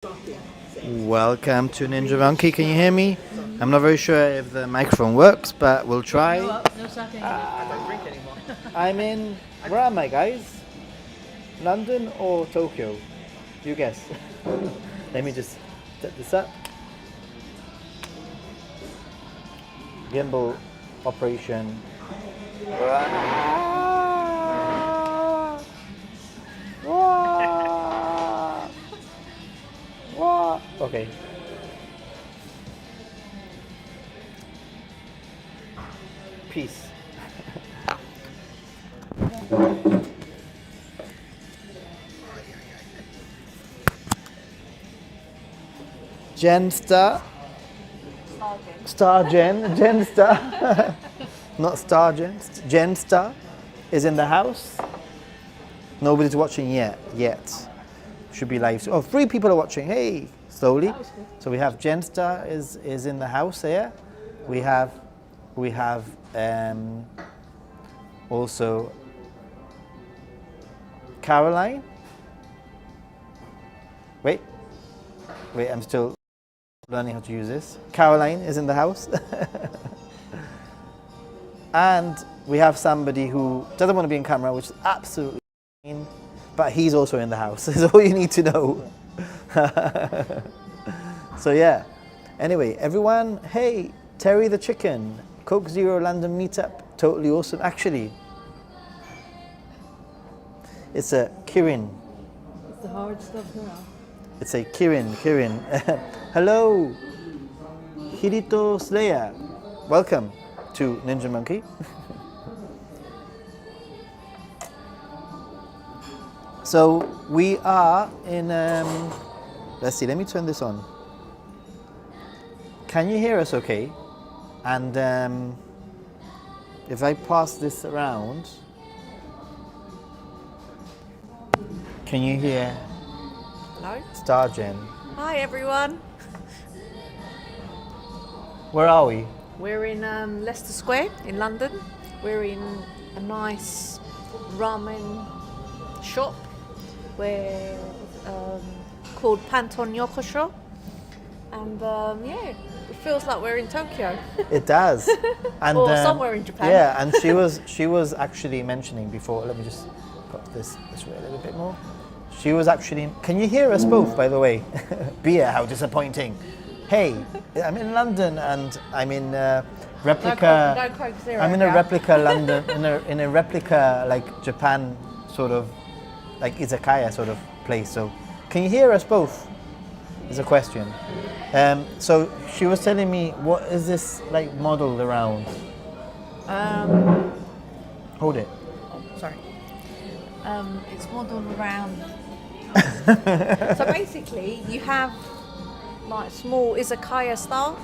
Welcome to Ninja Monkey. Can you hear me? I'm not very sure if the microphone works, but we'll try. No sucking. I don't drink anymore. I'm in. Where am I, guys? London or Tokyo? You guess. Let me just set this up. Gimbal operation. Okay. Peace. Genster. Genster. Not Star Gen. Genster is in the house. Nobody's watching yet. Should be live. Oh, 3 people are watching. Hey, slowly. So we have Genster is in the house here. We have also Caroline. Wait, I'm still learning how to use this. Caroline is in the house. And we have somebody who doesn't want to be in camera, which is absolutely fine, but he's also in the house. That's all you need to know. So yeah. Anyway, everyone, hey, Terry the Chicken, Coke Zero London Meetup, totally awesome. Actually, it's a Kirin. It's the hard stuff now. It's a Kirin. Hello, Hirito Slayer. Welcome to Ninja Monkey. So we are in, let's see, let me turn this on. Can you hear us okay? And if I pass this around, can you hear Hello. Stargen? Hi everyone. Where are we? We're in Leicester Square in London. We're in a nice ramen shop where called Panton Yokosho, and yeah, it feels like we're in Tokyo. It does. And or somewhere in Japan. Yeah, and she was actually mentioning before. Let me just put this way a little bit more. She was actually. Can you hear us both, by the way? Beer, how disappointing. Hey, I'm in London and I'm in replica. No Coke Zero, I'm in a yeah. replica London, in a replica like Japan sort of, like izakaya sort of place. So, can you hear us both? Is a question. So she was telling me, what is this like modeled around? Hold it. Sorry. It's modeled around. So basically, you have like small izakaya style,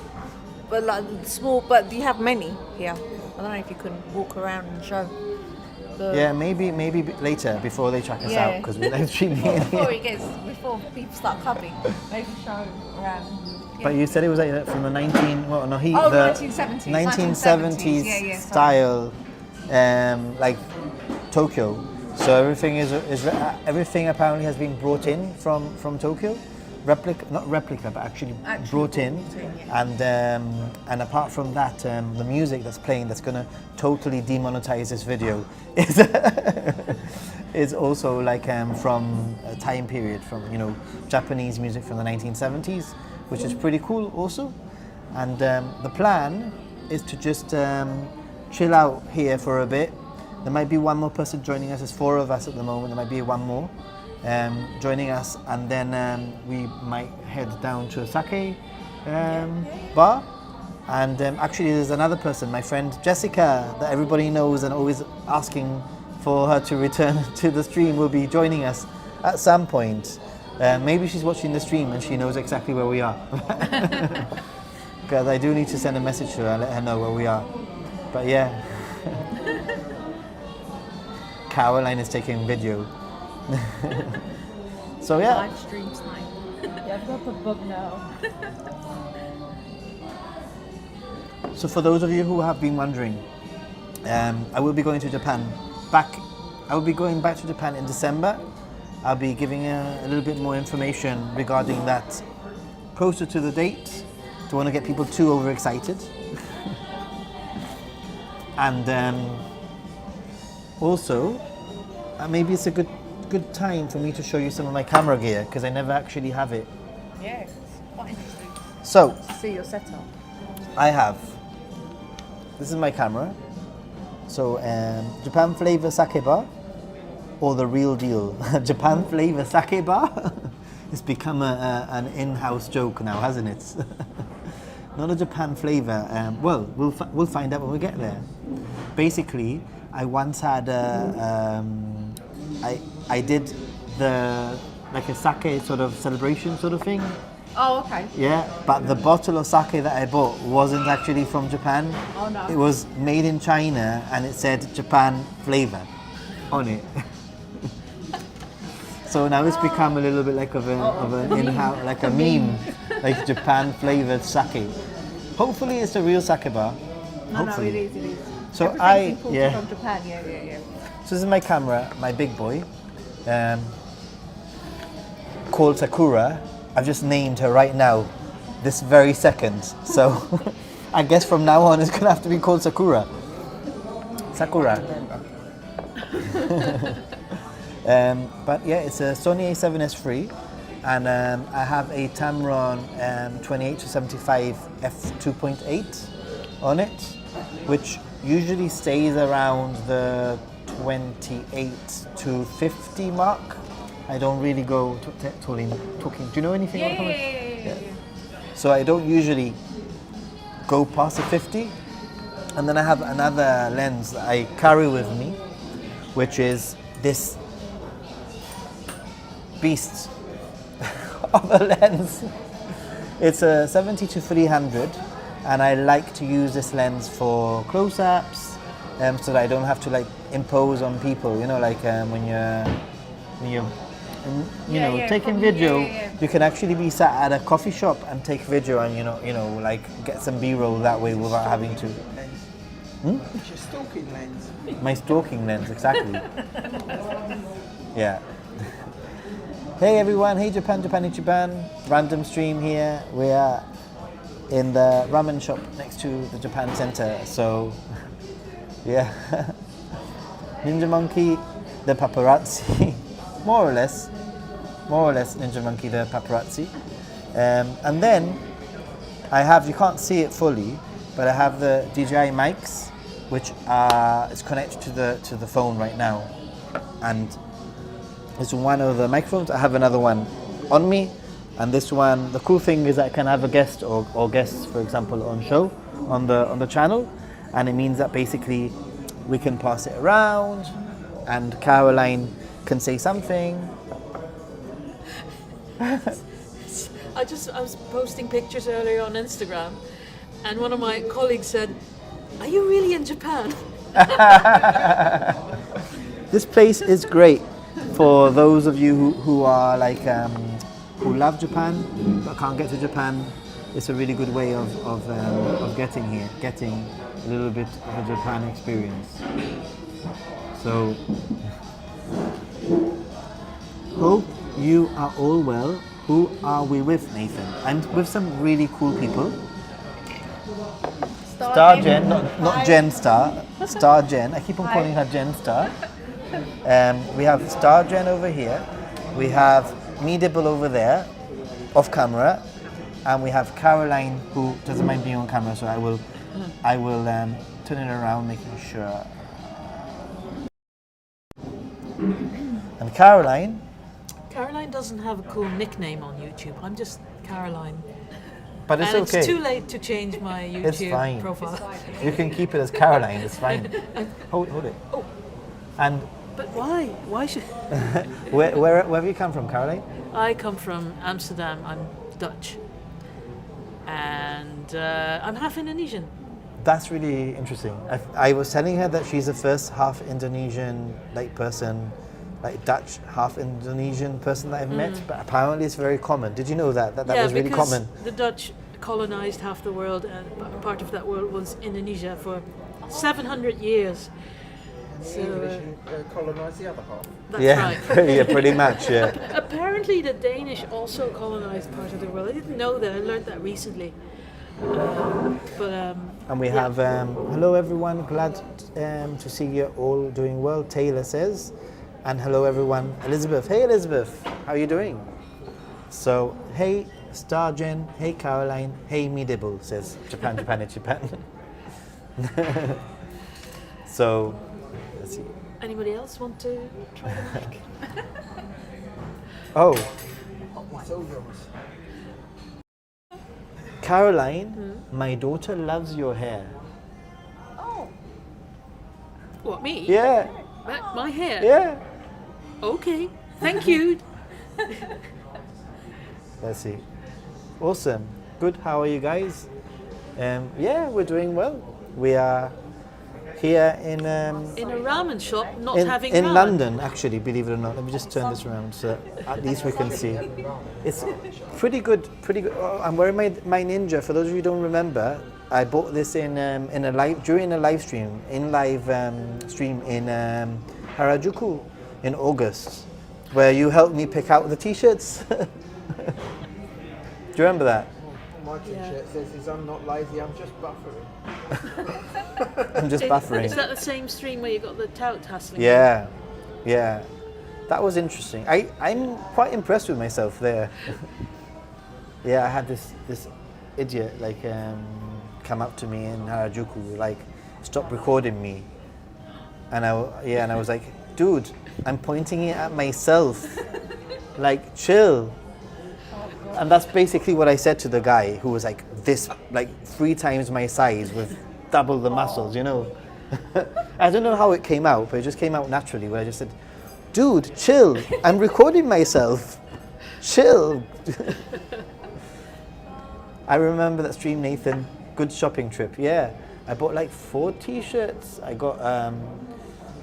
but like small. But you have many here. I don't know if you can walk around and show. Yeah, maybe later before they check us out because we're live streaming. Before people start coming, maybe show around. Yeah. But you said it was like from the 1970s. 1970s yeah, style, like Tokyo. So everything apparently has been brought in from Tokyo, not replica, but actually brought in. Yeah. And apart from that, the music that's playing that's gonna totally demonetize this video is also like from a time period from Japanese music from the 1970s, which is pretty cool also. And the plan is to just chill out here for a bit. There might be one more person joining us. There's 4 of us at the moment. There might be one more joining us, and then we might head down to a sake bar. And actually, there's another person, my friend Jessica, that everybody knows and always asking for her to return to the stream, will be joining us at some point. Maybe she's watching the stream and she knows exactly where we are. Because I do need to send a message to her and let her know where we are. But yeah. Caroline is taking video. So yeah. Live stream tonight. Yeah, I've got the book now. So for those of you who have been wondering, I will be going to Japan I will be going back to Japan in December. I'll be giving a little bit more information regarding that closer to the date. Don't want to get people too overexcited. And also, maybe it's a good time for me to show you some of my camera gear because I never actually have it. Yeah, it's quite interesting So, to see your setup. I have, this is my camera. So, Japan flavor sake bar, or the real deal. Japan flavor sake bar. It's become an in-house joke now, hasn't it? Not a Japan flavor. Well, we'll find out when we get there. Basically, I once had I did like a sake sort of celebration sort of thing. Oh, okay. Yeah, but the bottle of sake that I bought wasn't actually from Japan. Oh no. It was made in China and it said Japan flavor on it. So now it's become a little bit like of an in-house, like a meme, like Japan flavored sake. Hopefully it's a real sake bar. No, Hopefully. no, it is. So Everything's imported yeah. from Japan. Yeah. So this is my camera, my big boy, called Sakura. I've just named her right now, this very second. So I guess from now on it's gonna have to be called Sakura. Sakura. But yeah, it's a Sony A7S III, and I have a Tamron 28-75 f2.8 on it, which usually stays around the 28 to 50 mark. I don't really go talking. Do you know anything about it? Yeah. So I don't usually go past the 50. And then I have another lens that I carry with me, which is this beast of a lens. It's a 70-300, and I like to use this lens for close-ups, so that I don't have to like impose on people. You know, like when you're taking video, you can actually be sat at a coffee shop and take video, and you know, like get some B-roll that way without having to. It's your stalking lens. My stalking lens, exactly. Yeah. Hey everyone, hey Japan, random stream here. We are in the ramen shop next to the Japan Center, so yeah. Ninja Monkey, the paparazzi, more or less Ninja Monkey, the paparazzi. And then I have, you can't see it fully, but I have the DJI mics, which is connected to the phone right now, and it's one of the microphones. I have another one on me, and this one, the cool thing is I can have a guest or guests, for example, on show on the channel, and it means that basically we can pass it around, and Caroline can say something. I was posting pictures earlier on Instagram, and one of my colleagues said, "Are you really in Japan?" This place is great for those of you who are like who love Japan but can't get to Japan. It's a really good way of getting here, getting a little bit of a Japan experience. So hope you are all well. Who are we with, Nathan? I'm with some really cool people. Star Jen, not Jen Star. Star Jen. I keep on calling her Jen Star. We have Star Jen over here. We have Me Dibble over there, off camera, and we have Caroline, who doesn't mind being on camera. So I will turn it around, making sure. And Caroline doesn't have a cool nickname on YouTube. I'm just Caroline. But it's and okay. It's too late to change my It's YouTube fine. profile. You can keep it as Caroline. It's fine. Hold it. Oh. And But why? Why should... where have you come from, Caroline? I come from Amsterdam. I'm Dutch. And I'm half Indonesian. That's really interesting. I was telling her that she's the first half Indonesian person, like Dutch half Indonesian person that I've met, but apparently it's very common. Did you know that was really common? The Dutch colonized half the world, and part of that world was Indonesia for 700 years. The English colonised the other half. That's yeah, right. yeah, pretty much. Yeah. Apparently, the Danish also colonized part of the world. I didn't know that. I learned that recently. And we have hello everyone, glad to see you all doing well. Taylor says, and hello everyone, Elizabeth. Hey Elizabeth, how are you doing? So hey Stargen, hey Caroline, hey Meetup says Japan, Japan, Japan. So let's see. Anybody else want to try the mic? Oh, It's all yours. Caroline, my daughter loves your hair. Oh, What, me? Yeah, My hair? yeah. Okay. Thank you. Let's see. Awesome. Good. How are you guys? Yeah, we're doing well. We are here in In a ramen shop, not in having in ramen. London, actually. Believe it or not. Let me just turn this around so at least we can see. It's pretty good. Pretty good. Oh, I'm wearing my ninja. For those of you who don't remember, I bought this in a live during a live stream stream in Harajuku in August, where you helped me pick out the t-shirts. Do you remember that? My t-shirt says is I'm not lazy, I'm just buffering. I'm just buffering. Is that the same stream where you got the tout hassling? Yeah, yeah. That was interesting. I'm quite impressed with myself there. Yeah, I had this idiot like come up to me in Harajuku, like stop recording me, and I was like, dude, I'm pointing it at myself, like chill. And that's basically what I said to the guy who was like this, like 3 times my size with double the muscles, you know. I don't know how it came out, but it just came out naturally where I just said, dude, chill, I'm recording myself, chill. I remember that stream, Nathan, good shopping trip, yeah. I bought like 4 t-shirts, I got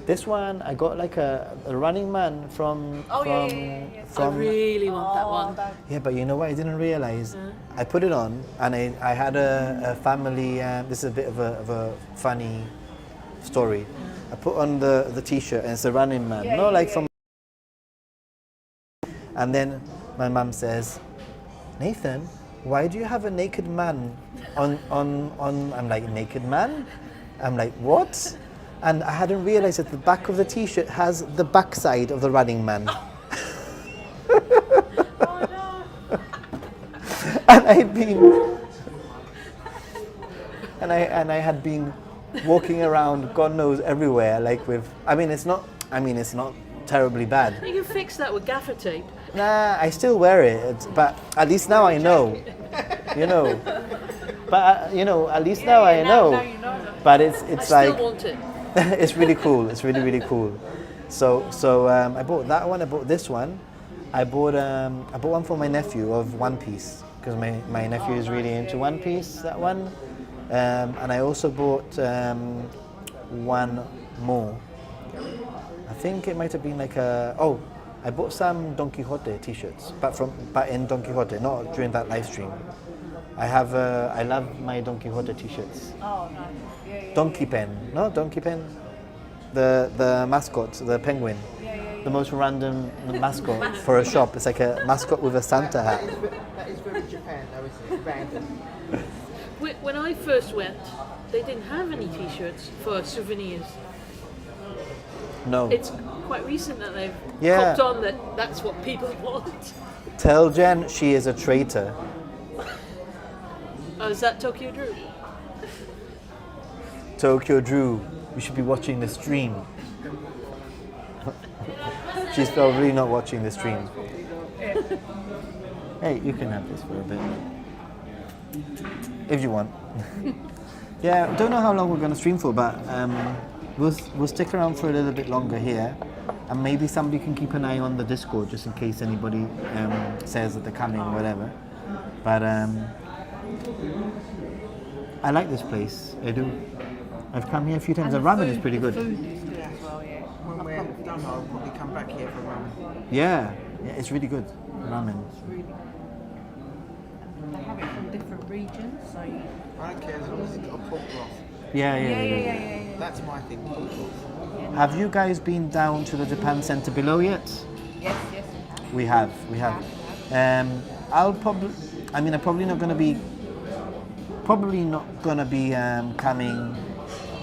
this one, I got like a Running Man from I really want that one. yeah, but you know what I didn't realize? I put it on and I had a family, this is a bit of a funny story. I put on the t-shirt and it's a Running Man, from. And then my mum says, Nathan, why do you have a naked man on I'm like, naked man? I'm like, what? And I hadn't realized that the back of the t-shirt has the backside of the Running Man. And I had been walking around God knows everywhere, like with it's not terribly bad. You can fix that with gaffer tape. Nah, I still wear it, but at least now I know. You know. But at least now I know. Now you know. But it's I like still want it. it's really cool. It's really, really cool. So I bought that one. I bought this one. I bought one for my nephew of One Piece because my nephew is really into One Piece. That one, and I also bought one more. I think it might have been like I bought some Don Quixote t-shirts, but in Don Quixote, not during that live stream. I love my Don Quixote t-shirts. Oh, nice. Yeah. Donkey Pen, no? Donkey Pen? The mascot, the penguin. The most random mascot for a shop. It's like a mascot with a Santa hat. That is very Japan though, isn't it? Random. When I first went, they didn't have any t-shirts for souvenirs. No. It's quite recent that they've Yeah. popped on that's what people want. Tell Jen she is a traitor. Oh, is that Tokyo Drew? Tokyo Drew, you should be watching the stream. She's probably not watching the stream. Hey, you can have this for a bit. If you want. Yeah, I don't know how long we're going to stream for, but we'll stick around for a little bit longer here. And maybe somebody can keep an eye on the Discord just in case anybody says that they're coming or whatever. But I like this place, I do. I've come here a few times. The ramen is pretty good. Food is good as well, yeah. When we're done, I'll probably come back here for ramen. Yeah, it's really good. Ramen. It's really good. And they have it from different regions, so you... I don't care as long as it's got a pork broth. Yeah. Yeah. That's my thing. Have you guys been down to the Japan Center below yet? Yes, we have. We have. I'll probably. I mean, I'm probably not gonna be. Coming,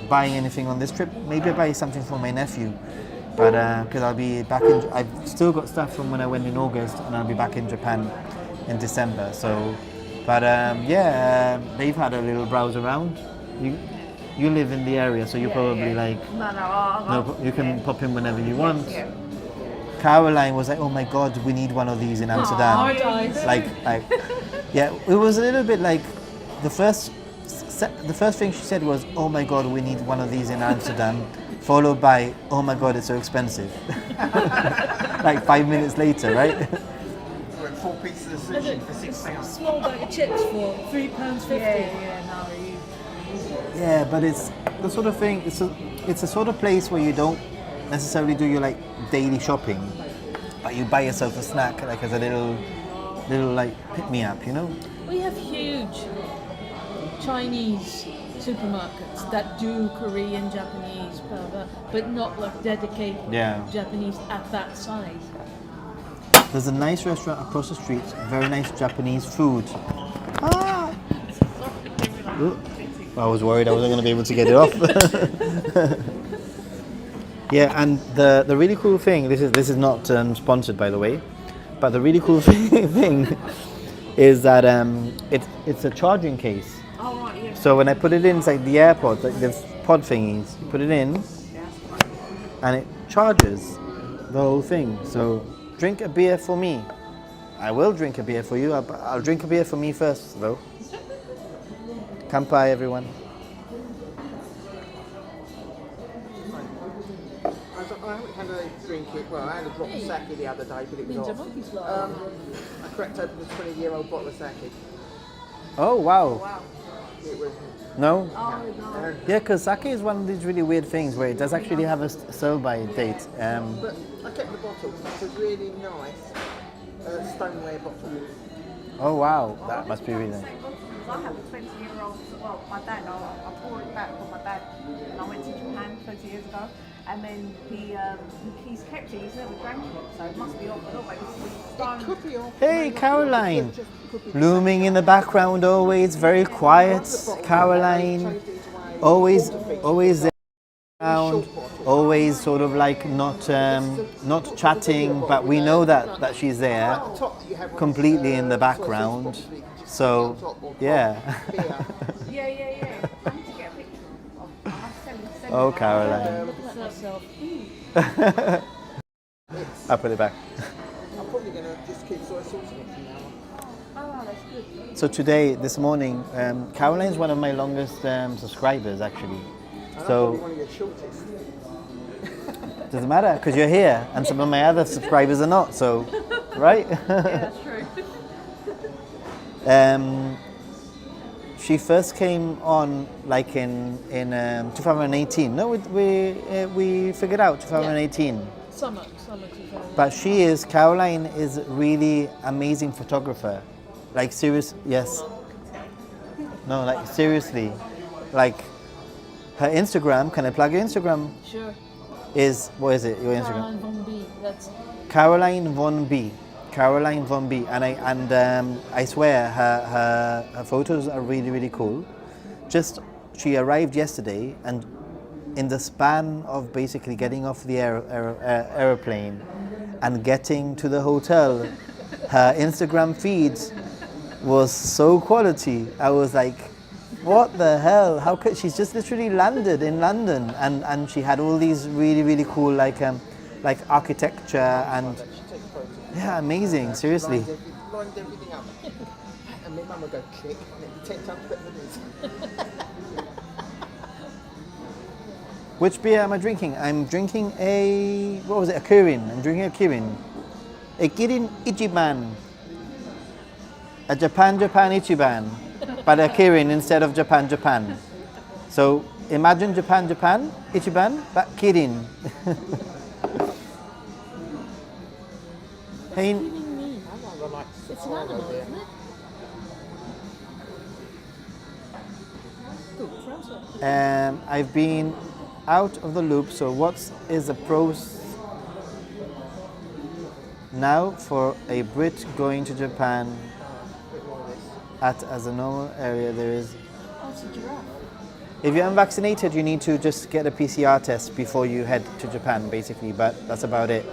buying anything on this trip. Maybe I'll buy something for my nephew, but because I'll be back in. I've still got stuff from when I went in August, and I'll be back in Japan in December. So, but they've had a little browse around. You live in the area, so you're probably like. No, you can pop in whenever you want. Yeah. Caroline was like, "Oh my God, we need one of these in Amsterdam." Nice. Like, yeah, it was a little bit like the first thing she said was, "Oh my God, we need one of these in Amsterdam," followed by, "Oh my God, it's so expensive." Like 5 minutes later, right? We're at 4 pieces of sushi for £6. Small bag of chips for £3.50. Yeah, but it's the sort of thing. It's a sort of place where you don't necessarily do your like daily shopping, but you buy yourself a snack like as a little like pick me up, you know? We have huge Chinese supermarkets that do Korean, Japanese, blah, blah, but not like dedicated Yeah. Japanese at that size. There's a nice restaurant across the street, very nice Japanese food. Ah! Ooh. I was worried I wasn't going to be able to get it off. Yeah, and the really cool thing, this is not sponsored by the way, but the really cool thing is that it's a charging case. Oh, right, yeah. So when I put it inside the airport, like there's pod thingies, you put it in and it charges the whole thing. So drink a beer for me. I will drink a beer for you. I'll drink a beer for me first though. Kampai, everyone. I haven't had a drink it. Well, I had a drop of sake the other day, but it was Ninja off. monkeys like. I cracked open a 20-year-old bottle of sake. Oh wow. Wow. It was. No? Oh, no. Yeah, because sake is one of these really weird things where it does actually have a sell-by date. But I kept the bottle. It's a really nice stoneware bottle. Oh wow, that must be really nice. I have a 20-year-old, well, my dad, I poured it back for my dad, and I went to Japan 20 years ago, and then he's kept it, he's never drank it, so it must be off and off. It could be off. Hey Caroline, looming in the background always, very quiet. Caroline, always there around, always sort of like not chatting, but we know that she's there, completely in the background. So yeah. Yeah. I need to get a picture of send Oh it. Caroline, Look at myself. I'll put it back. I'm probably going to just keep soy sauce in it from now on. Oh, that's good. So today, this morning, Caroline's one of my longest subscribers actually. And I'm probably So one of your shortest. doesn't matter because you're here, and some of my other subscribers are not. So, right? Yeah, that's true. She first came on like in 2018. No, we figured out 2018. Summer 2000. But Caroline is really amazing photographer. Like serious, yes. No, like seriously. Like her Instagram, can I plug your Instagram? Sure. What is it, your Instagram? Caroline Von B. That's Caroline Von B. Caroline Von B. And I swear her photos are really, really cool. She arrived yesterday, and in the span of basically getting off the aeroplane and getting to the hotel, her Instagram feed was so quality. I was like, what the hell? How could she's just literally landed in London, and she had all these really, really cool like architecture and yeah, amazing. Seriously. Lined everything up. And my mum would go click, and it'd be 10 times better than this. Which beer am I drinking? I'm drinking a Kirin. I'm drinking a Kirin. A Kirin Ichiban. A Japan Ichiban. But a Kirin instead of Japan. So imagine Japan Ichiban, but Kirin. Hey, I rather like it's an animal, isn't it? Good, France. I've been out of the loop. So what is the pros now for a Brit going to Japan as a normal area there is? Oh, it's a giraffe. If you're unvaccinated, you need to just get a PCR test before you head to Japan, basically, but that's about it.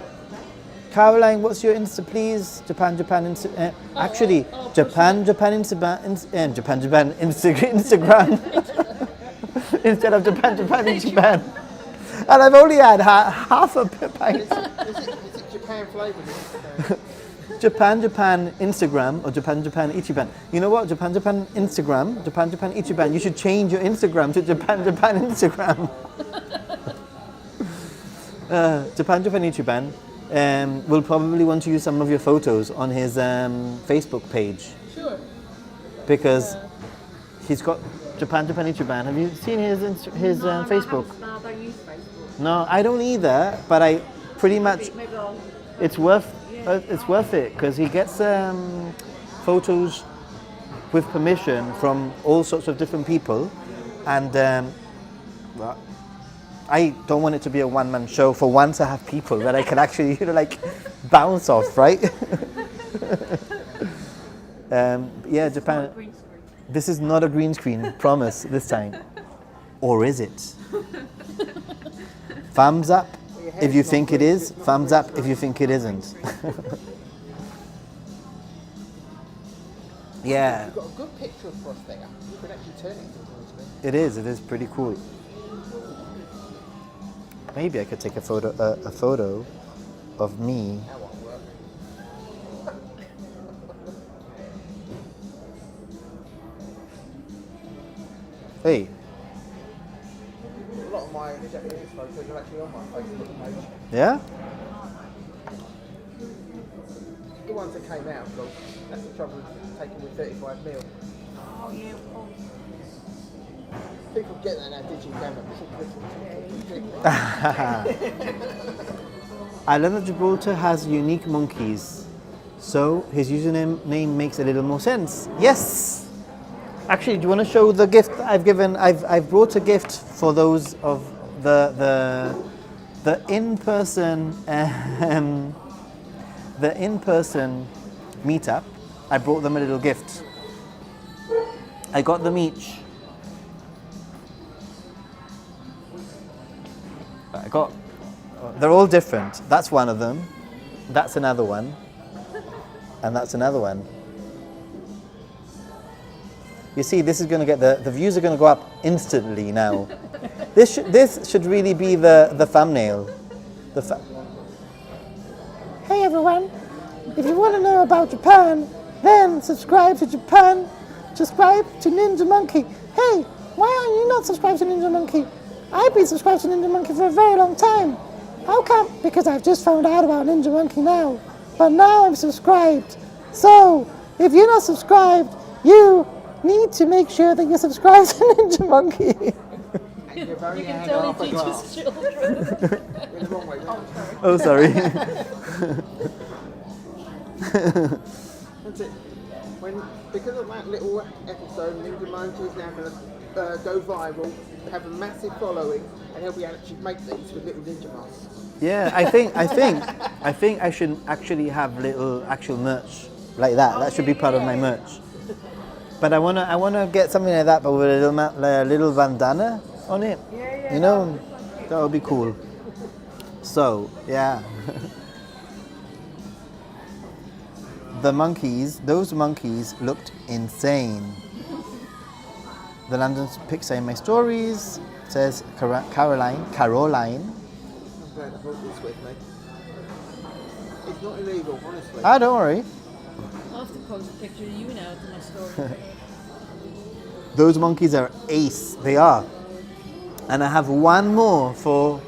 Caroline, what's your Insta, please? Japan, Insta. Actually, Japan, Instagram. Instead of Japan. And I've only had half a pint. Is it Japan flavoured? Japan, Instagram, or Japan, Ichiban. You know what? Japan, Instagram, Japan, Ichiban. You should change your Instagram to Japan, Instagram. Japan, Ichiban. Will probably want to use some of your photos on his Facebook page. Sure. Because he's got Japan, Ichiban. Have you seen his Facebook? No, I don't use Facebook. No, I don't either, but I pretty much, Maybe I'll. it's worth it because he gets photos with permission from all sorts of different people, and well, I don't want it to be a one-man show. For once, I have people that I can actually, bounce off, right? Yeah, Japan. Green screen. This is not a green screen, promise, this time. Or is it? Thumbs up if you think it is, thumbs up if you think it isn't. Yeah, You've got a good picture across there. You could actually turn it into a green screen. it is pretty cool. Maybe I could take a photo of me. That won't work. Hey, A lot of my Japanese photos are actually on my Facebook page. yeah? The ones that came out, though, that's the trouble with taking with 35mm. Oh yeah, of course. People get that now, digital camera. Island of Gibraltar has unique monkeys, so his username makes a little more sense. Yes! Actually, do you want to show the gift that I've given? I've brought a gift for those of the in-person meetup. I brought them a little gift. I got them each. They're all different. That's one of them. That's another one. And that's another one. You see, this is going to get the views are going to go up instantly now. This should really be the thumbnail. Hey everyone, if you want to know about Japan, then subscribe to Ninja Monkey. Hey, why aren't you not subscribed to Ninja Monkey? I've been subscribed to Ninja Monkey for a very long time. How come? Because I've just found out about Ninja Monkey now. But now I'm subscribed. So, if you're not subscribed, you need to make sure that you're subscribed to Ninja Monkey. And you're very You can hand tell off he a teaches glass. children. In the wrong way round. Oh, sorry. That's it. Because of that little episode, Ninja Monkey is now going to go viral, have a massive following, and he'll be able to make these with little ninja masks. Yeah, I think I should actually have little actual merch like that. That should be part of my merch. But I wanna get something like that, but with a little bandana on it. Yeah, You know, that would be cool. So yeah, those monkeys looked insane. The London pic saying my stories says Caroline. I'm glad I brought this with me. It's not illegal, honestly. Don't worry. I'll have to post a picture of you now to my story. Those monkeys are ace. They are. And I have one more for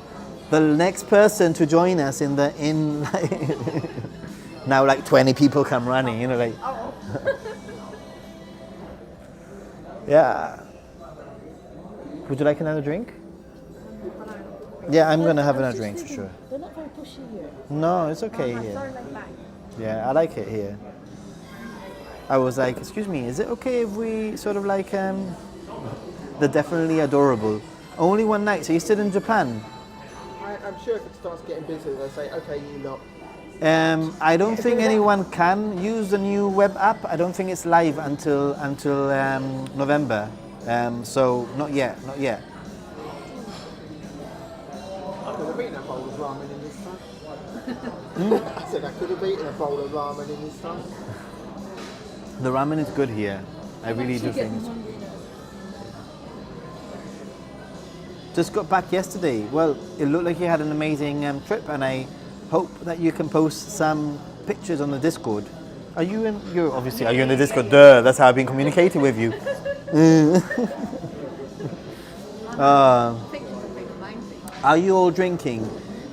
the next person to join us in now like 20 people come running, like. Yeah. Would you like another drink? Yeah, I'm gonna have another drink for sure. They're not very pushy here. No, it's okay So here. laid back. Yeah, I like it here. I was like, excuse me, is it okay if we sort of like, they're definitely adorable. Only one night. So you're still in Japan? I'm sure if it starts getting busy, they'll say, okay, you lot. I don't think anyone can use the new web app. I don't think it's live until November. So not yet. I could have eaten a bowl of ramen in this time. I said I could have eaten a bowl of ramen in this time. The ramen is good here. I really do think. Just got back yesterday. Well, it looked like you had an amazing trip, and I hope that you can post some pictures on the Discord. Are you in? You're obviously. Are you in the Discord? Duh. That's how I've been communicating with you. Are you all drinking?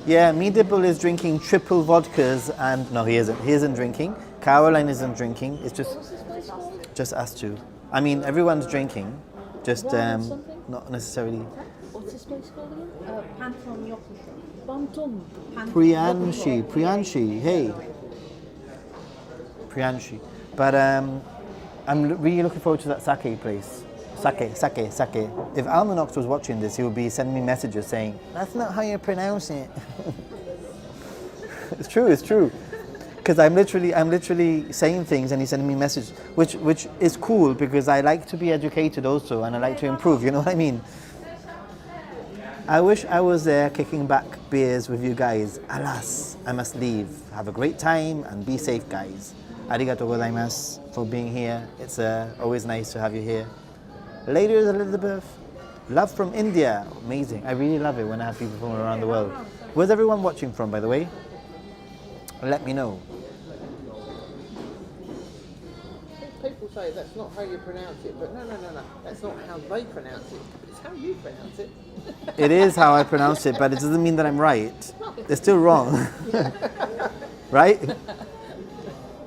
Yeah, Meetup is drinking triple vodkas, and no, he isn't. He isn't drinking. Caroline isn't drinking. It's just us two. I mean, everyone's drinking, just not necessarily. What's this place called again? Panton Yokosuka. Priyanshi, hey. Priyanshi. But I'm really looking forward to that sake place. Sake. If Almanox was watching this, he would be sending me messages saying, that's not how you pronounce it. It's true. Because I'm literally saying things and he's sending me messages, which is cool because I like to be educated also and I like to improve, you know what I mean? I wish I was there kicking back beers with you guys. Alas, I must leave. Have a great time and be safe, guys. Arigatou gozaimasu for being here. It's always nice to have you here. Later, Elizabeth. Love from India. Amazing. I really love it when I have people from around the world. Where's everyone watching from, by the way? Let me know. People say that's not how you pronounce it, but no. That's not how they pronounce it. It's how you pronounce it. It is how I pronounce it, but it doesn't mean that I'm right. It's still wrong. Right?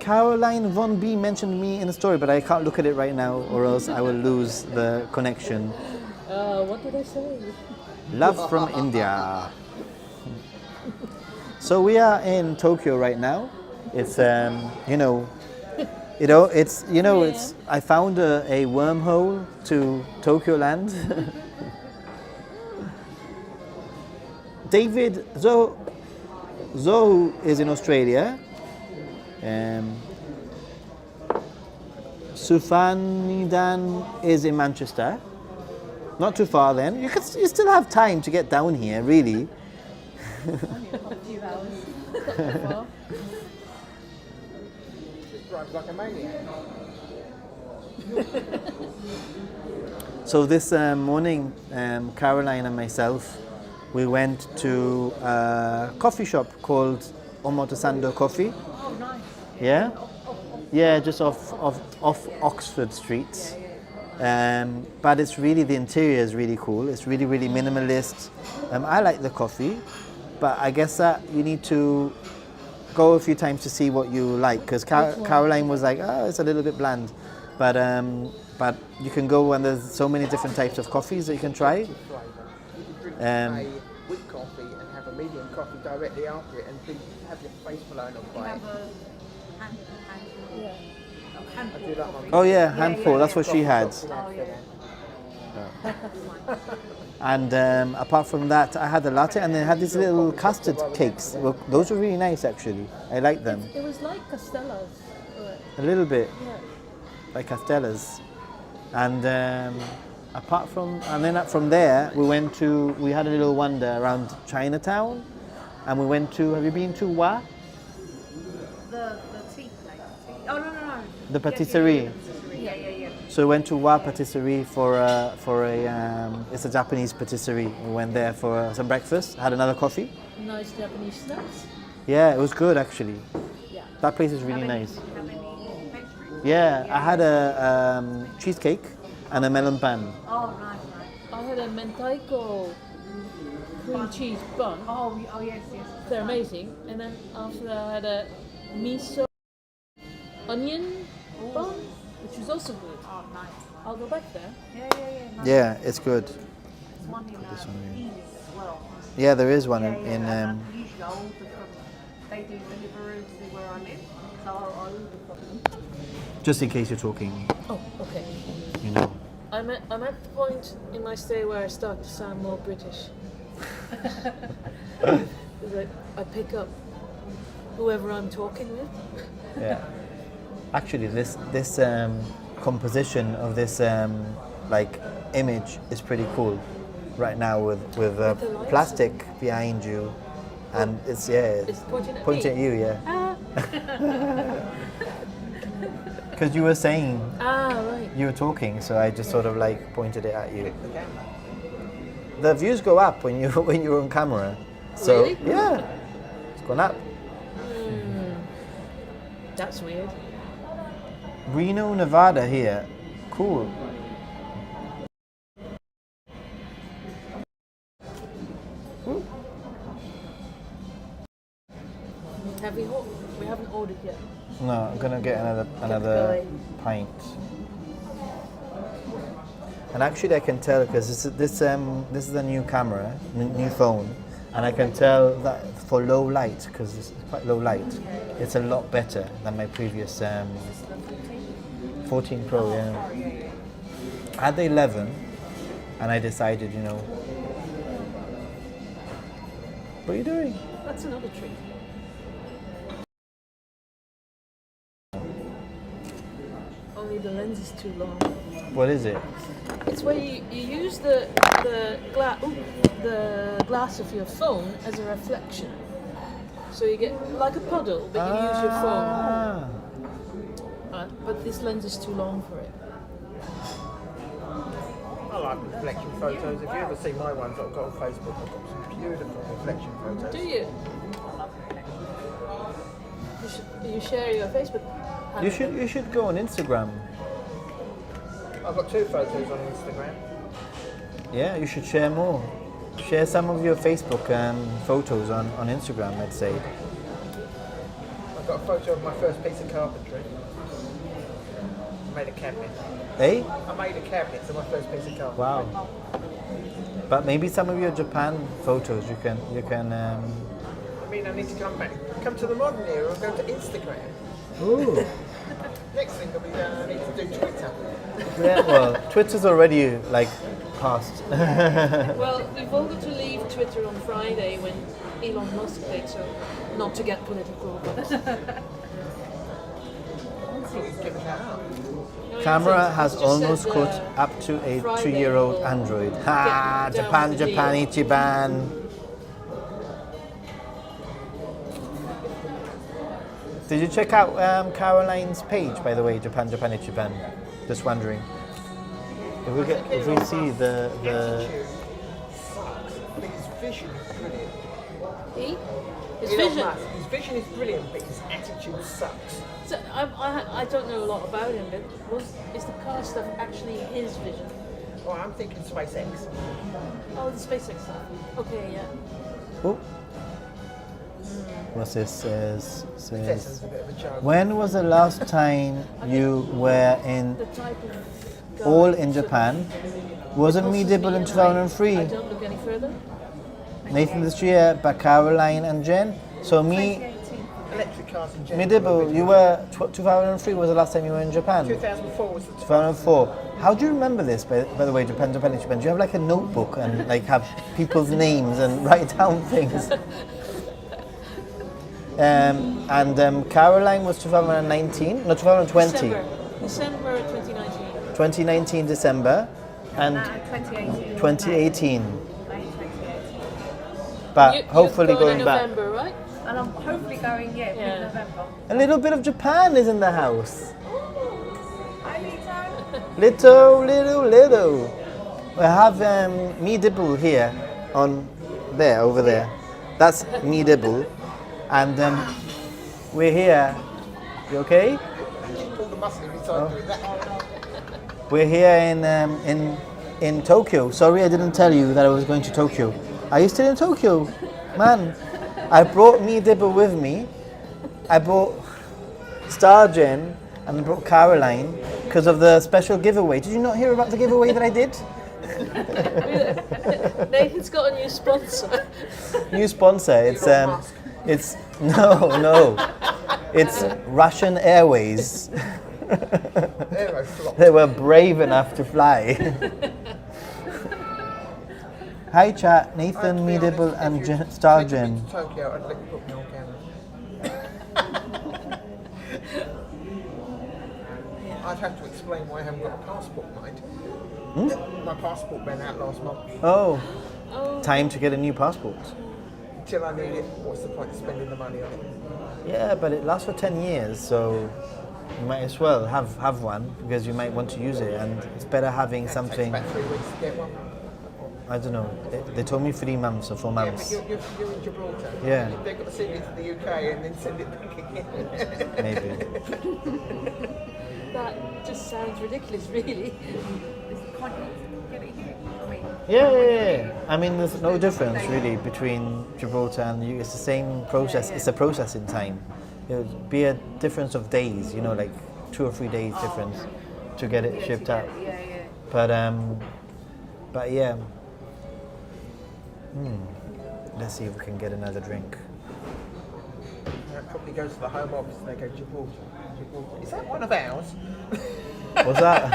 Caroline Von B mentioned me in a story, but I can't look at it right now or else I will lose the connection. What did I say? Love from India. So we are in Tokyo right now. It's it's I found a wormhole to Tokyo land. David Zohu is in Australia. Sufanidan is in Manchester. Not too far then. You still have time to get down here, really. A few hours. Just drives like a maniac. So this morning, Caroline and myself, we went to a coffee shop called Omotesando Coffee. Oh, nice. Yeah? Yeah, just off Oxford Street. But it's really, the interior is really cool. It's really, really minimalist. I like the coffee, but I guess that you need to go a few times to see what you like, because Caroline was like, oh, it's a little bit bland. But you can go and there's so many different types of coffees that you can try. You can drink a weak coffee and have a medium coffee directly after it and have your face blown off by it. I do like my Oh yeah, handful, that's what she had. Oh, yeah. And apart from that, I had a latte and they had these little custard cakes. Well, those were really nice actually. I like them. It was like Castella's. A little bit, Yeah. like Castella's. And apart from, and then from there, we had a little wander around Chinatown. And we went to, have you been to Wa? The tea place. Oh, no. The patisserie. Yeah. So we went to Wa Patisserie for a it's a Japanese patisserie. We went there for some breakfast, had another coffee. Nice Japanese snacks. Yeah, it was good actually. Yeah. That place is really nice. Have any pastries? Yeah, I had a cheesecake and a melon pan. Oh, nice. I had a mentaiko cream cheese bun. Oh, yes. They're amazing. And then after that, I had a miso onion bun, which was also good. Oh, nice. I'll go back there. Yeah. Nice. Yeah, it's good. There's one in one here. Ealing as well. Yeah, there is one Yeah. in And I usually I order from, they do delivery to where I live, so I order from them. just in case you're talking, Oh, okay. you know. I'm at the point in my stay where I start to sound more British. Like I pick up whoever I'm talking with. Yeah. Actually, this composition of this like image is pretty cool right now with the lights. plastic behind you, and it's It's pointing at at me. you, yeah. Ah. Because you were saying Right. you were talking, so I just sort of like pointed it at you. The views go up when you're on camera. So Really? yeah, it's gone up. That's weird. Reno, Nevada here. Cool. We haven't ordered yet. No, I'm gonna get another guy. pint. And actually, I can tell because this is a new camera, new phone, and I can tell that for low light, because it's quite low light, it's a lot better than my previous 14 Pro. Yeah. I had the 11, and I decided, what are you doing? That's another trick. Only the lens is too long. What is it? It's where you use the glass of your phone as a reflection. So you get like a puddle, but you use your phone. Ah. But this lens is too long for it. I like reflection photos. If you ever see my ones that I've got on Facebook, I've got some beautiful reflection photos. Do you? You share your Facebook. You should go on Instagram. I've got 2 photos on Instagram. Yeah, you should share more. Share some of your Facebook photos on Instagram, I'd say. I've got a photo of my first piece of carpentry. I made a cabinet. Eh? I made a cabinet to my first piece of carpentry. Wow. But maybe some of your Japan photos you can. I mean, I need to come back. Come to the modern era and go to Instagram. Ooh. Next thing will be I need to do Twitter. Yeah. Well, Twitter's already like past. Well, we've all got to leave Twitter on Friday when Elon Musk takes over. Not to get political, but Give that up. Camera has Just almost said, caught up to a Friday 2-year-old will Android. Ha! get down Japan, with the Japan, deal. Ichiban. Did you check out Caroline's page, by the way, Japan, Japan, Ichiban? Just wondering. If we see the Attitude sucks. But his vision is brilliant. his Elon vision. Musk, his vision is brilliant, but his attitude sucks. So I don't know a lot about him, but is the car stuff actually his vision? Well, I'm thinking SpaceX. Oh, the SpaceX stuff. Okay, yeah. oh. What's this says? Tesla's a bit of a joke. When was the last time you were in The type of guy all in should- Japan? Wasn't Crosses Meetup me in and 2003? I don't look any further. Nathan this year, but Caroline and Jen. So me, 2018. Electric cars in general. Meetup, you were 2003 was the last time you were in Japan. 2004 was the 2004. How do you remember this? By the way, Japan, Japan, Japan. Do you have like a notebook and like have people's names and write down things? Caroline was 2019, no 2020. December 2019. 2019 December, and 2018. 2018. May 2018. But You're hopefully going in back. November, right? And I'm hopefully going, Yeah. mid-November. A little bit of Japan is in the house. Hi, Lito. Little. We have me Dibble here on there, over there. That's me Dibble. And we're here. You okay? Pull the muscle every time doing that. We're here in Tokyo. Sorry I didn't tell you that I was going to Tokyo. Are you still in Tokyo? Man, I brought me Dibble with me. I brought Stargen and I brought Caroline because of the special giveaway. Did you not hear about the giveaway that I did? Nathan's got a new sponsor. New sponsor. It's no. It's Russian Airways. Aeroflot. They were brave enough to fly. Hi chat, Nathan, Meetup and Stargen. Tokyo, I'd let you put me on camera. I'd have to explain why I haven't got a passport, mind. My passport ran out last month. Oh, time to get a new passport. Till I need it, what's the point of spending the money on it? Yeah, but it lasts for 10 years, so you might as well have one because you might want to use it, and it's better having It something. takes about 3 weeks to get one. I don't know. They told me 3 months or 4 Yeah, but months. you're in Gibraltar. Yeah. They've got to send it to the UK and then send it back again. Maybe. That just sounds ridiculous, really. Can't you get it here? I mean, Yeah. I mean, there's no difference really between Gibraltar and the UK. It's the same process. It's a processing time. It would be a difference of days, like 2 or 3 days difference to get it shipped out. yeah. But yeah. Let's see if we can get another drink. It probably goes to the Home Office and they go, Gibraltar. Is that one of ours? What's that?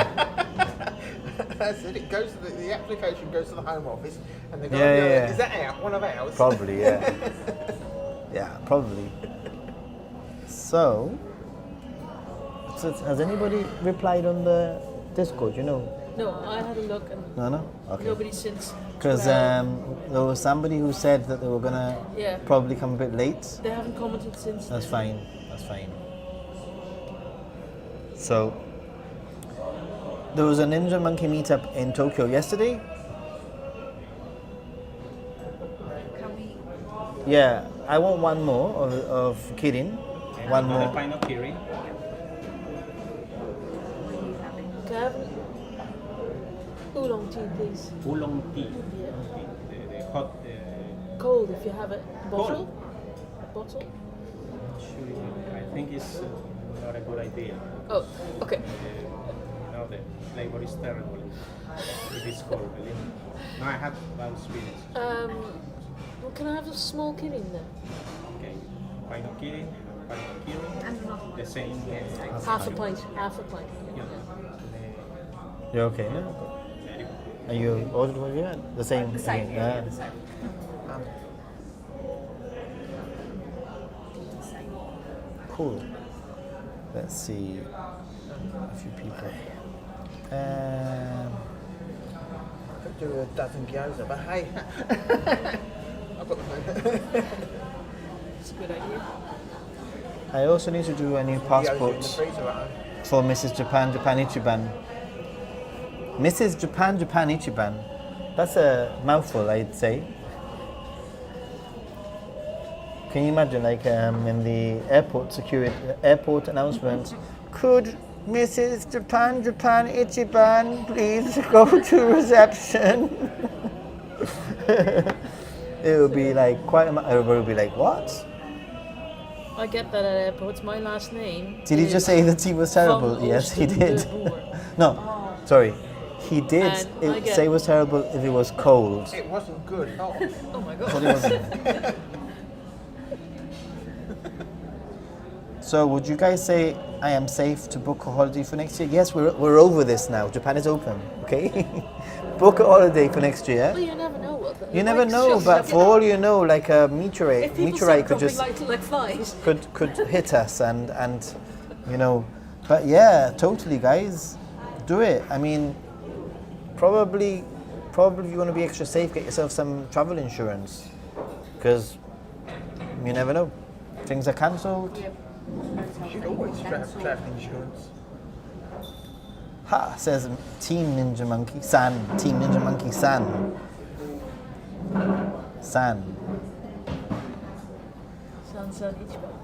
I said it goes to the application goes to the Home Office and they go, Yeah. is that one of ours? Probably, yeah. Yeah, probably. So, has anybody replied on the Discord? No, I had a look and No? Okay. nobody since. Because 12. there was somebody who said that they were gonna Yeah. probably come a bit late. They haven't commented since. That's fine. So, there was a Ninja Monkey meetup in Tokyo yesterday. Can we? Yeah, I want one more of Kirin. One Another more. pint of Kirin. Can I have an oolong tea, please? Oolong tea. Yeah. The hot. Cold, if you have it. Bottle? Cold. A bottle? I think it's not a good idea. Oh, okay. The flavor is terrible. It is cold, believe me. No, I have bad experience. Well, can I have a small Kirin then? Okay. Pint of Kirin, pint of Kirin. The same. Half a pint. Yeah. You're okay? No? Very good. Are you ordered what you had? The same? The same, Okay, yeah, the same. Cool. Let's see. A few people. I could do a dozen gyoza, but hey. I've got the mood. It's a good idea. I also need to do a new Gyoza in passport the freezer at home. for Mrs. Japan Ichiban. Mrs. Japan Ichiban. That's a mouthful, I'd say. Can you imagine, in the airport announcement, could Mrs. Japan Ichiban please go to reception? It would be everybody would be like, what? I get that at airports. My last name. Did he just say the tea was terrible? Van Yes, he Oosten did. de Boer. No, sorry. He did And I get- say it was terrible if it was cold. It wasn't good. Oh. Oh my But god. it wasn't. So, would you guys say I am safe to book a holiday for next year? Yes, we're over this now. Japan is open, okay? Book a holiday for next year. Well, you never know what. You never know, but for all you know, like a meteorite if people could say just like flies. could hit us and But yeah, totally, guys, do it. I mean, probably if you want to be extra safe, get yourself some travel insurance, because you never know. Things are cancelled. You should always have travel insurance. Ha, says Team Ninja Monkey San. Team Ninja Monkey San. Sansan Ichiban.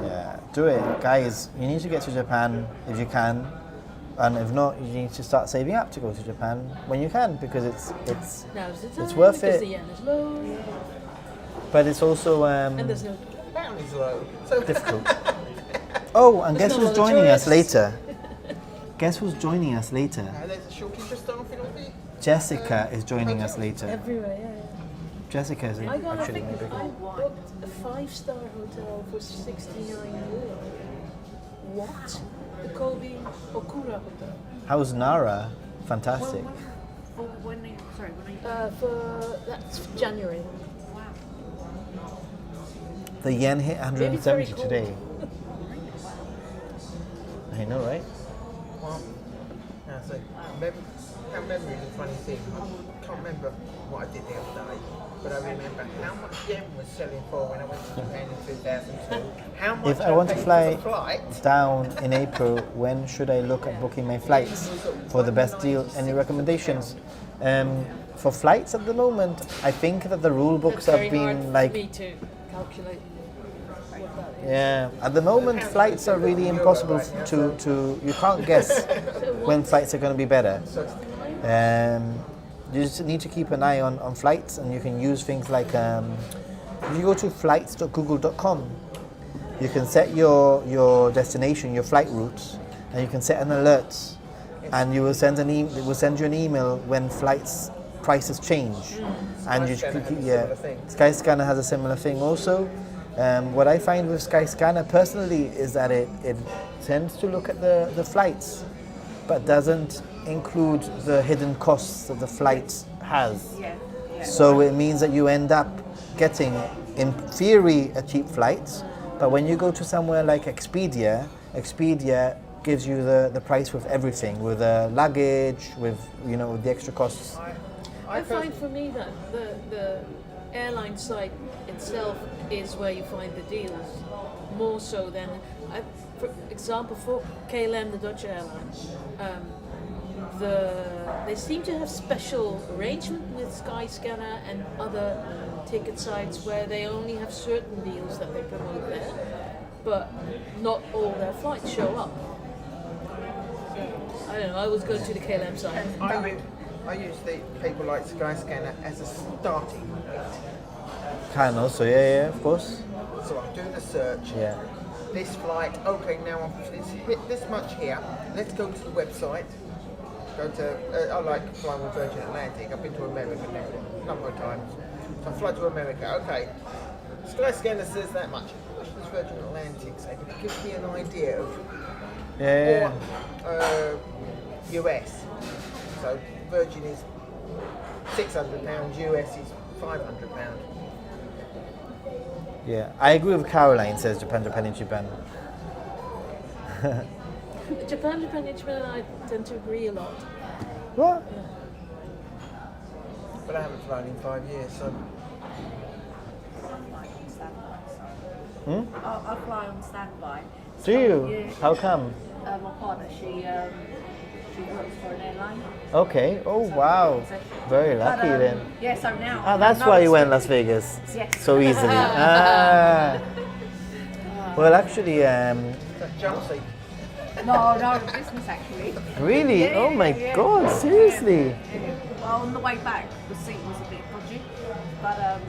Yeah, do it, guys. You need to get to Japan if you can, and if not, you need to start saving up to go to Japan when you can, because it's Now's the time. It's worth because it. the yen is low. but it's also And there's no. Pound is low. So difficult. Oh, and guess not who's a lot of joining us tourists. later? Guess who's joining us later? there's a shortage of staff in all the Jessica is joining us later. Everywhere, yeah. Jessica is I got actually I my big one. booked a 5-star hotel for €69. What? the Kobe Okura Hotel. How's Nara? Fantastic. When are you, sorry, when are you? That's January. Wow. The yen hit Maybe it's very 170 cold. today. I know, right? Well, yeah, so memory is a funny thing. I can't remember what I did the other day, but I remember how much yen was selling for when I went to Japan in 2002. How much If I want to paid fly for the flight. down in April, when should I look at booking my flights for the best deal? Any recommendations? For flights at the moment, I think that the rule books It's have very hard been for like, me to calculate what that is. yeah, at the moment flights are really impossible to you can't guess when flights are going to be better. You just need to keep an eye on flights, and you can use things like if you go to flights.google.com, you can set your destination, your flight routes, and you can set an alert, and you will send it will send you an email when flights prices change, and you Skyscanner has a similar thing also. What I find with Skyscanner personally is that it tends to look at the flights, but doesn't include the hidden costs that the flight has. Yeah. So it means that you end up getting, in theory, a cheap flight, but when you go to somewhere like Expedia gives you the price with everything, with luggage, with the extra costs. I find for me that the airline site itself is where you find the deals, more so than, for example, for KLM, the Dutch airline. They seem to have special arrangement with Skyscanner and other ticket sites where they only have certain deals that they promote there, but not all their flights show up. So, I don't know, I always go to the KLM site. I use the people like Skyscanner as a starting point. Can also, yeah, of course. So I'm doing a search. Yeah. This flight, okay, now it's hit this much here. Let's go to the website. Go to, I like flying with Virgin Atlantic. I've been to America now a number of times. So I fly to America, okay. Skyscanner says that much. What does Virgin Atlantic say? But it gives me an idea of US. So Virgin is £600, US is £500. Yeah, I agree with Caroline, says Japan in Japan. Japan and I tend to agree a lot. What? But I haven't flown in 5 years, so I fly on standby. Do you? Yeah. How come? My partner, she works for an airline. Okay. Oh wow. Very lucky But, then. Yeah, so now. Ah, that's now why it's- you went Las Vegas Yes. so easily. Ah. Well, actually, Chelsea. No, business actually. really? Yeah, Oh my yeah. God! Seriously? Yeah. Well, on the way back, the seat was a bit dodgy, but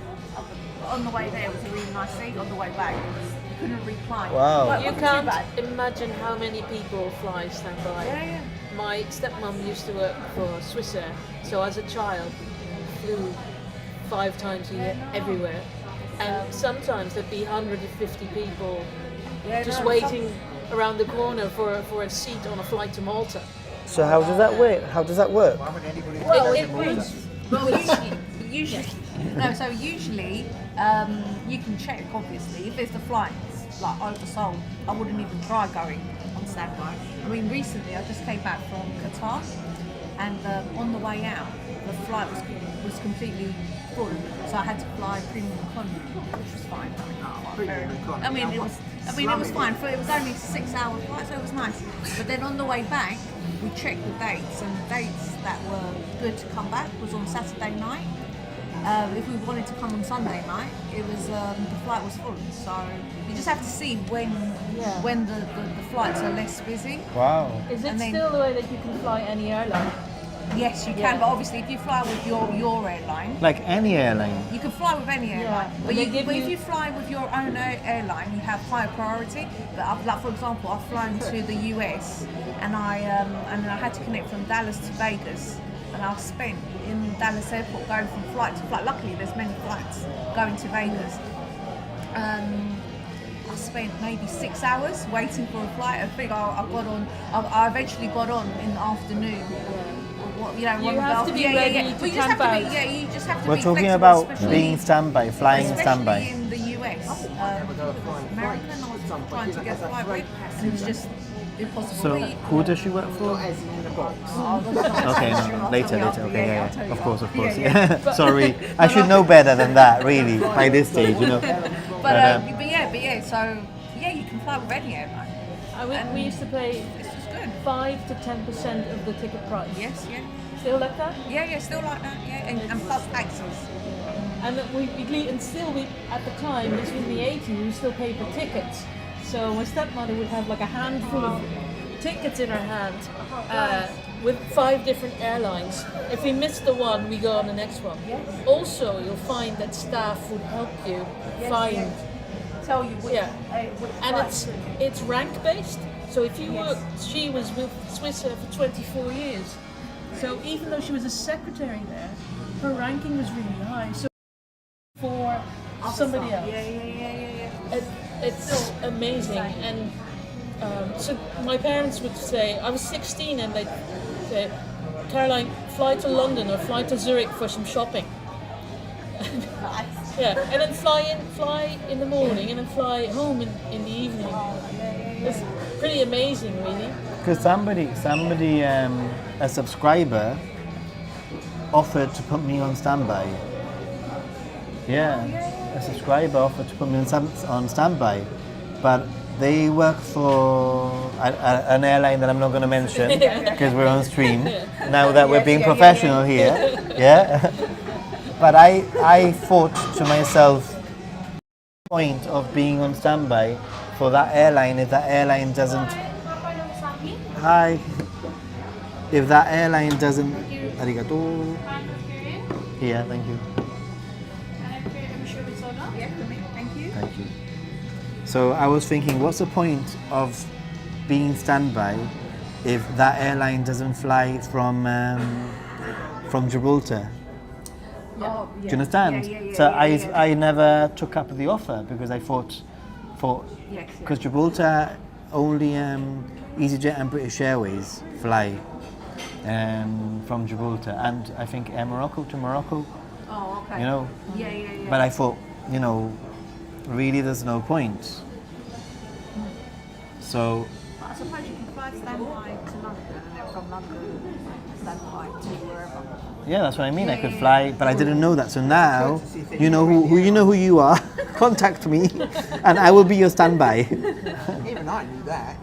on the way there, it was a really nice seat. On the way back, you couldn't recline. Wow. But it You wasn't too can't bad. imagine how many people fly standby. Yeah. My stepmom used to work for Swissair, so as a child, flew 5 times a year everywhere. And sometimes there'd be 150 people just no, waiting around the corner for a seat on a flight to Malta. So how does that work? How does that work? Why would anybody Well, fly it to Malta? was. Well, usually, no. So usually, you can check. Obviously, if there's the flights like oversold, I wouldn't even try going on standby. I mean, recently I just came back from Qatar, and on the way out, the flight was completely full, so I had to fly premium economy, which was fine. Premium economy. I mean, Now it what? was. I mean, it was fine. It was only a 6-hour flight, so it was nice. But then on the way back, we checked the dates, and the dates that were good to come back was on Saturday night. If we wanted to come on Sunday night, it was the flight was full. So you just have to see when the flights are less busy. Wow. Is it And then- still the way that you can fly any airline? Yes, you Yeah. can, but obviously if you fly with your airline, Like any airline. you can fly with any airline. Yeah. But, They you, give but if you- you fly with your own airline, you have higher priority. But like for example, I've flown to the US, and I had to connect from Dallas to Vegas, and I spent in Dallas airport going from flight to flight. Luckily, there's many flights going to Vegas. I I spent maybe 6 hours waiting for a flight. I think I got on. I eventually got on in the afternoon. What, you know, You have to be ready to Well, you just have camp to be, out. you just have to We're be talking flexible, about especially- being standby, flying especially standby. in the US. American, I was trying to get a flight with, and it was just impossible. So, who does she work for? As in the box. Okay, no, later. Okay, yeah. Of course. Yeah. Yeah. Sorry, I should know better than that, really, by this stage, you know. But yeah. So yeah, you can fly with any airline. We used to pay It's just good. 5 to 10% of the ticket price. Yes, yeah. Still like that? Yeah, still like that, yeah. And plus taxes. And that we at the time, this was in the 80s, we still paid for tickets. So my stepmother would have like a handful of tickets in her hand with 5 different airlines. If we missed the one, we go on the next one. Also, you'll find that staff would help you find. Tell you which, And it's rank based. So if you work, she was with Swiss Air for 24 years. So even though she was a secretary there, her ranking was really high. So for somebody else. Yeah. It's amazing. And so my parents would say, I was 16 and they'd say, Caroline, fly to London or fly to Zurich for some shopping. Yeah, and then fly in the morning and then fly home in the evening. It's pretty amazing, really. Because somebody, a subscriber, offered to put me on standby. Yeah, a subscriber offered to put me on standby, but they work for an airline that I'm not going to mention because we're on stream. Now that we're being professional here, yeah. But I thought to myself, the point of being on standby for that airline, if that airline doesn't, hi, if that airline doesn't, arigato, yeah, thank you. Thank you. So I was thinking, what's the point of being standby if that airline doesn't fly from Gibraltar? Do you understand? So I never took up the offer because I thought, because Gibraltar only EasyJet and British Airways fly from Gibraltar, and I think Air Morocco to Morocco. Oh, okay. You know. Yeah. But I thought, really, there's no point. So. But I suppose you can fly standby to London and then from London standby to wherever. Yeah, that's what I mean. I could fly, but I didn't know that. So now, you know who you are. Contact me, and I will be your standby. Even I knew that.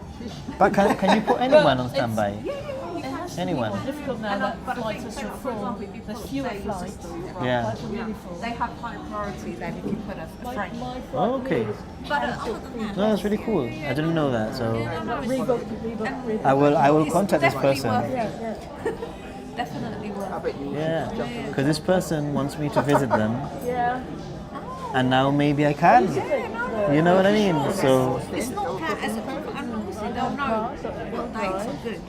But can you put anyone on standby? It has to Anyone. be more difficult now that But I flights think, are so, so for full. example, if you've There's got fewer say, your flights. sister, Yeah. Flights are really full. they have high priority then if you put a friend. My flight Oh, okay. was But cancelled other three than No, that's really cool. I didn't know that. So rebooked. I will It's contact this definitely person. worth Yeah. definitely I worth bet you. Yeah, because this person wants me to visit them, Yeah. and now maybe I can. You know what I mean? So It's not that as a and obviously they'll know what dates are good.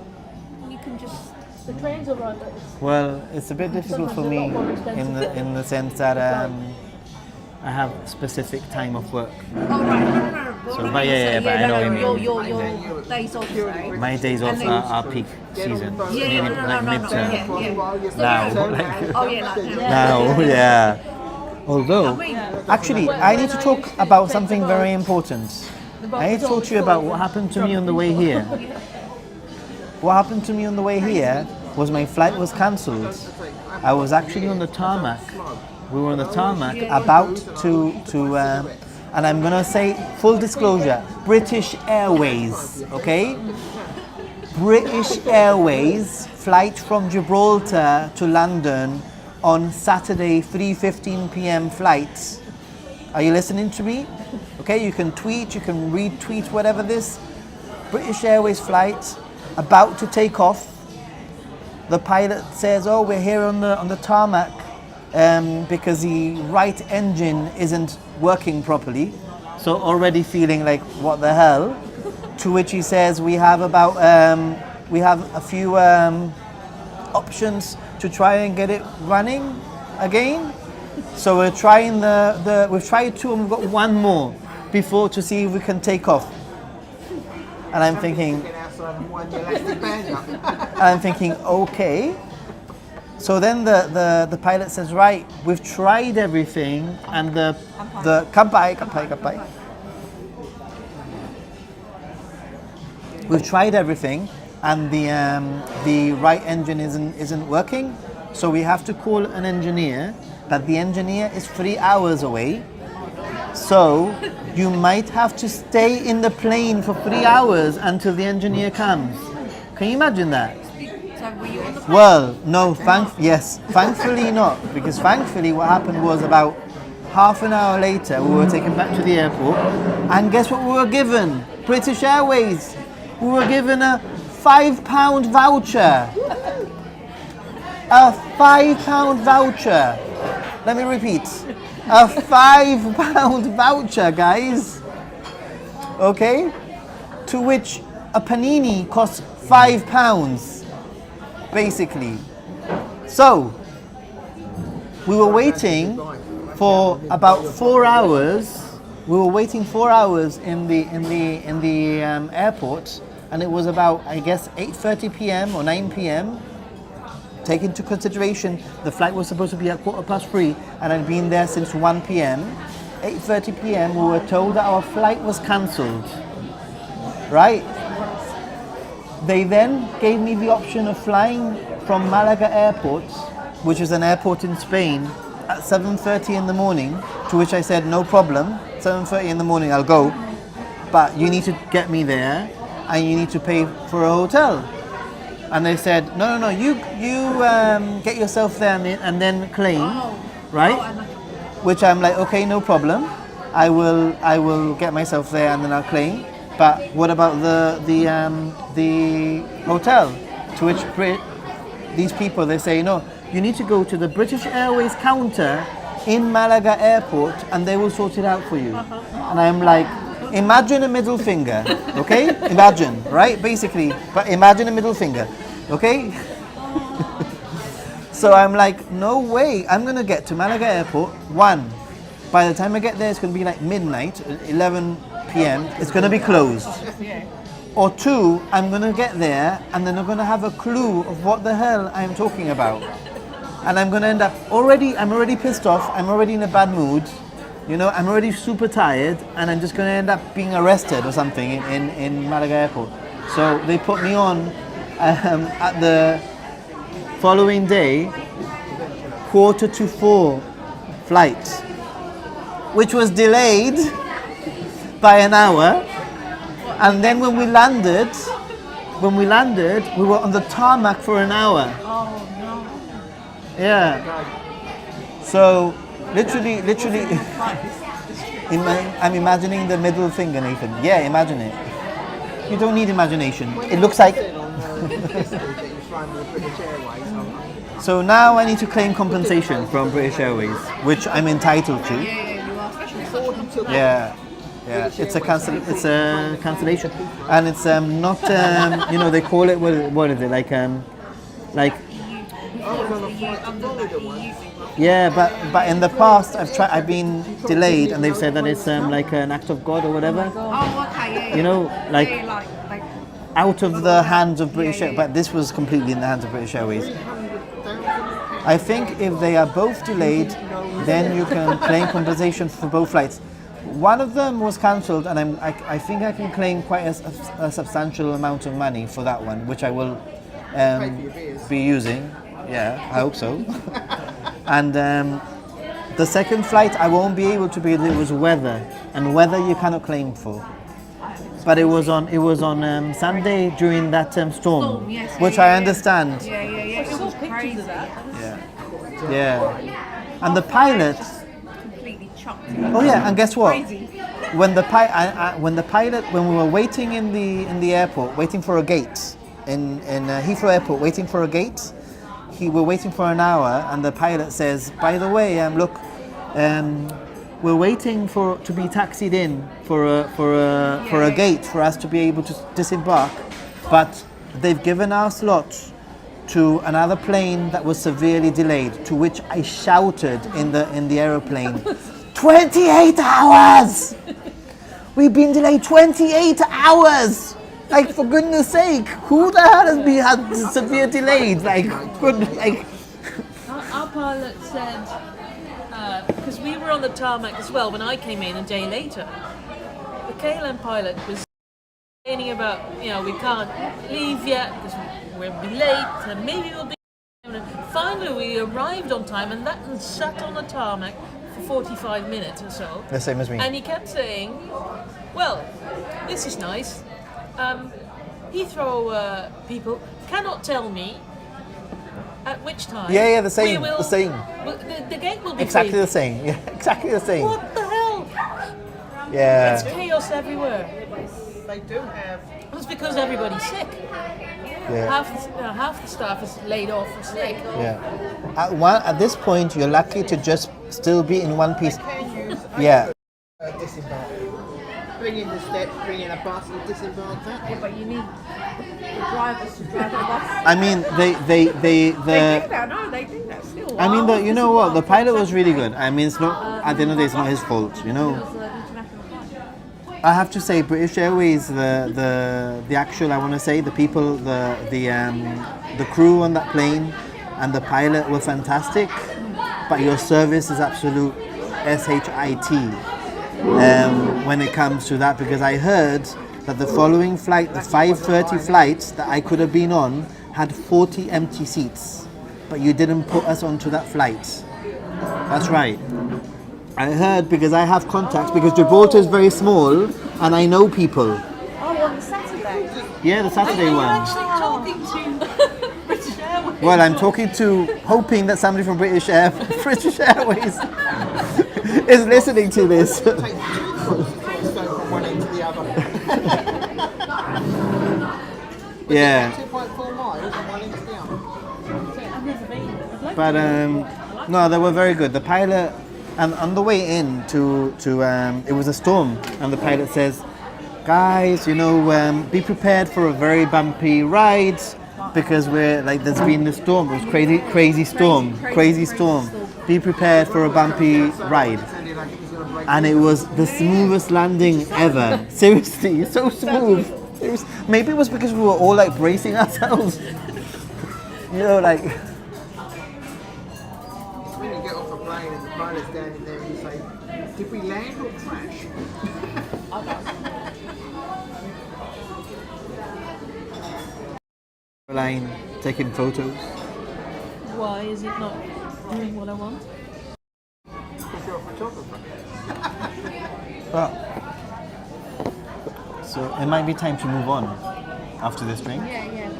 You can just The trains are right, but it's well, it's a bit difficult for me in the sense that I have specific time off work. oh right, no. Well, So, no, but yeah, but I know what you mean. your days off say. My days off are peak season, Yeah, no, like midterm. yeah. Now, like, Oh yeah, like now. now, yeah. Although, actually, I need to talk about something very important. I need to talk to you about what happened to me on the way here. What happened to me on the way here was my flight was cancelled. I was actually on the tarmac. We were on the tarmac about to and I'm gonna say full disclosure, British Airways, okay? British Airways flight from Gibraltar to London on Saturday 3:15 p.m. flight. Are you listening to me? Okay, you can tweet, you can retweet, whatever this. British Airways flight about to take off. The pilot says, "Oh, we're here on the tarmac because the right engine isn't working properly." So already feeling like, what the hell? To which he says, "We have we have a few options to try and get it running again." So we're trying we've tried two and we've got one more. before to see if we can take off. And I'm thinking, Get outside and wind your elastic band up. and I'm thinking, okay. So then the pilot says, right, we've tried everything, and the kampai. We've tried everything, and the right engine isn't working. So we have to call an engineer, but the engineer is 3 hours away. So you might have to stay in the plane for 3 hours until the engineer comes. Can you imagine that? So were you on the plane? Well, no, thankfully not, because thankfully what happened was about half an hour later we were taken back to the airport, and guess what we were given? British Airways. We were given a £5 voucher. A £5 voucher. Let me repeat. A £5 voucher, guys. Okay? To which a panini costs £5, basically. So, we were waiting for about 4 hours. We were waiting 4 hours in the airport, and it was about, I guess, 8:30 p.m. or 9 p.m. Take into consideration the flight was supposed to be at 3:15, and I'd been there since 1 p.m. 8:30 p.m. we were told that our flight was cancelled. Right? They then gave me the option of flying from Malaga Airport, which is an airport in Spain, at 7:30 in the morning, to which I said, no problem, 7:30 in the morning, I'll go. But you need to get me there, and you need to pay for a hotel. And they said, no, you get yourself there and then claim, right? Which I'm like, okay, no problem. I will get myself there and then I'll claim. But what about the hotel? To which these people, they say, no, you need to go to the British Airways counter in Malaga Airport and they will sort it out for you. And I'm like, imagine a middle finger, okay? Imagine, right? Basically, but imagine a middle finger, okay? So I'm like, no way, I'm gonna get to Malaga Airport. One, by the time I get there, it's gonna be like midnight, 11 p.m. It's gonna be closed. Or two, I'm gonna get there and then I'm gonna have a clue of what the hell I'm talking about. And I'm gonna end up I'm already pissed off, I'm already in a bad mood. You know, I'm already super tired and I'm just going to end up being arrested or something in Malaga Airport. So they put me on at the following day, 3:45 flight, which was delayed by an hour. And then when we landed, we were on the tarmac for an hour. Oh no. Yeah. So literally, I'm imagining the middle finger, Nathan. Yeah, imagine it. You don't need imagination. It looks like. So now I need to claim compensation from British Airways, which I'm entitled to. Yeah. It's a cancellation, and it's not. They call it what is it like? Yeah, but in the past I've been delayed, and they've said that it's like an act of God or whatever. Oh, okay, yeah. You know, like like out of the hands of British Airways, but this was completely in the hands of British Airways. I think if they are both delayed, then you can claim compensation for both flights. One of them was cancelled, and I think I can claim quite a substantial amount of money for that one, which I will be using. Yeah, I hope so. And the second flight I won't be able to be. It was weather, and weather you cannot claim for. But it was on Sunday during that storm, yes, which yeah, I yeah. understand. Yeah. It was crazy. Yeah. And the pilot. Completely chopped. Oh yeah, and guess what? Crazy. When we were waiting in the airport, waiting for a gate in Heathrow Airport, waiting for a gate. We're waiting for an hour, and the pilot says, by the way, look, we're waiting to be taxied in for a gate for us to be able to disembark, but they've given our slot to another plane that was severely delayed, to which I shouted in the aeroplane, 28 hours! we've been delayed 28 hours. Like, for goodness sake, who the hell has been had severe delays? Like, Our pilot said, because we were on the tarmac as well when I came in a day later, the KLM pilot was complaining about, we can't leave yet because we'll be late and maybe we'll be. Finally, we arrived on time and sat on the tarmac for 45 minutes or so. the same as me. And he kept saying, well, this is nice. Heathrow people cannot tell me at which time. Yeah, the same. We will, The same. The gate will be Exactly free. the same. Yeah, exactly the same. What the hell? Yeah. It's chaos everywhere. They do have. It's because everybody's sick. Yeah. Half the staff is laid off or sick. Yeah. At this point, you're lucky to just still be in one piece. Can use Yeah. disembark. Bring in the steps, bring in a bus and disembark that. Yeah, but you need the drivers to drive the bus. I mean, They do that, no, they do that still. I mean, you know what? The pilot was really good. I mean, it's not. At the end of the day, it's not his fault. You know. I have to say, British Airways, the actual, I want to say, the people, the crew on that plane, and the pilot were fantastic. But your service is absolute shit when it comes to that, because I heard that the following flight, the 5:30 flight that I could have been on, had 40 empty seats, but you didn't put us onto that flight. That's right. I heard, because I have contacts, because Gibraltar is very small and I know people. Oh, on the Saturday. Yeah, the Saturday Are you one. actually talking to British Airways? Well, I'm hoping that somebody from British Airways is listening to this. Take two calls before it's going from one end to the other. Yeah. 2.4 miles from one end to the other. I've never been. I'd like But no, they were very good. The pilot, and on the way in to it was a storm, and the pilot says, "Guys, be prepared for a very bumpy ride because there's been the storm. It was crazy storm. Be prepared for a bumpy ride." Sounded like it was going to break. And it was the smoothest landing ever. Seriously, so smooth. Maybe it was because we were all like bracing ourselves. Like. When you get off a plane and the pilot's standing there and you say, did we land or crash? Airline taking photos. Why is it not doing what I want? Because you're a photographer. Well, so it might be time to move on after this drink. Yeah.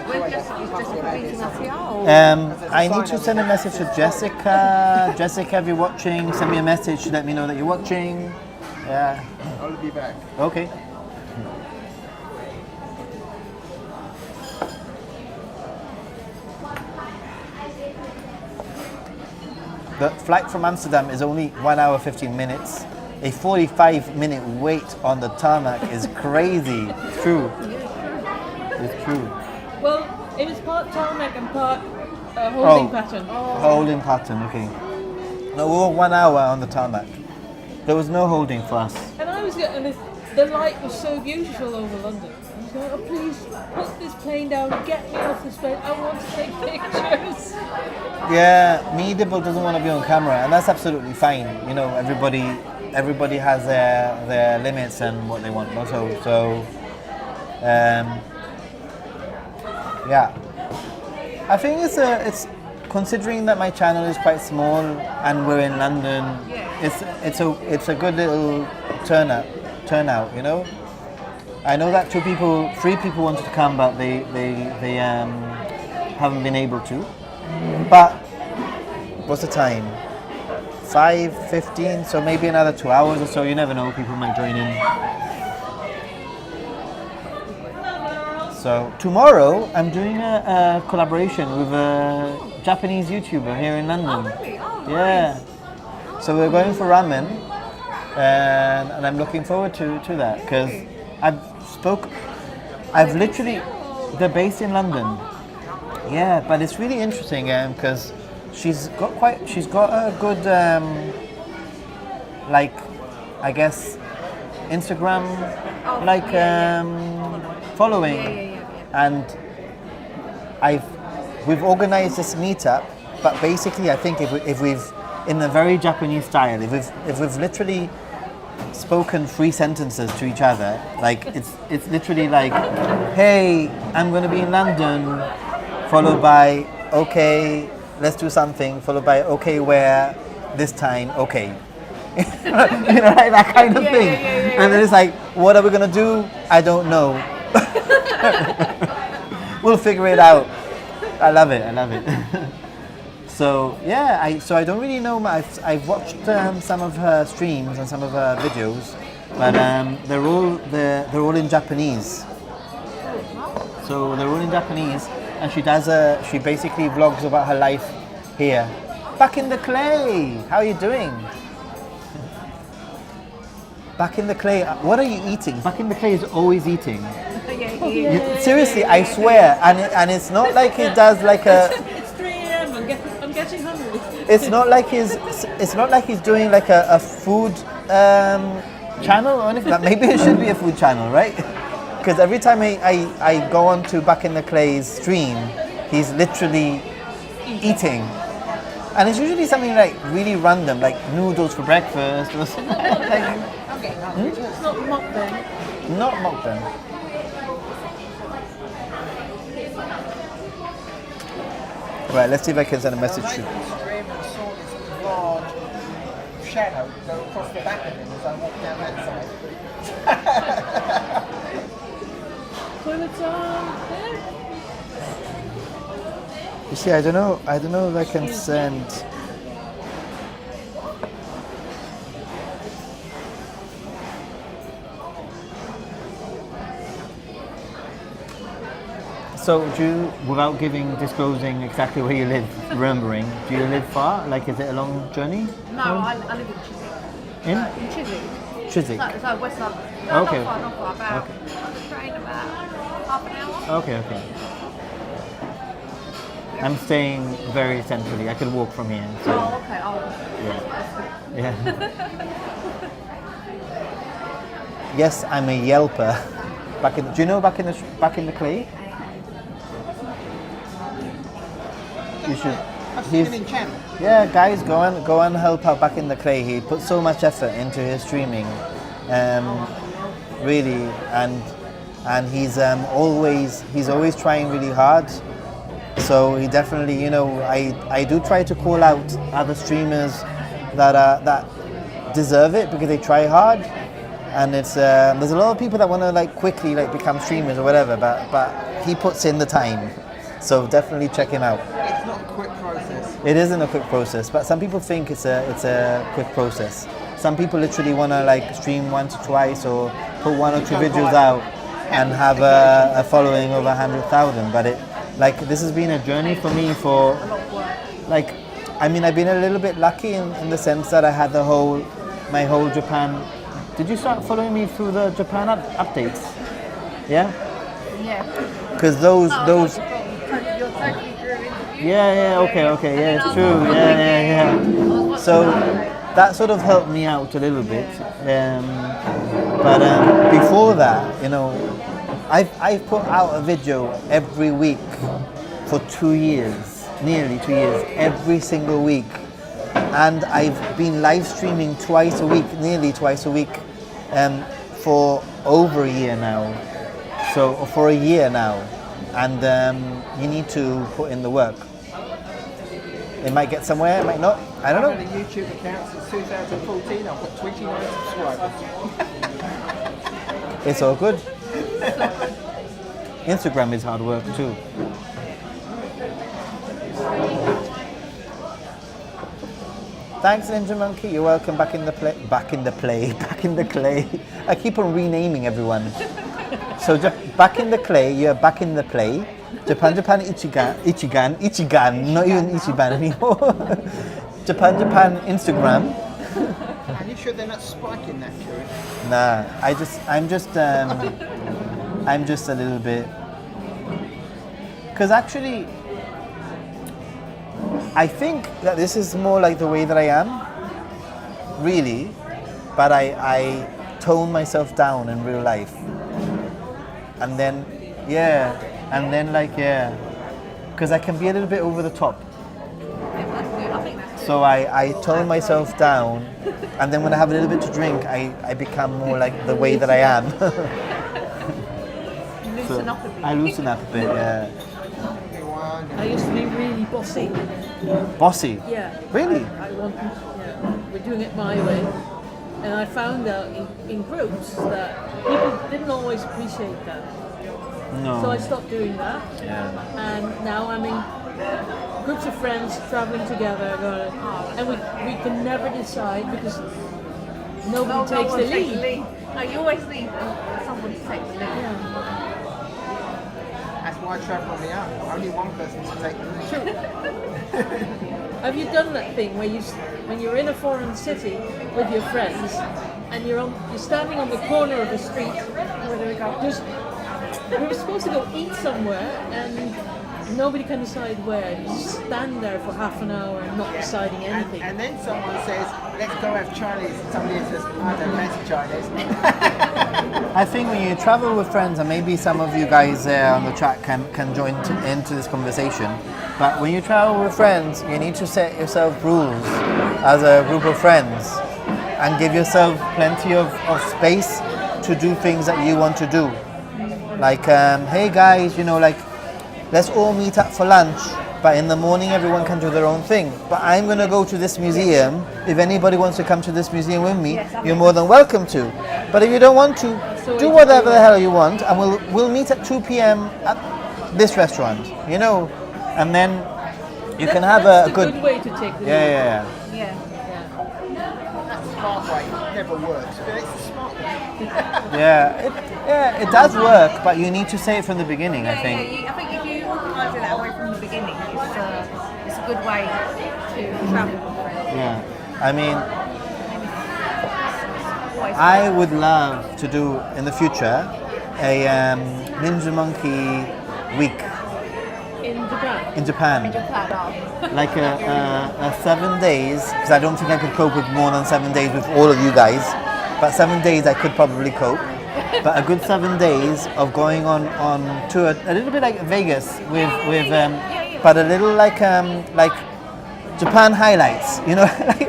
We're Just beating us here, or? I need to send a message to Jessica. Jessica, if you're watching, send me a message to let me know that you're watching. Yeah. I'll be back. Okay. The flight from Amsterdam is only 1 hour 15 minutes. A 45-minute wait on the tarmac is crazy. It's true. It's true. Well, it was part tarmac and part holding pattern. Holding pattern, okay. No, we were 1 hour on the tarmac. There was no holding for us. And I was getting the light was so beautiful over London. I was going, oh please put this plane down, get me off this plane. I want to take pictures. Yeah, Meetup doesn't want to be on camera, and that's absolutely fine. Everybody has their limits and what they want. So, yeah. I think it's considering that my channel is quite small and we're in London. It's a good little turnout. I know that 3 people wanted to come, but they haven't been able to. But what's the time? 5:15, so maybe another 2 hours or so. You never know, people might join in. So tomorrow I'm doing a collaboration with a Japanese YouTuber here in London. Oh, really? Oh, nice. Yeah. So we're going for ramen, and I'm looking forward to that because they're based in London. Yeah, but it's really interesting because she's got a good like, I guess, Instagram following, and we've organized this meetup, but basically I think if we've in a very Japanese style, if we've literally spoken 3 sentences to each other, like it's literally like, hey, I'm going to be in London, followed by, okay, let's do something, followed by, okay, where, this time, okay. You know, like that kind of thing. And then it's like, what are we going to do? I don't know. We'll figure it out. I love it. So yeah, I don't really know. I've watched some of her streams and some of her videos, but they're all in Japanese. So they're all in Japanese, and she basically vlogs about her life here. Back in the clay. How are you doing? Back in the clay. What are you eating? Back in the clay is always eating. Seriously, I swear, and it's not like he does like a. It's 3 a.m. I'm getting hungry. It's not like he's doing like a food channel or anything. Like, maybe it should be a food channel, right? Because every time I go on to Back in the Clay's stream, he's literally eating. And it's usually something like really random, like noodles for breakfast or something. It's not mukbang. Not mukbang. Right, let's see if I can send a message to you. Stream and saw this large shadow go across the back of him as I walked down that side. Toilets are there. You see, I don't know if I can send. So, without disclosing exactly where you live, remembering, do you live far? Like, is it a long journey? No, I live in Chiswick. In Chiswick. Chiswick. It's like West London. No, Okay. not far. About on the train about half an hour. Okay. I'm staying very centrally. I could walk from here. So. Oh, okay. Oh, Yeah. Yes, I'm a Yelper. Do you know Back in the Clay? You should. I've seen him in channel. Yeah, guys, go and help out Back in the Clay. He puts so much effort into his streaming, really, and he's always trying really hard. So he definitely, I do try to call out other streamers that deserve it because they try hard, and it's there's a lot of people that want to quickly become streamers or whatever, but he puts in the time. So definitely check him out. It's not a quick process. It isn't a quick process, but some people think it's a quick process. Some people literally want to stream once or twice or put 1 or 2 videos out and have a following of 100,000. But this has been a journey for me for I've been a little bit lucky in the sense that I had my whole Japan. Did you start following me through the Japan updates? Yeah. yeah. Because those. You're totally drew interview. Yeah, okay, yeah, it's true, yeah. So that sort of helped me out a little bit. But before that, I've put out a video every week for 2 years, nearly 2 years, every single week. And I've been live streaming nearly twice a week, for over a year now. So, for a year now. And you need to put in the work. It might get somewhere, it might not. I don't know. I've had a YouTube account since 2014. I've got 29 subscribers. It's all good. Instagram is hard work too. Thanks, Ninja Monkey. You're welcome back in the clay. I keep on renaming everyone. So Back in the Clay, you're back in the play. Japan Ichigan, not even Ichiban anymore. Japan Instagram. Are you sure they're not spiking that, Kieran? Nah, I'm just a little bit. Because actually, I think that this is more like the way that I am, really, but I tone myself down in real life. And then, because I can be a little bit over the top. I think that's good. So I tone myself down, and then when I have a little bit to drink, I become more like the way that I am. Loosen up a bit. I loosen up a bit, yeah. I used to be really bossy. Bossy? Yeah. Really? I want, we're doing it my way. And I found out in groups that people didn't always appreciate that. No. So I stopped doing that. Yeah. And now I'm in groups of friends traveling together, and we can never decide because nobody takes the lead. No, you always need someone to take the lead. Yeah. That's why I travel on my own. Only one person to take the lead. Have you done that thing where when you're in a foreign city with your friends and you're standing on the corner of a street where we were supposed to go eat somewhere and nobody can decide where. You just stand there for half an hour and not deciding anything. And then someone says, let's go have Chinese. And somebody says, I don't fancy Chinese. I think when you travel with friends, and maybe some of you guys on the chat can join into this conversation, but when you travel with friends, you need to set yourself rules as a group of friends and give yourself plenty of space to do things that you want to do. Like, hey guys, let's all meet up for lunch, but in the morning everyone can do their own thing. But I'm going to go to this museum. If anybody wants to come to this museum with me, you're more than welcome to. But if you don't want to, do whatever the hell you want, and we'll meet at 2 p.m. at this restaurant, and then you can have a good... good way to take the lead. Yeah. That's the smart way. It never works, but it's the smart way. It does work, but you need to say it from the beginning, I think. I think if you organise it that way from the beginning, it's a good way to travel with friends. Yeah, I mean, I would love to do in the future a Ninja Monkey week In Japan. in Japan. Like a 7 days, because I don't think I could cope with more than 7 days with all of you guys. But 7 days I could probably cope. But a good 7 days of going on tour, a little bit like Vegas but a little like Japan highlights, like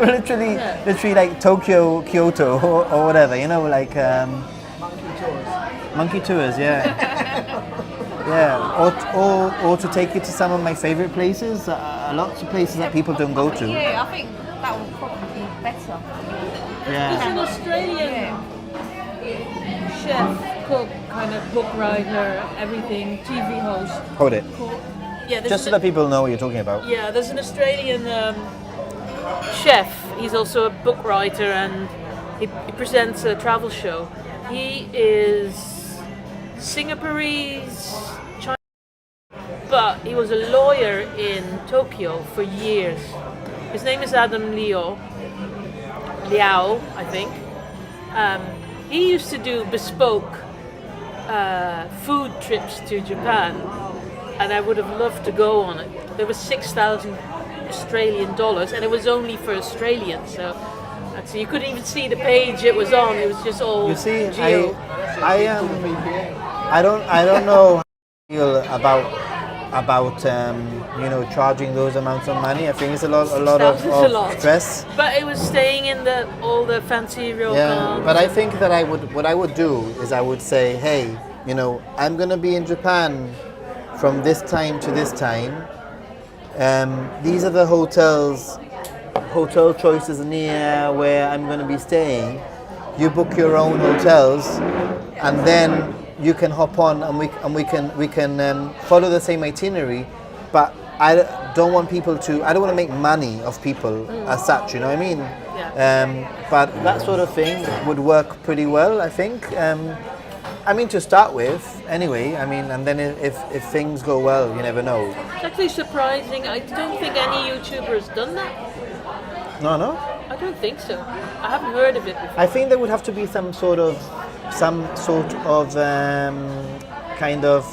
literally like Tokyo, Kyoto, or whatever, monkey tours, yeah. Yeah, or to take you to some of my favorite places, lots of places that people don't go to. Yeah, I think that would probably be better. There's an Australian chef, cook, kind of book writer, everything, TV host. Hold it. Yeah, Just so that people know what you're talking about. Yeah, there's an Australian chef. He's also a book writer and he presents a travel show. He is Singaporese, Chinese, but he was a lawyer in Tokyo for years. His name is Adam Liao, I think. He used to do bespoke food trips to Japan, and I would have loved to go on it. There was 6,000 Australian dollars, and it was only for Australians, so you couldn't even see the page it was on. It was just all You see, geo. I don't know how I feel about charging those amounts of money. I think it's a lot It's a of lot. stress. But it was staying in all the fancy ryokan. Yeah, but I think that what I would do is I would say, hey, I'm gonna be in Japan from this time to this time. These are the hotel choices near where I'm gonna be staying. You book your own hotels, and then you can hop on and we can follow the same itinerary. But I don't want I don't want to make money off people as such, you know what I mean? Yeah. But that sort of thing would work pretty well, I think. To start with, anyway. And then if things go well, you never know. It's actually surprising. I don't think any YouTuber has done that. No? I don't think so. I haven't heard of it before. I think there would have to be some sort of kind of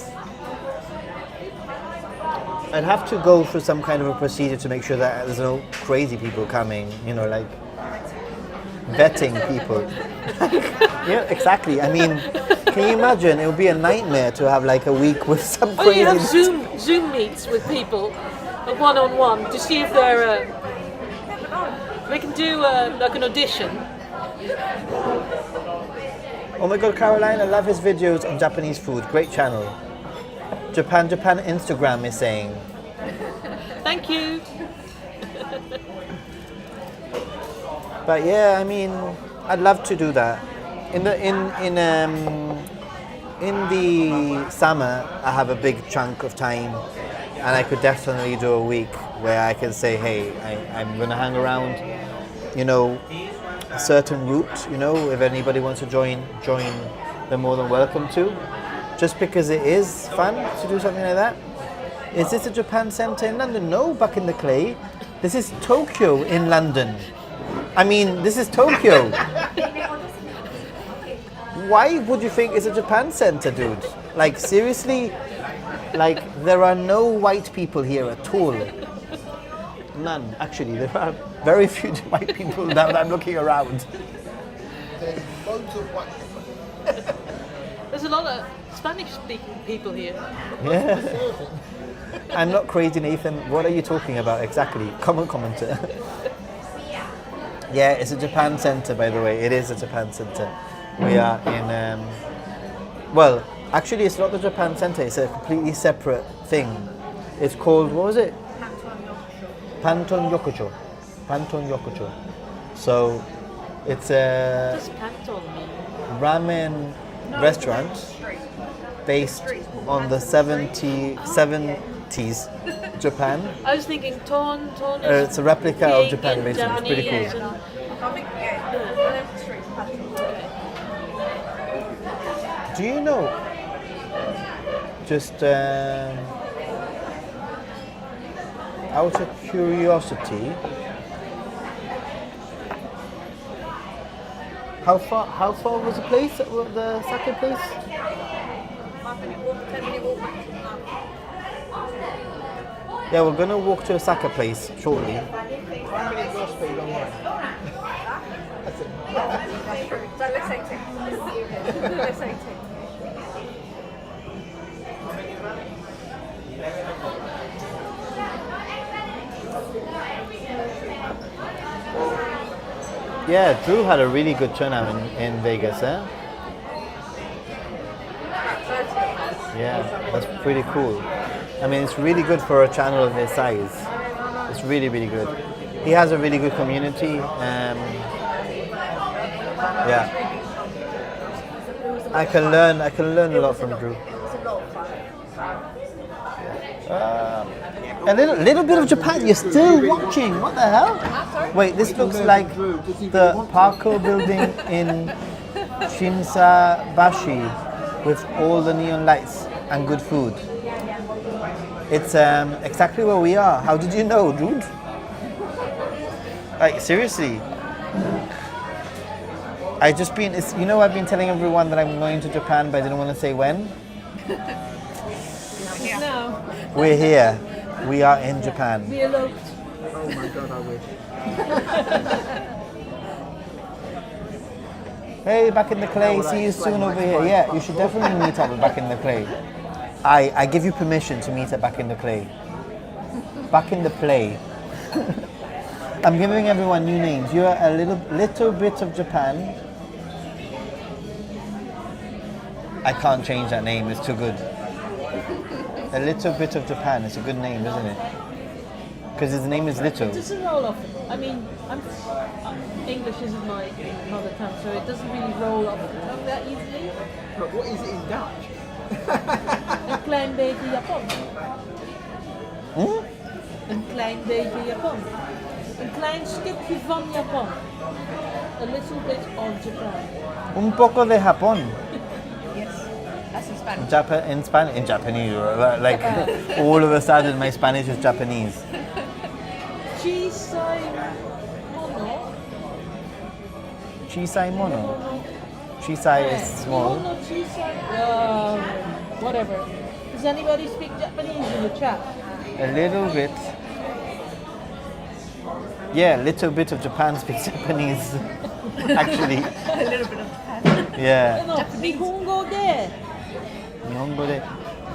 I'd have to go through some kind of a procedure to make sure that there's no crazy people coming, you know, like vetting people. Yeah, exactly. I mean, can you imagine? It would be a nightmare to have like a week with some Oh, you have crazy. Zoom meets with people, one-on-one, to see if they're. They can do like an audition. Oh my God, Caroline! I love his videos on Japanese food. Great channel. Japan Instagram is saying. Thank you. But yeah, I mean, I'd love to do that. In the summer, I have a big chunk of time, and I could definitely do a week where I can say, hey, I'm gonna hang around, you know, a certain route. You know, if anybody wants to join, they're more than welcome to. Just because it is fun to do something like that. Is this a Japan Center in London? No, back in the clay. This is Tokyo in London. I mean, this is Tokyo. Why would you think it's a Japan Center, dude? Like, seriously? Like, there are no white people here at all. None. Actually, there are very few white people now that I'm looking around. There's loads of white people. There's a lot of Spanish-speaking people here. Yeah. I'm not crazy, Nathan. What are you talking about exactly? Commenter. Yeah, it's a Japan Center, by the way. It is a Japan Center. We are in. Well, actually, it's not the Japan Center. It's a completely separate thing. It's called, what was it? Panton Yokocho. Panton Yokocho. So, it's a What does Panton mean? ramen restaurant based on the 70s Japan. I was thinking ton. It's a replica of big Japan, in basically. It's pretty Japanese cool. and- I think, yeah, the streets Do you know? Just out of curiosity, how far was the place? The sake place? 5-minute walk, 10-minute walk maximum. Yeah, we're gonna walk to a sake place shortly. 1 minute your speed online. That's true. So let's say 2. Let's say 2. Yeah, Drew had a really good turnout in Vegas, eh? Yeah, that's pretty cool. I mean, it's really good for a channel of his size. It's really, really good. He has a really good community. Yeah, I can learn a lot from Drew. A little bit of Japan. You're still watching. What the hell? Wait, this looks like the Parko building in Shinsabashi with all the neon lights and good food. It's exactly where we are. How did you know, dude? Like, seriously. I've been telling everyone that I'm going to Japan, but I didn't want to say when. No, We're here. We are in Japan. we eloped. Oh my God, I wish. Hey, Back in the Clay, see you soon over here. Yeah, you should definitely meet up with Back in the Clay. I give you permission to meet at Back in the Clay. Back in the Play. I'm giving everyone new names. You're a little bit of Japan. I can't change that name, it's too good. A little bit of Japan, it's a good name, isn't it? Because his name is Little. It doesn't roll off. I mean, English isn't my mother tongue, so it doesn't really roll off the tongue that easily. But what is it in Dutch? Een klein beetje Japan. Hmm? Een klein beetje Japan. Een klein stukje van Japan. A little bit of Japan. Un poco de Japón. Yes. That's in Spanish. In Japanese, like all of a sudden my Spanish is Japanese. Chisai mono. Chisai mono. Chisai is small. Mono chisai. Whatever. Does anybody speak Japanese in the chat? a little bit. Yeah, a little bit of Japan speaks Japanese. Actually, A little bit of Japan. yeah. 日本語で Nihongo.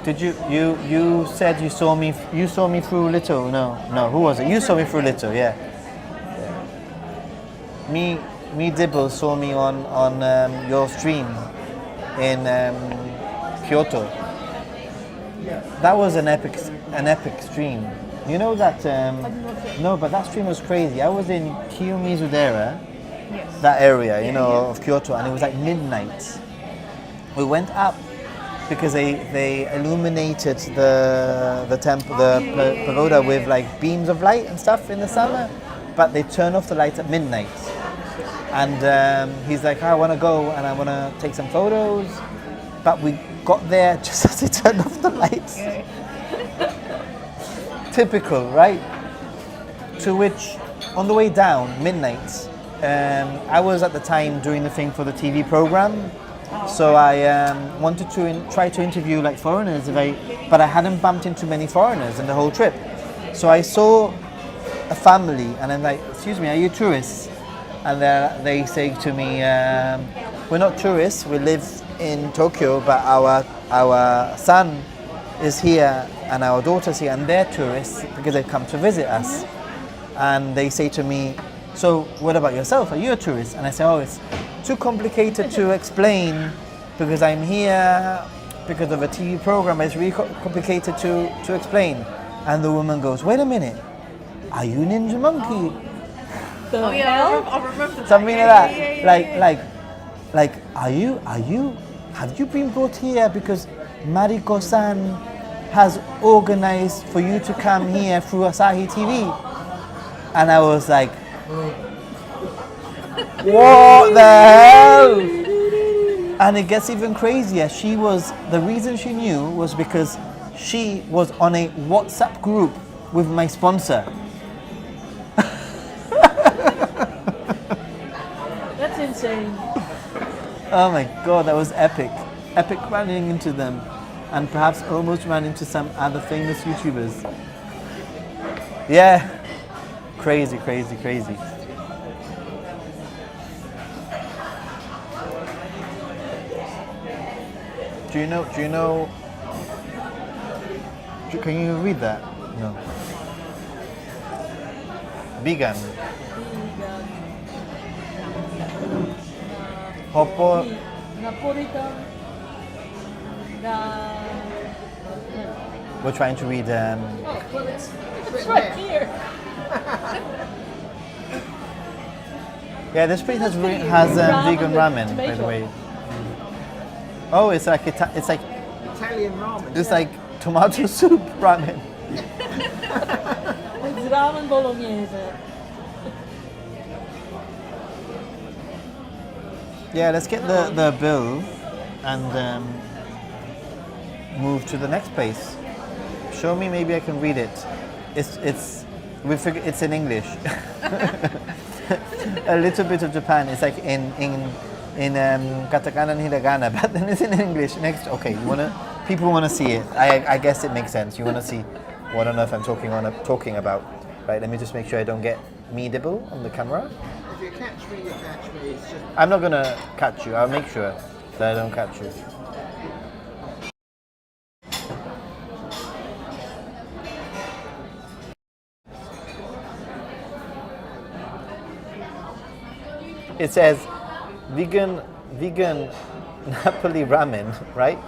Did you said you saw me through little? No, who was it? You saw me through little, yeah. Me Dibble saw me on your stream in Kyoto. That was an epic stream. You know that? No, but that stream was crazy. I was in Kiyomizudera, that area, of Kyoto, and it was like midnight. We went up because they illuminated the temple, the pagoda with like beams of light and stuff in the summer, but they turn off the lights at midnight. And he's like, I want to go and I want to take some photos, but we got there just as they turned off the lights. Typical, right? To which, on the way down, midnight, I was at the time doing the thing for the TV program. So I wanted to try to interview like foreigners, but I hadn't bumped into many foreigners in the whole trip. So I saw a family, and I'm like, "Excuse me, are you tourists?" And they say to me, "We're not tourists. We live in Tokyo, but our son is here and our daughter's here, and they're tourists because they've come to visit us." And they say to me, "So what about yourself? Are you a tourist?" And I say, "Oh, it's too complicated to explain because I'm here because of a TV program. It's really complicated to explain." And the woman goes, "Wait a minute, are you Ninja Monkey?" Oh yeah, I remember that. Something like that. Like, are you? Have you been brought here because Mariko-san has organized for you to come here through Asahi TV? And I was like, what the hell? And it gets even crazier. The reason she knew was because she was on a WhatsApp group with my sponsor. That's insane. Oh my god, that was epic. Epic running into them. And perhaps almost ran into some other famous YouTubers. Yeah. Crazy. Do you know? Can you read that? No. Vegan. Hoppo. Napolitan. We're trying to read. Well, it's right here. Yeah, this place has vegan ramen, by the way. Oh, it's like Italian ramen. it's like tomato soup ramen. It's ramen bolognese. Yeah, let's get the bill and move to the next place. Show me, maybe I can read it. It's in English. A little bit of Japan. It's like in katakana and hiragana, but then it's in English. Next, okay. People wanna see it. I guess it makes sense. You wanna see what on earth I'm talking about. Right. Let me just make sure I don't get me dibble on the camera. If you catch me, you catch me. It's just I'm not gonna catch you. I'll make sure that I don't catch you. It says vegan Napoli ramen, right?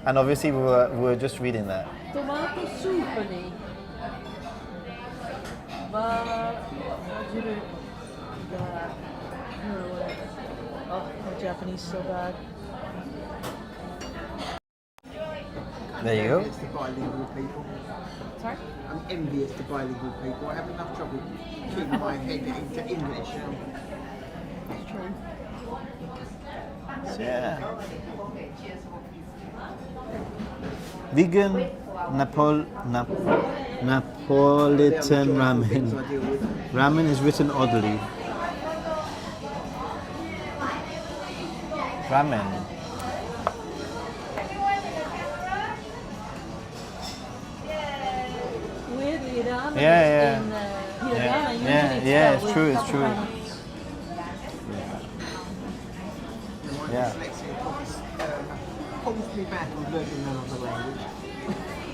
And obviously we were just reading that. Tomato soup にバジルが Oh, my Japanese so bad. There you go. envious to bilingual people. Sorry? I'm envious to bilingual people. I have enough trouble keeping my head into English. It's true. So, yeah. Vegan Napolitan ramen. Ramen is written oddly. Ramen. hiragana Yeah, in hiragana. Yeah. Usually Yeah, it's yeah, spelled it's true, with it's true. katakana. My Yeah. dyslexia probably holds me back on learning another language.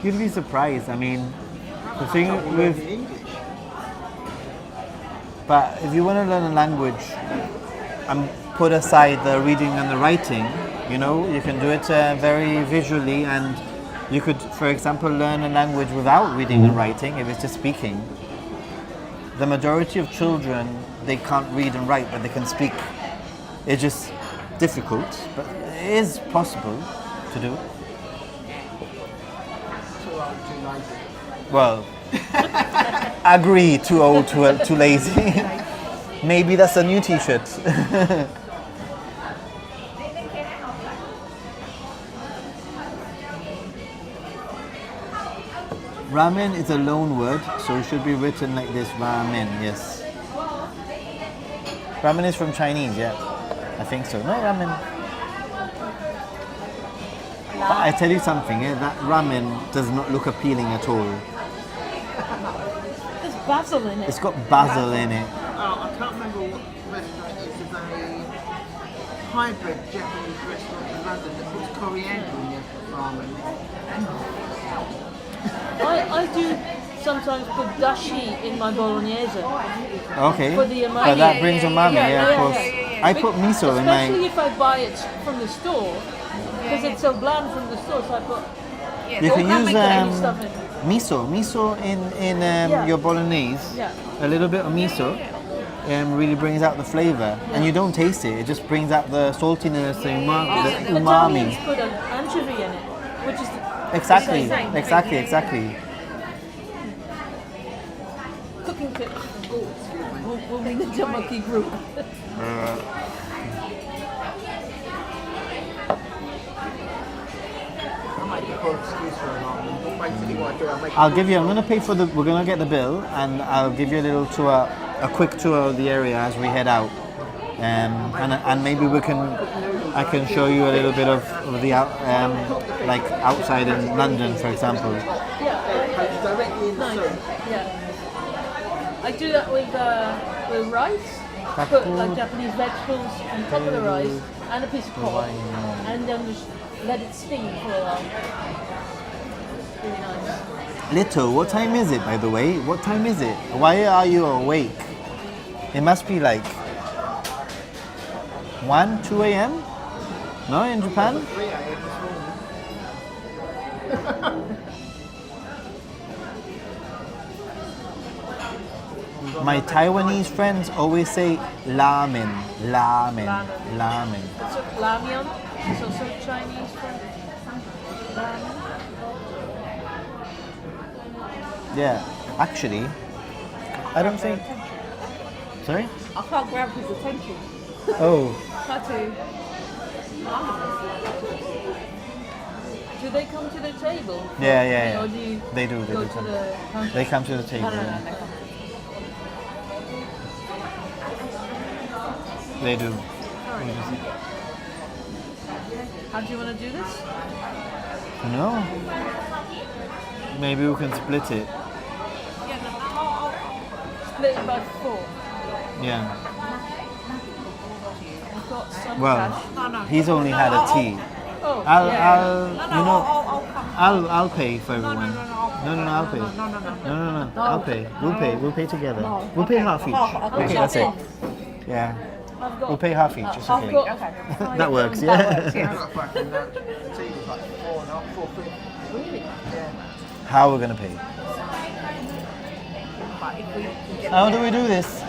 You'd be surprised. I mean, the thing Learning with English. but if you want to learn a language and put aside the reading and the writing, you know, you can do it very visually, and you could, for example, learn a language without reading and writing if it's just speaking. The majority of children, they can't read and write, but they can speak. It's just difficult, but it is possible to do. Too old, too lazy. Well, agree, too old, too lazy. Maybe that's a new t-shirt. Ramen is a loan word, so it should be written like this, ramen, yes. Ramen is from Chinese, yeah. I think so. No, ramen. But I tell you something, that ramen does not look appealing at all. There's basil in it. It's got basil in it. Oh, I can't remember what restaurant it is. It's a hybrid Japanese restaurant in London that puts coriander in their ramen. I do sometimes put dashi in my bolognese. Okay. For the umami. But that brings umami, yeah, of course. yeah. I put miso in Especially my. if I buy it from the store, because it's so bland from the store. So I put You can all use heavy stuff in. miso in Yeah. your bolognese. Yeah. A little bit of miso really brings out the flavor, and you don't taste it. It just brings out the saltiness, the Italians umami. put an anchovy in it, which is Exactly, the same. exactly. Cooking tip for goals. We'll be the Jamaki group. I might look for an excuse for a ramen, but basically what I do, I make I'll give you. I'm gonna pay for the. We're gonna get the bill, and I'll give you a little tour, a quick tour of the area as we head out, and maybe we can. I can show you a little bit of the like outside in London, for example. it's directly in the Nice. soup. Yeah. I do that with rice. Put like Japanese vegetables on top of the rice and a piece of pork, and then just let it steam for a while. Really nice. Lito, what time is it, by the way? What time is it? Why are you awake? It must be like 1, 2 a.m. No, in Japan. 3 a.m. this morning. My Taiwanese friends always say ramen, ramen, ramen. So ramyeon is also Chinese for ramen. Yeah, actually, I don't think. Sorry? I can't grab his attention. Oh, Try to. Do they come to the table? yeah. Or do you They do. They go do to come. the counter? They come to the table. No, no, no, yeah. they come. They do. How do you want to do this? No. Maybe we can split it. Split it by 4. Yeah. I've got some Well, cash. he's only had a tea. Oh, I'll, yeah. I'll pay for everyone. No, I'll pay. No, I'll pay. We'll pay together. We'll pay half each. Okay, that's it. Yeah. I've got, We'll pay half each. It's I've okay. got That works, yeah. I got fucking the tea was like 4.5, 4 quid. Really? Yeah. How are we gonna pay? How do we do this?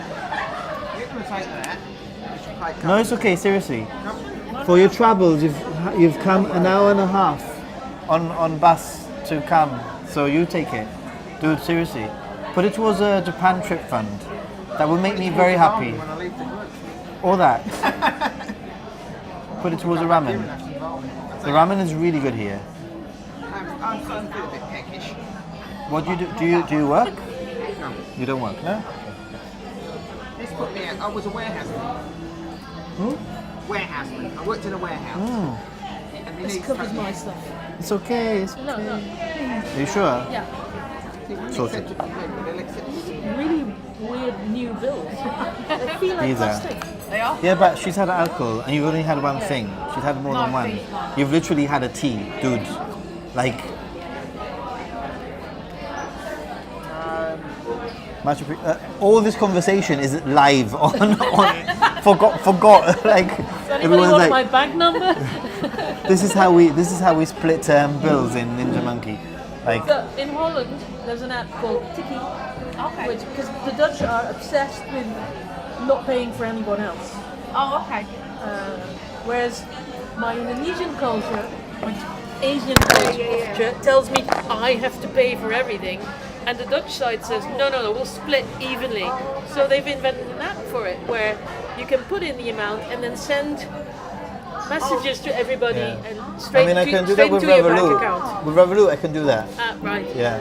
You're going to take that. You should pay No, it's okay. Seriously. For your travels, you've come an hour and a half on bus to come. So you take it. Do it seriously. Put it towards a Japan trip fund. That will make me very happy. When I leave the group. Or that. Put it towards the ramen. The ramen is really good here. I'm starting to feel a bit peckish. What do you do? Do you work? No. You don't work, no? This put me out. I was a warehouseman. Warehouseman. I worked in a warehouse. And they This need covers stuff. my stuff. It's okay. No. Are you sure? Yeah. Sorted. accept it from them, but they'll accept it. Really weird new bills. They feel like These are. plastic. They are. Yeah, but she's had alcohol and you've only had one thing. She's had more than No, one. please, no. You've literally had a tea, dude. Like. All this conversation is live on forgot. Like Does anybody everyone's want like, my bag number? this is how we split bills in Ninja Monkey. Like So in Holland, there's an app called Tiki, Okay. because the Dutch are obsessed with not paying for anyone else. Oh, okay. Whereas my Indonesian culture, my Asian culture, tells me I have to pay for everything, and the Dutch side says no, we'll split evenly. So they've invented an app for it where you can put in the amount and then send messages to everybody Yeah. and I straight mean, I to, can do straight that with to your bank Revolut. account. With Revolut, I can do that. Right. Yeah.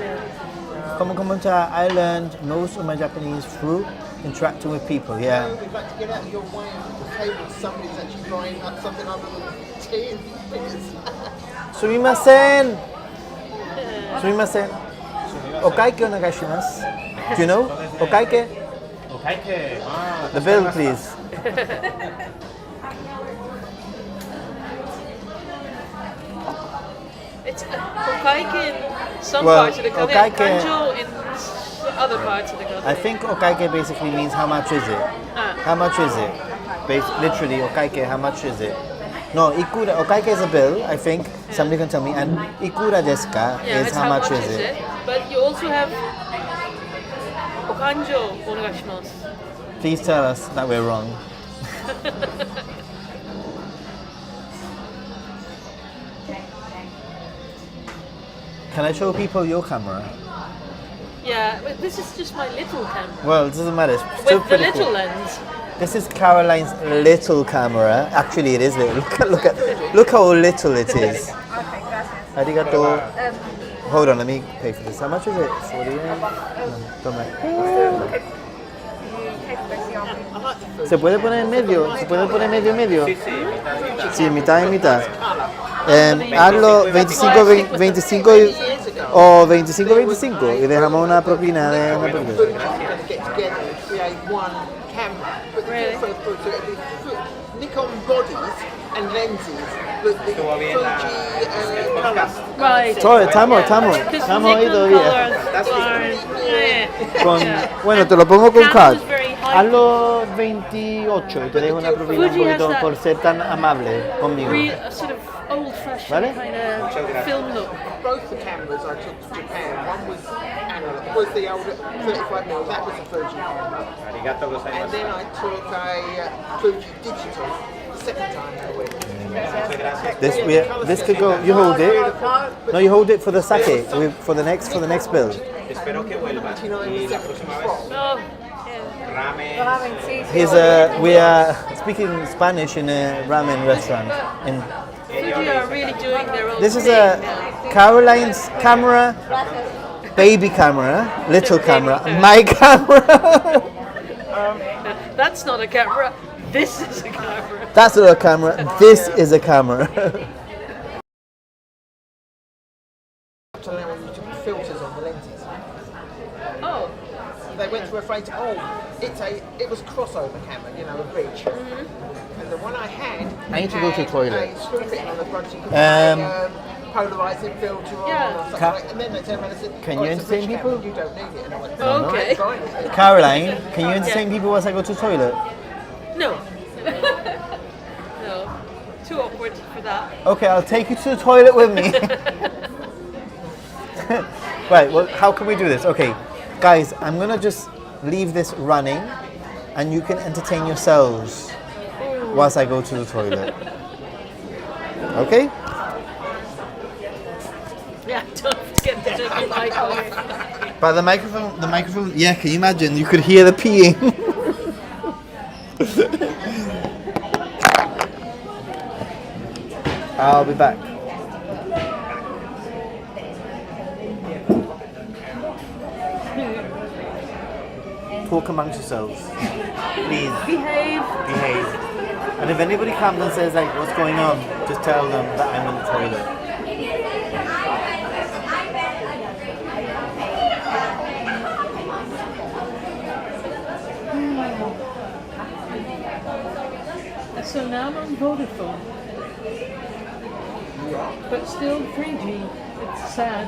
Come to our island. Most of my Japanese through interacting with people. Yeah. You'd like to get out of your way of the table. Somebody's actually buying up something other than tea and figures. Sumimasen. Sumimasen. Okaike onegaishimasu. Do you know? Okaike? Okay. The bill, please. It's okaike in some Well, parts of the country, okaike- kanjo in other parts of the country. I think okaike basically means how much is it? Ah. How much is it? Literally, okaike, how much is it? No, ikura, okaike is a bill, I think. Somebody can tell me. And ikura desu ka Yeah, is it's how much is it? But you also have okanjo onegaishimasu. Please tell us that we're wrong. Can I show people your camera? Yeah, but this is just my little camera. Well, it doesn't matter. It's still With the pretty little cool. lens. This is Caroline's little camera. Actually, it is little. Look how little it is. Arigato. Hold on, let me pay for this. How much is it? 40 yen? No, toma. ¿Se puede poner en medio? ¿Se puede poner medio y medio? Sí, mitad y mitad. Hazlo 25 o 25 y dejamos una propina de una propina. Get together and create one camera. But the Really? first photo, it'd be Nikon bodies and lenses. But the Fuji colours. Right. Estamos ahí todavía. Con, Yeah. bueno, te lo pongo con Canon CAD. is very high. Hazlo 28 y te dejo una propina un Fuji has poquito that por ser tan amable conmigo. A sort of old-fashioned Vale? kind of film look. Both the cameras I took to Japan, one was analog, was the old 35mm, that was a Fuji camera. Arigato And gozaimasu. then I took a Fuji digital the second time I went. This could go. You hold it. No, you hold it for the sake. For the next bill. Espero que vuelva. Y la próxima vez, Oh, ramen. We are speaking Spanish in a ramen restaurant. Fuji are really doing their own This is thing a now. Caroline's camera, baby camera, little Baby camera, camera. my camera. That's not a camera. This is a camera. That's not a camera. This is a camera. To allow you to put filters on the lenses. Oh, They went through a phrase, it was crossover camera, you know, a bridge. And the one I had, I need to go to the toilet. A screw fit on the front, so you could Um, polarizing filter on Yeah. or something Ca- like. And then they turned around and said, Can you it's a entertain bridge people? camera, you don't need it. And I went, Oh, okay. fine. Caroline, can you entertain people once I go to the toilet? no. No. Too awkward for that. Okay, I'll take you to the toilet with me. Right, well, how can we do this? Okay, guys, I'm gonna just leave this running and you can entertain yourselves whilst I go to the toilet. Okay? Yeah, don't forget to turn your mic on. But the microphone, yeah, can you imagine? You could hear the peeing. I'll be back. Talk amongst yourselves. Please Behave. behave. And if anybody comes and says like, what's going on, just tell them that I'm in the toilet. So now I'm on Vodafone. But still 3G. It's sad.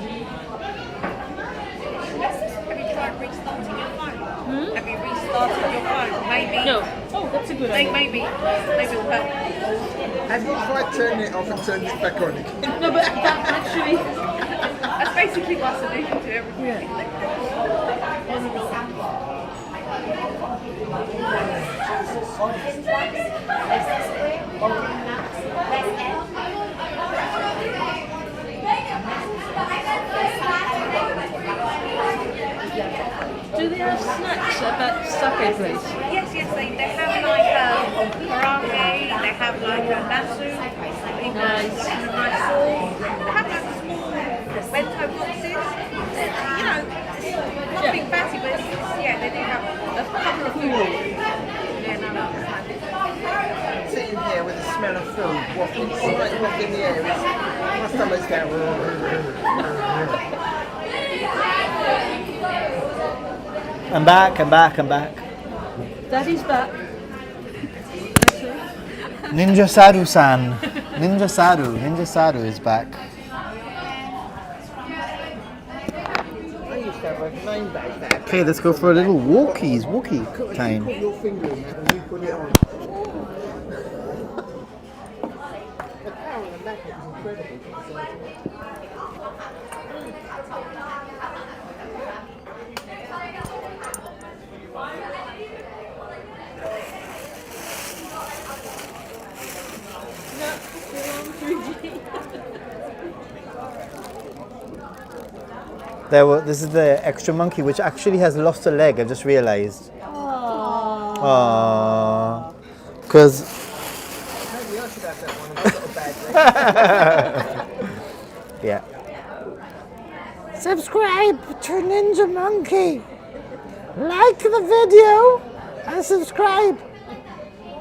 Have you tried restarting your phone? Have you restarted your phone? Maybe. No. Oh, that's a good idea. Maybe it'll help. Have you tried turning it off and turning it back on again? No, but that actually. That's basically my solution to everything. Yeah. Do they have snacks at that sake place? Yes, they have like karaage, they have like a nasu, nice sauce. They have like small bento boxes. You know, nothing fancy, but they do have a couple of food. Yeah, no, Sitting here with the smell of food, wafting in the air, my stomach's going. I'm back. Daddy's back. Ninja Saru-san. Ninja Saru is back. I used to have a name bag there. Okay, let's go for a little walkie time. Put your finger in that and you put it on. The power of the magnet is incredible. This is the extra monkey, which actually has lost a leg. I just realised. Aww. Because. Maybe I should have that one. I've got a bad leg. Yeah. Subscribe to Ninja Monkey. Like the video and subscribe.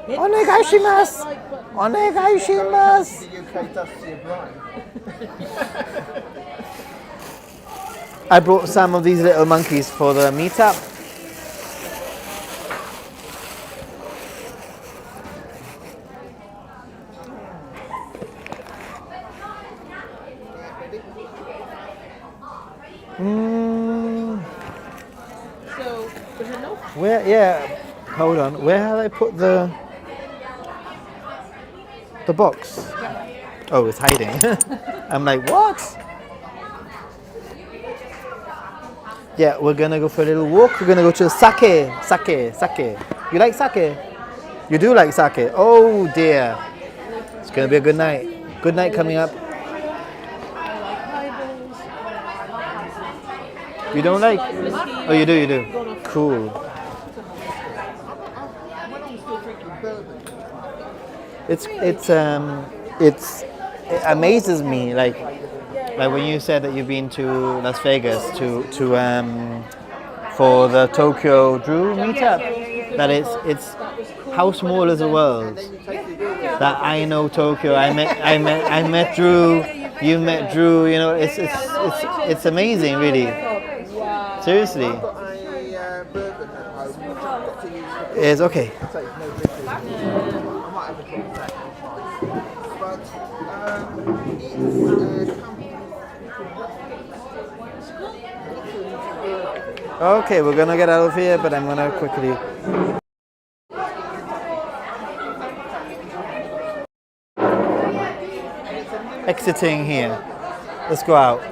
Onegaishimasu. Onegaishimasu. The UK Dusty O'Brien. I brought some of these little monkeys for the meetup. So, is it enough? Where? Yeah. Hold on. Where have I put the box? Oh, it's hiding. I'm like, what? Yeah, we're gonna go for a little walk. We're gonna go to sake. You like sake? You do like sake? Oh dear. It's gonna be a good night. Good night coming up. You don't like? Oh, you do. Cool. It amazes me, like when you said that you've been to Las Vegas for the Tokyo Drew meetup, that it's how small is the world. That I know Tokyo, I met Drew, you met Drew. You know, it's amazing, really. Seriously. I've got a bourbon at home, which I've got to use for It's okay. I might have a drop of that. But Okay, we're gonna get out of here, but I'm gonna quickly. Exiting here. Let's go out.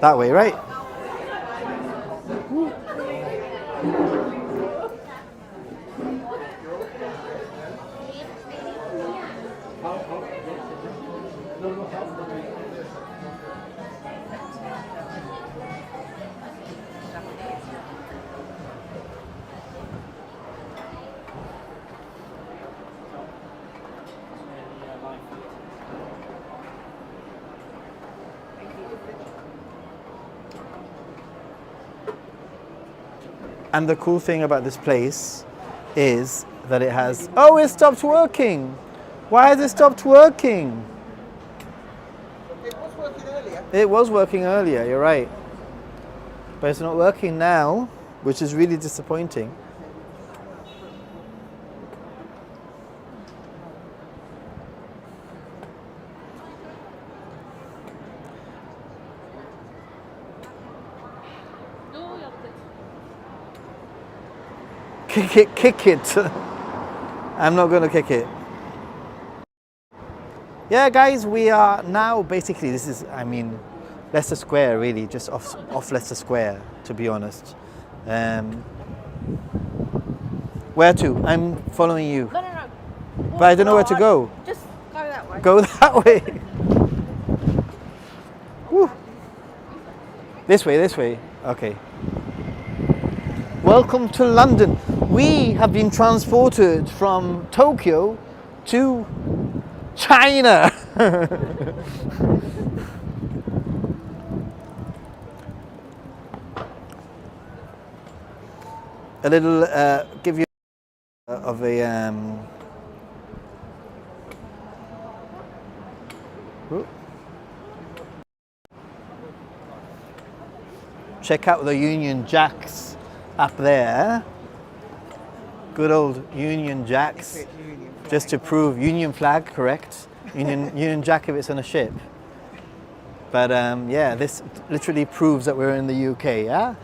That way, right? And the cool thing about this place is that it has... Oh, it stopped working! Why has it stopped working? It was working earlier. It was working earlier, you're right. But it's not working now, which is really disappointing. Kick it. I'm not gonna kick it. Yeah, guys, we are now basically, this is, I mean, Leicester Square, really, just off Leicester Square, to be honest. Where to? I'm following you. No, no, no. But I don't know where to go. Just go that way. Go that way. Woo. This way. Okay. Welcome to London. We have been transported from Tokyo to China. A little, give you of a check out the Union Jacks up there. Good old Union Jacks. Just to prove Union flag, correct? Union Jack if it's on a ship. But yeah, this literally proves that we're in the UK, yeah?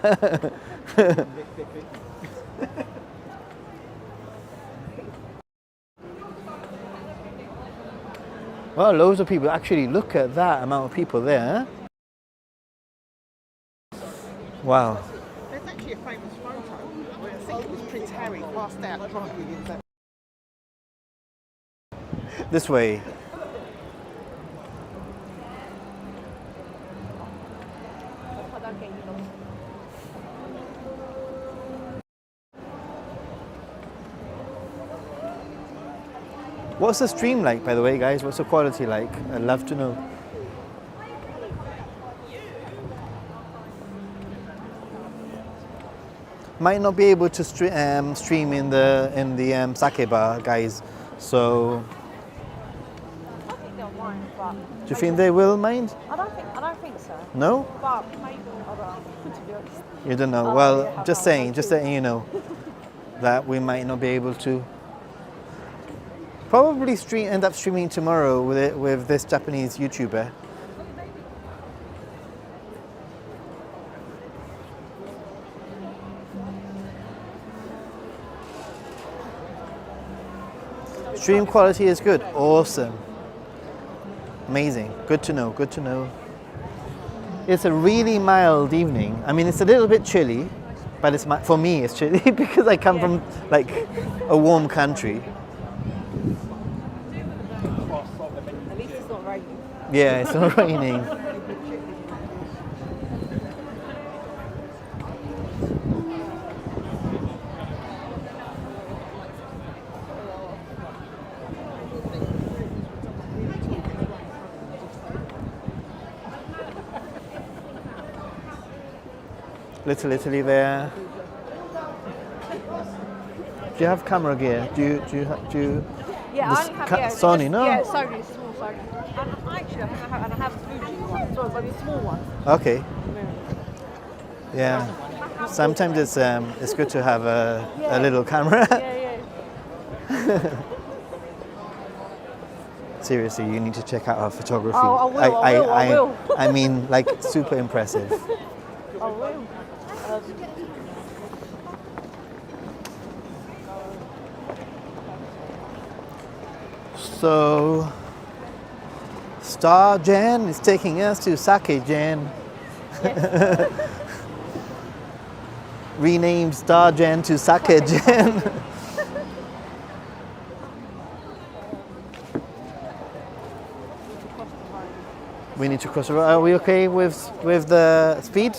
Well, loads of people. Actually, look at that amount of people there. Wow. There's actually a famous photo where I think it was Prince Harry passed out drunk with his. This way. What's the stream like, by the way, guys? What's the quality like? I'd love to know. Might not be able to stream in the sake bar, guys. So, I think they'll mind, but do you think they will mind? I don't think so. No? But maybe I don't know. To be honest. You don't know. Well, just letting you know that we might not be able to. Probably end up streaming tomorrow with this Japanese YouTuber. Stream quality is good. Awesome. Amazing. Good to know. Good to know. It's a really mild evening. I mean, it's a little bit chilly, but for me it's chilly because I come from like a warm country. At least it's not raining. Yeah, it's not raining. Little Italy there. Do you have camera gear? Do you? Yeah, I only have Sony, no? Yeah, Sony, small Sony. And actually, I have Fuji one as well, but it's small one. Okay. Yeah. Sometimes it's good to have a little camera. Yeah. Seriously, you need to check out our photography. Oh, I will. I mean, like, super impressive. I will. So, Star Jan is taking us to Sake Jan. Yes. Renamed Star Jan to Sake Jan. We need to cross the road. Are we okay with the speed?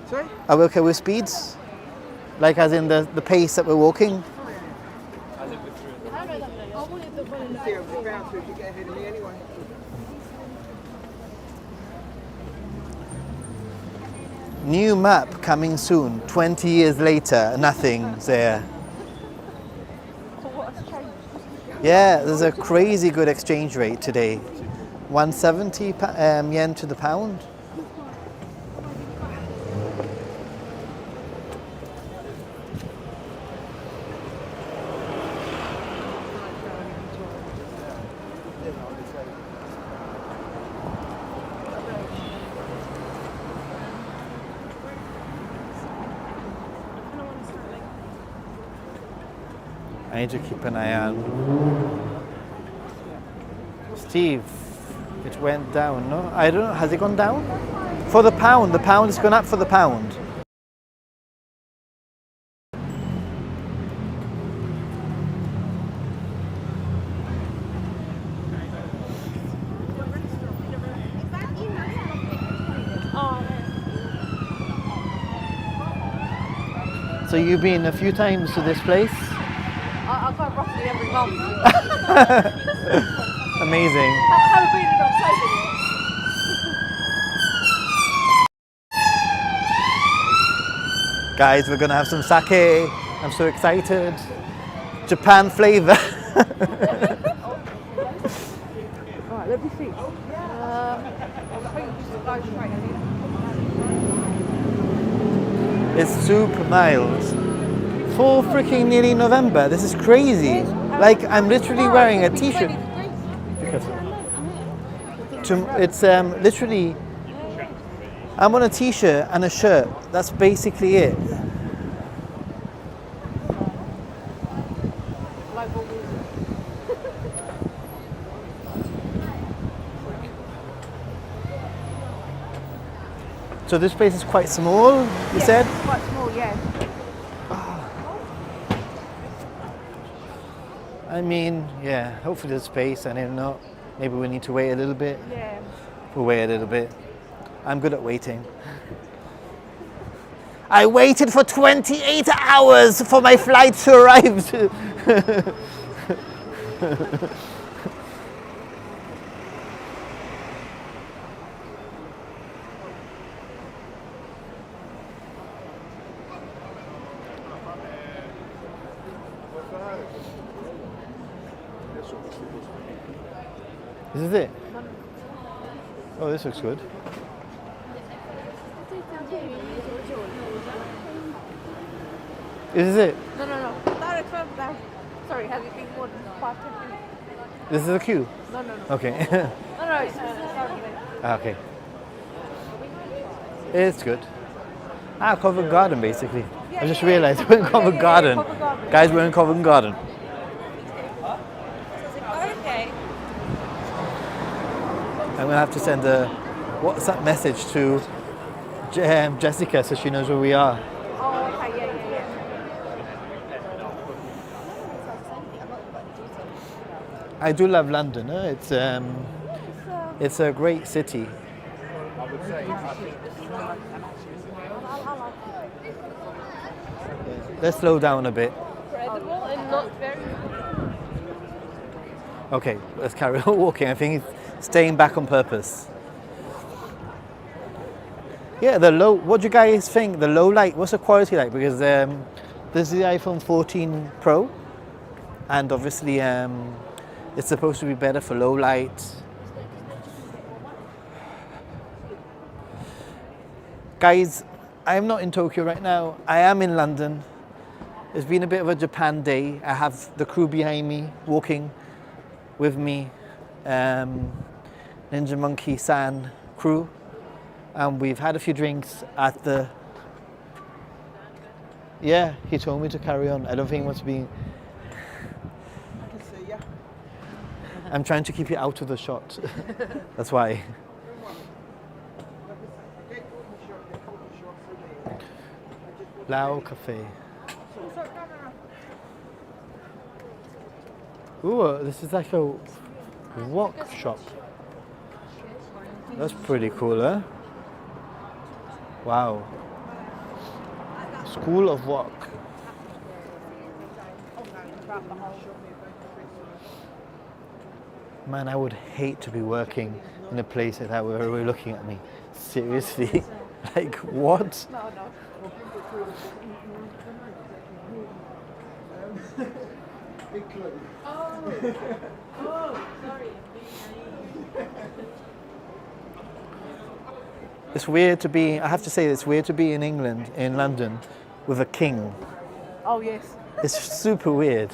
Sorry? Are we okay with speeds? Like as in the pace that we're walking? You're bound to if you get ahead of me anyway. New map coming soon. 20 years later, nothing's there. So what has changed? Yeah, there's a crazy good exchange rate today. 170 yen to the pound. I need to keep an eye on. Steve, it went down, no? I don't know, has it gone down? For the pound has gone up for the pound. So you've been a few times to this place? I go roughly every month. Amazing. Haven't been in October yet. Guys, we're gonna have some sake. I'm so excited. Japan flavor. Right, let me see. I think just to go straight ahead. It's super mild. For freaking nearly November. This is crazy. Like I'm literally wearing a t-shirt. It's literally. I'm on a t-shirt and a shirt. That's basically it. So this place is quite small, you said? Quite small, yeah. I mean, yeah, hopefully there's space, and if not, maybe we need to wait a little bit. Yeah. We'll wait a little bit. I'm good at waiting. I waited for 28 hours for my flight to arrive. This is it? Oh, this looks good. This is it? No. Direct from there. Sorry, have you been more than 5-10 minutes? This is the queue? No. Okay. No, it's sorry. Okay. It's good. Covent Garden basically. I just realized we're in Covent Garden. Covent Garden. Guys, we're in Covent Garden. Okay. I'm gonna have to send a WhatsApp message to Jessica so she knows where we are. Oh, okay, yeah. I do love London. It's a great city. Let's slow down a bit. Incredible and not very. Okay, let's carry on walking. I think he's staying back on purpose. Yeah, what do you guys think? The low light, what's the quality like? Because this is the iPhone 14 Pro, and obviously it's supposed to be better for low light. Guys, I am not in Tokyo right now. I am in London. It's been a bit of a Japan day. I have the crew behind me, walking with me, Ninja Monkey-san crew. And we've had a few drinks at the... Yeah, he told me to carry on. I don't think he wants to be... I can see ya. I'm trying to keep you out of the shot. That's why. Lao Cafe. Ooh, this is like a wok shop. That's pretty cool, huh? Wow. School of Wok. Man, I would hate to be working in a place like that where everybody looking at me. Seriously? Like, what? Big clue. Sorry. It's weird to be, I have to say, it's weird to be in England, in London, with a king. Oh, yes. It's super weird.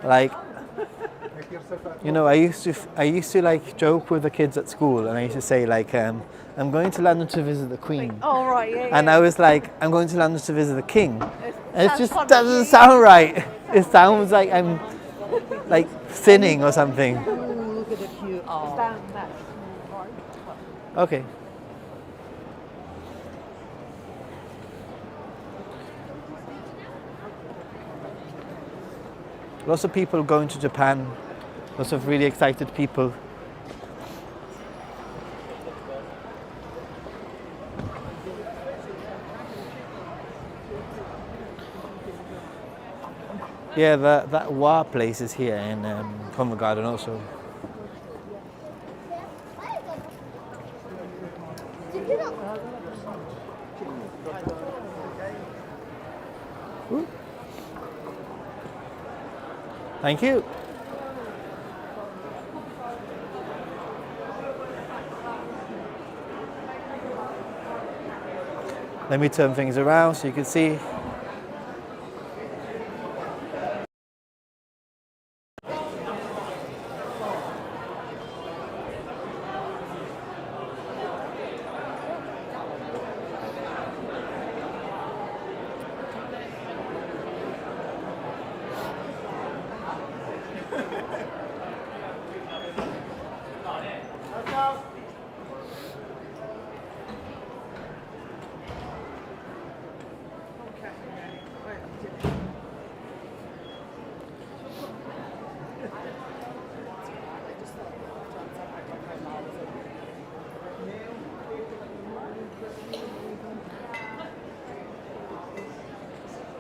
Like, You know, I used to like joke with the kids at school, and I used to say like, I'm going to London to visit the Queen, Oh right, yeah. and I was like, I'm going to London to visit the King. And it sounds just funny. doesn't sound right. It sounds like I'm like sinning or something. Look at the queue. Oh. Down that. Okay. Lots of people going to Japan. Lots of really excited people. Yeah, that Wa place is here in Covent Garden also. Ooh. Thank you. Let me turn things around so you can see.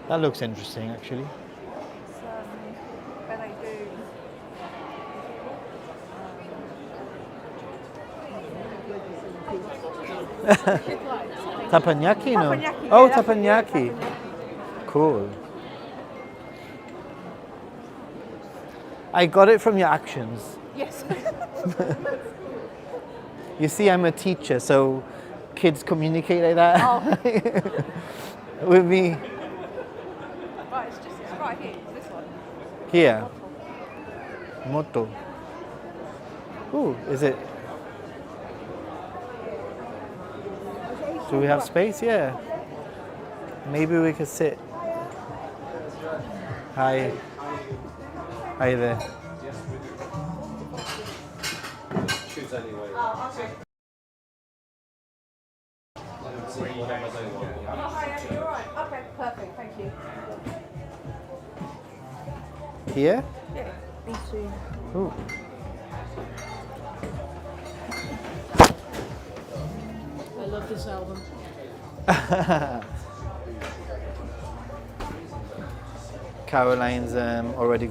That looks interesting, actually. Where they do. Teppanyaki, no? Teppanyaki, Oh, yeah, that's it, yeah, teppanyaki. Cool. I got it from your actions. Yes. You see, I'm a teacher, so kids communicate like that with me. Right, it's right here. It's this one. Here. Motto. Ooh, is it? Do we have space? Yeah. Maybe we could sit. Hi. Hi there. Okay, perfect. Thank you. Here? Yeah. These two. Ooh. I love this album. Caroline's already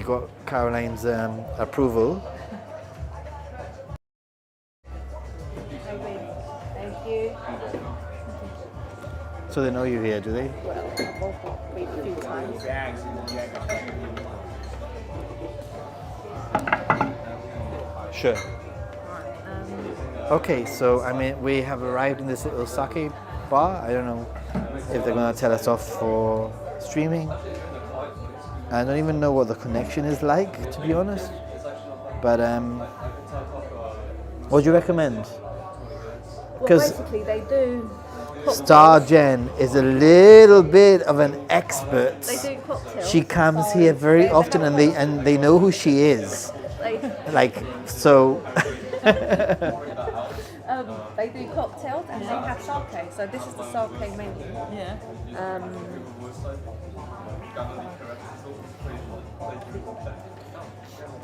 got Caroline's approval. Thank you. So they know you're here, do they? Wait a few times. Sure. Okay, so I mean, we have arrived in this little sake bar. I don't know if they're gonna tell us off for streaming. I don't even know what the connection is like, to be honest. But what do you recommend? Well, Because basically they do. Star Jen is a little bit of an expert. They do cocktails. She comes so here very they- often, and they know who she is. They, Like so. they do cocktails and they have sake. So this is the sake menu. Yeah.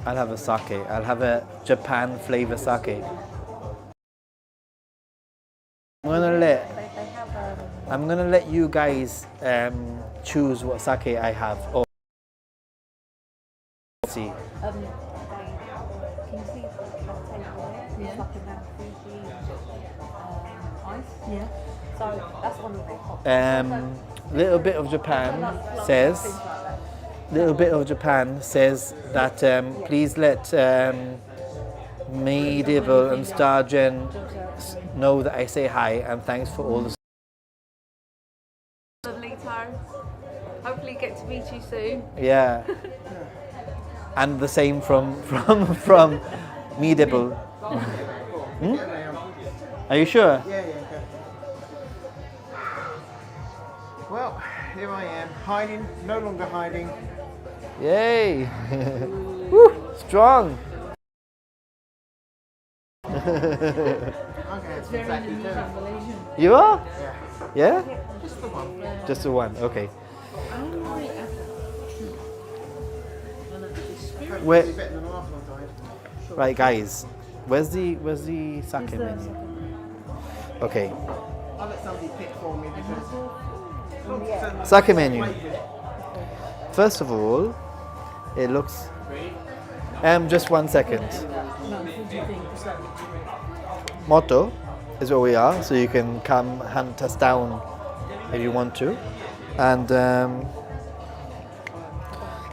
I'll have a sake. I'll have a Japan flavor sake. They have I'm gonna let you guys choose what sake I have. Or see. can you see the table there? It's like a Mount Fuji ice. Yeah. So that's one of their cocktails. Little bit of Japan says. Little bit of Japan says that please let Medieval and Star Jen know that I say hi and thanks for all the. Lovely time. Hopefully get to meet you soon. Yeah. And the same from Meetup. Hmm? Are you sure? Yeah, okay. Well, here I am, hiding, no longer hiding. Yay! Woo, strong. I'm going to have some sake too. You are? Yeah. Yeah? Just the one. Just the one. Okay. Where, Hopefully better than the last one I had. right, guys. Where's the sake menu? Okay. I'll let somebody pick for me because Sake menu. First of all, it looks. Just 1 second. Motto is where we are, so you can come hunt us down if you want to. And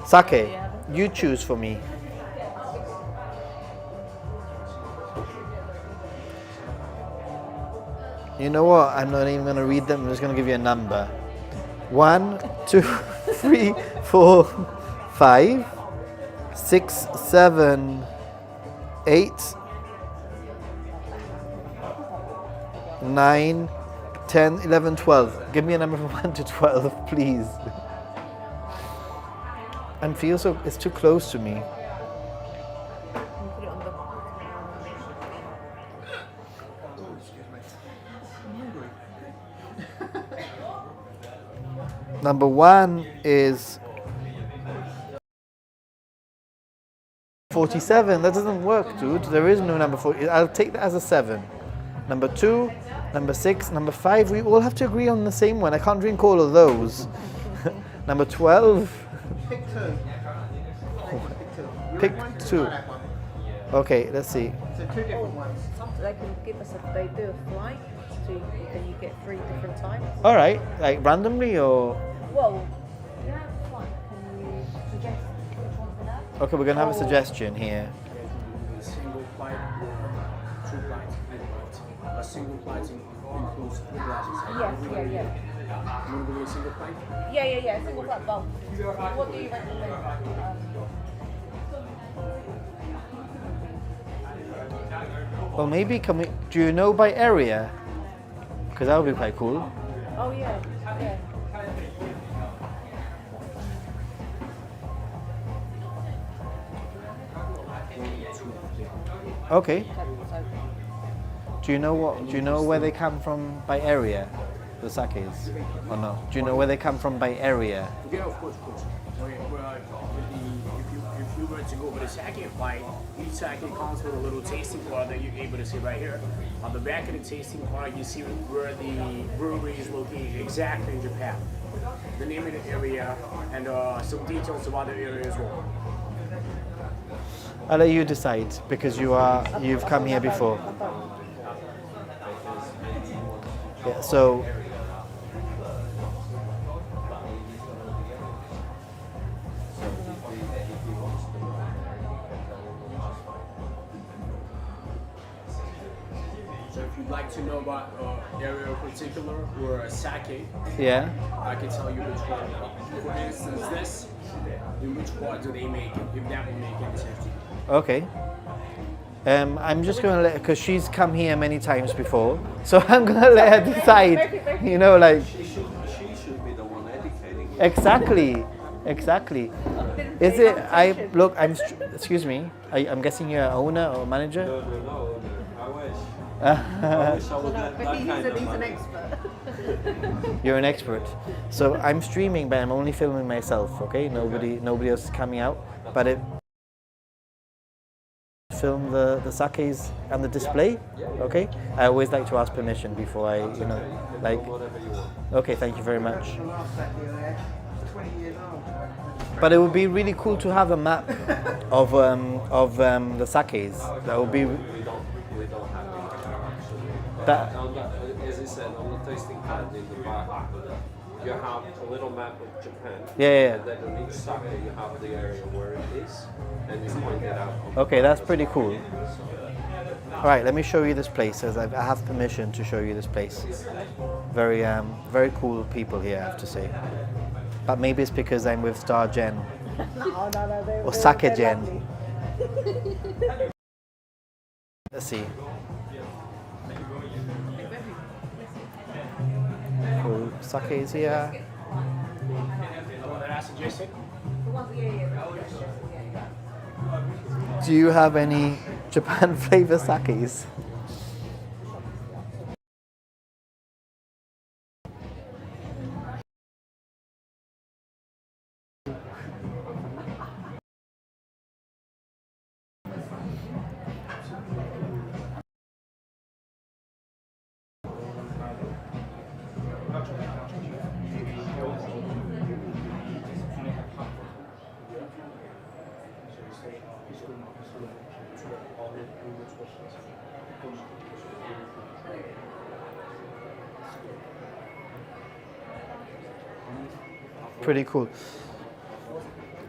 sake, you choose for me. You know what? I'm not even going to read them. I'm just going to give you a number. 1, 2, 3, 4, 5, 6, 7, 8, 9, 10, 11, 12. Give me a number from 1 to 12, please. I feel so. It's too close to me. Number 1 is 47. That doesn't work, dude. There is no number 40. I'll take that as a 7. Number 2, number 6, number 5. We all have to agree on the same one. I can't drink all of those. Number 12. pick two. Pick 2. Okay, let's see. So 2 different ones. They can give us they do a flight, so then you get 3 different times. All right, like randomly or? Well, you have a flight. Can you suggest which ones we have? Okay, we're gonna have a suggestion here. A single flight or 2 flights and flights. A single flight includes 3 glasses. Yes, yeah. You want to go with a single flight? Yeah. Single flight both. What do you recommend? Well, maybe can we? Do you know by area? Because that would be quite cool. Oh yeah. Okay. Do you know what? Do you know where they come from by area? The sakes, or no? Do you know where they come from by area? Yeah, of course. If you were to go with a sake flight, each sake comes with a little tasting card that you're able to see right here. On the back of the tasting card, you see where the brewery is located exactly in Japan. The name of the area and some details of other areas as well. I'll let you decide because you've come here before. Yeah, so. So if you'd like to know about area in particular or a sake, Yeah. I can tell you which one. For instance, this, in which part do they make it, if that will make any sense to you. Okay. I'm just gonna let, because she's come here many times before, so I'm gonna let her decide. You know, like. She should be the one educating you. Exactly. Is it? Look. Excuse me. I'm guessing you're an owner or manager. No. I wish. I wish I would let that kind of He's an money. expert. You're an expert. So I'm streaming, but I'm only filming myself. Okay. Nobody else is coming out. But it. Film the sakes and the display. Okay. I always like to ask permission before I, like. Whatever you want. Okay. Thank you very much. The last sake I had was 20 years old. But it would be really cool to have a map of the sakes. That would be. We don't have it. That. As I said, on the tasting card in the back, you have a little map of Japan. Yeah. And then on each sake you have the area where it is, and it's pointed out. Okay, that's pretty cool. All right, let me show you this place. As I have permission to show you this place. Very cool people here, I have to say. But maybe it's because I'm with Star Jen. No, they're Osaka they're Gen. lovely. Let's see. Cool. Sake is here. The one that I suggested. Do you have any Japan flavor sakes? Pretty cool.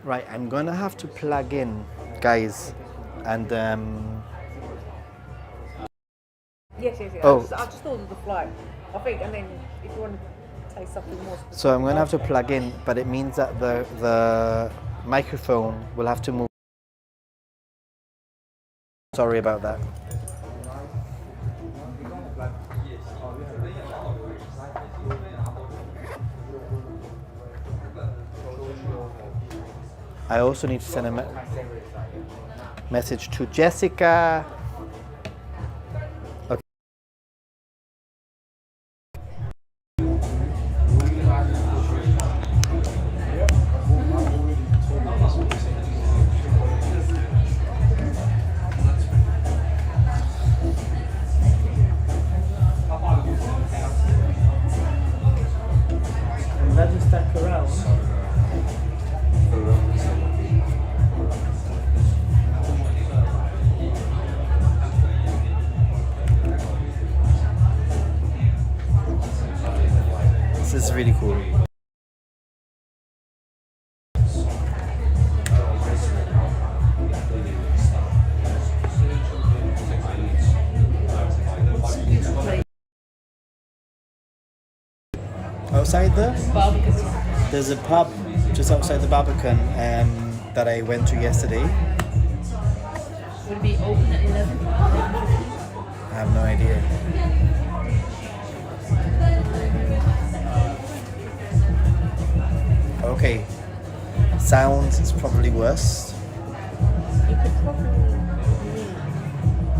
Right, I'm gonna have to plug in, guys, and Yes. Oh. I just ordered the flight. I think, and then if you want to taste something more specific. so I'm gonna have to plug in, but it means that the microphone will have to move. Sorry about that. I also need to send a message to Jessica. Okay. I'm glad you stuck around. This is really cool. Outside there? There's a pub just outside the Barbican that I went to yesterday. Would it be open at 11? I have no idea. Okay. Sound is probably worse. You could probably meet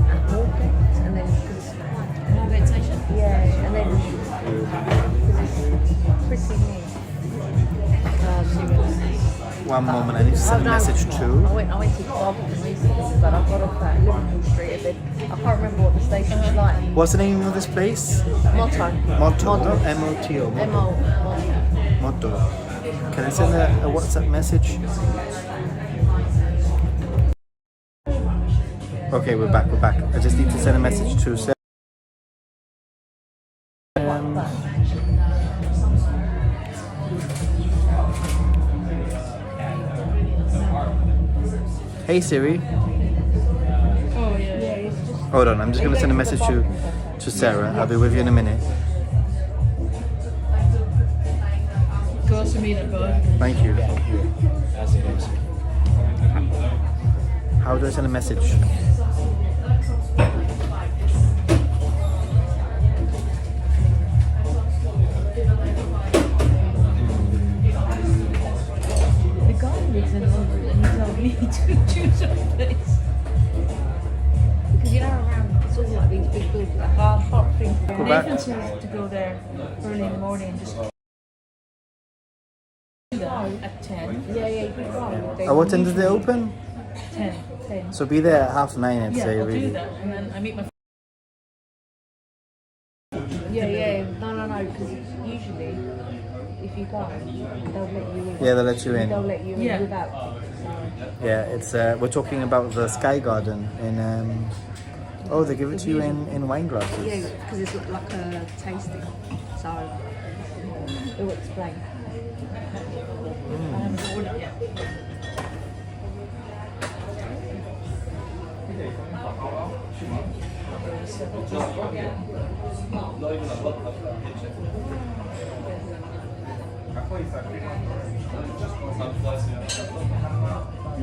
at Moorgate, and then because Moorgate Station? yeah, and then because it's pretty near. One moment, I need to send a message I to. went to Barbican recently, but I got off at Liverpool Street and then I can't remember what the station's like. What's the name of this place? Motto. Motto. M-O-T-O. M-O. Motto. Can I send a WhatsApp message? Okay, we're back. I just need to send a message to Sarah. Hey Siri. Oh, yeah. Hold on, I'm just going to send a message to Sarah. I'll be with you in a minute. Go to Meetup, bud. Thank you. How do I send a message? The guy lives in London and he told me to choose a place. Because you know around it's all like these big buildings, like hard things. Go back. Nathan says to go there early in the morning and just at 10. Yeah, you could go. What time does it open? 10. So be there at 9:30, I'd Yeah, say, I'll really. do that. And then I meet my Yeah. No, because usually if you go, they'll let you in. Yeah, they'll let you in. They'll let you in Yeah. without. Yeah, it's we're talking about the Sky Garden in. Oh, they give it to you in wine glasses. Yeah, because it's like a tasting, so it will explain. I haven't ordered yet.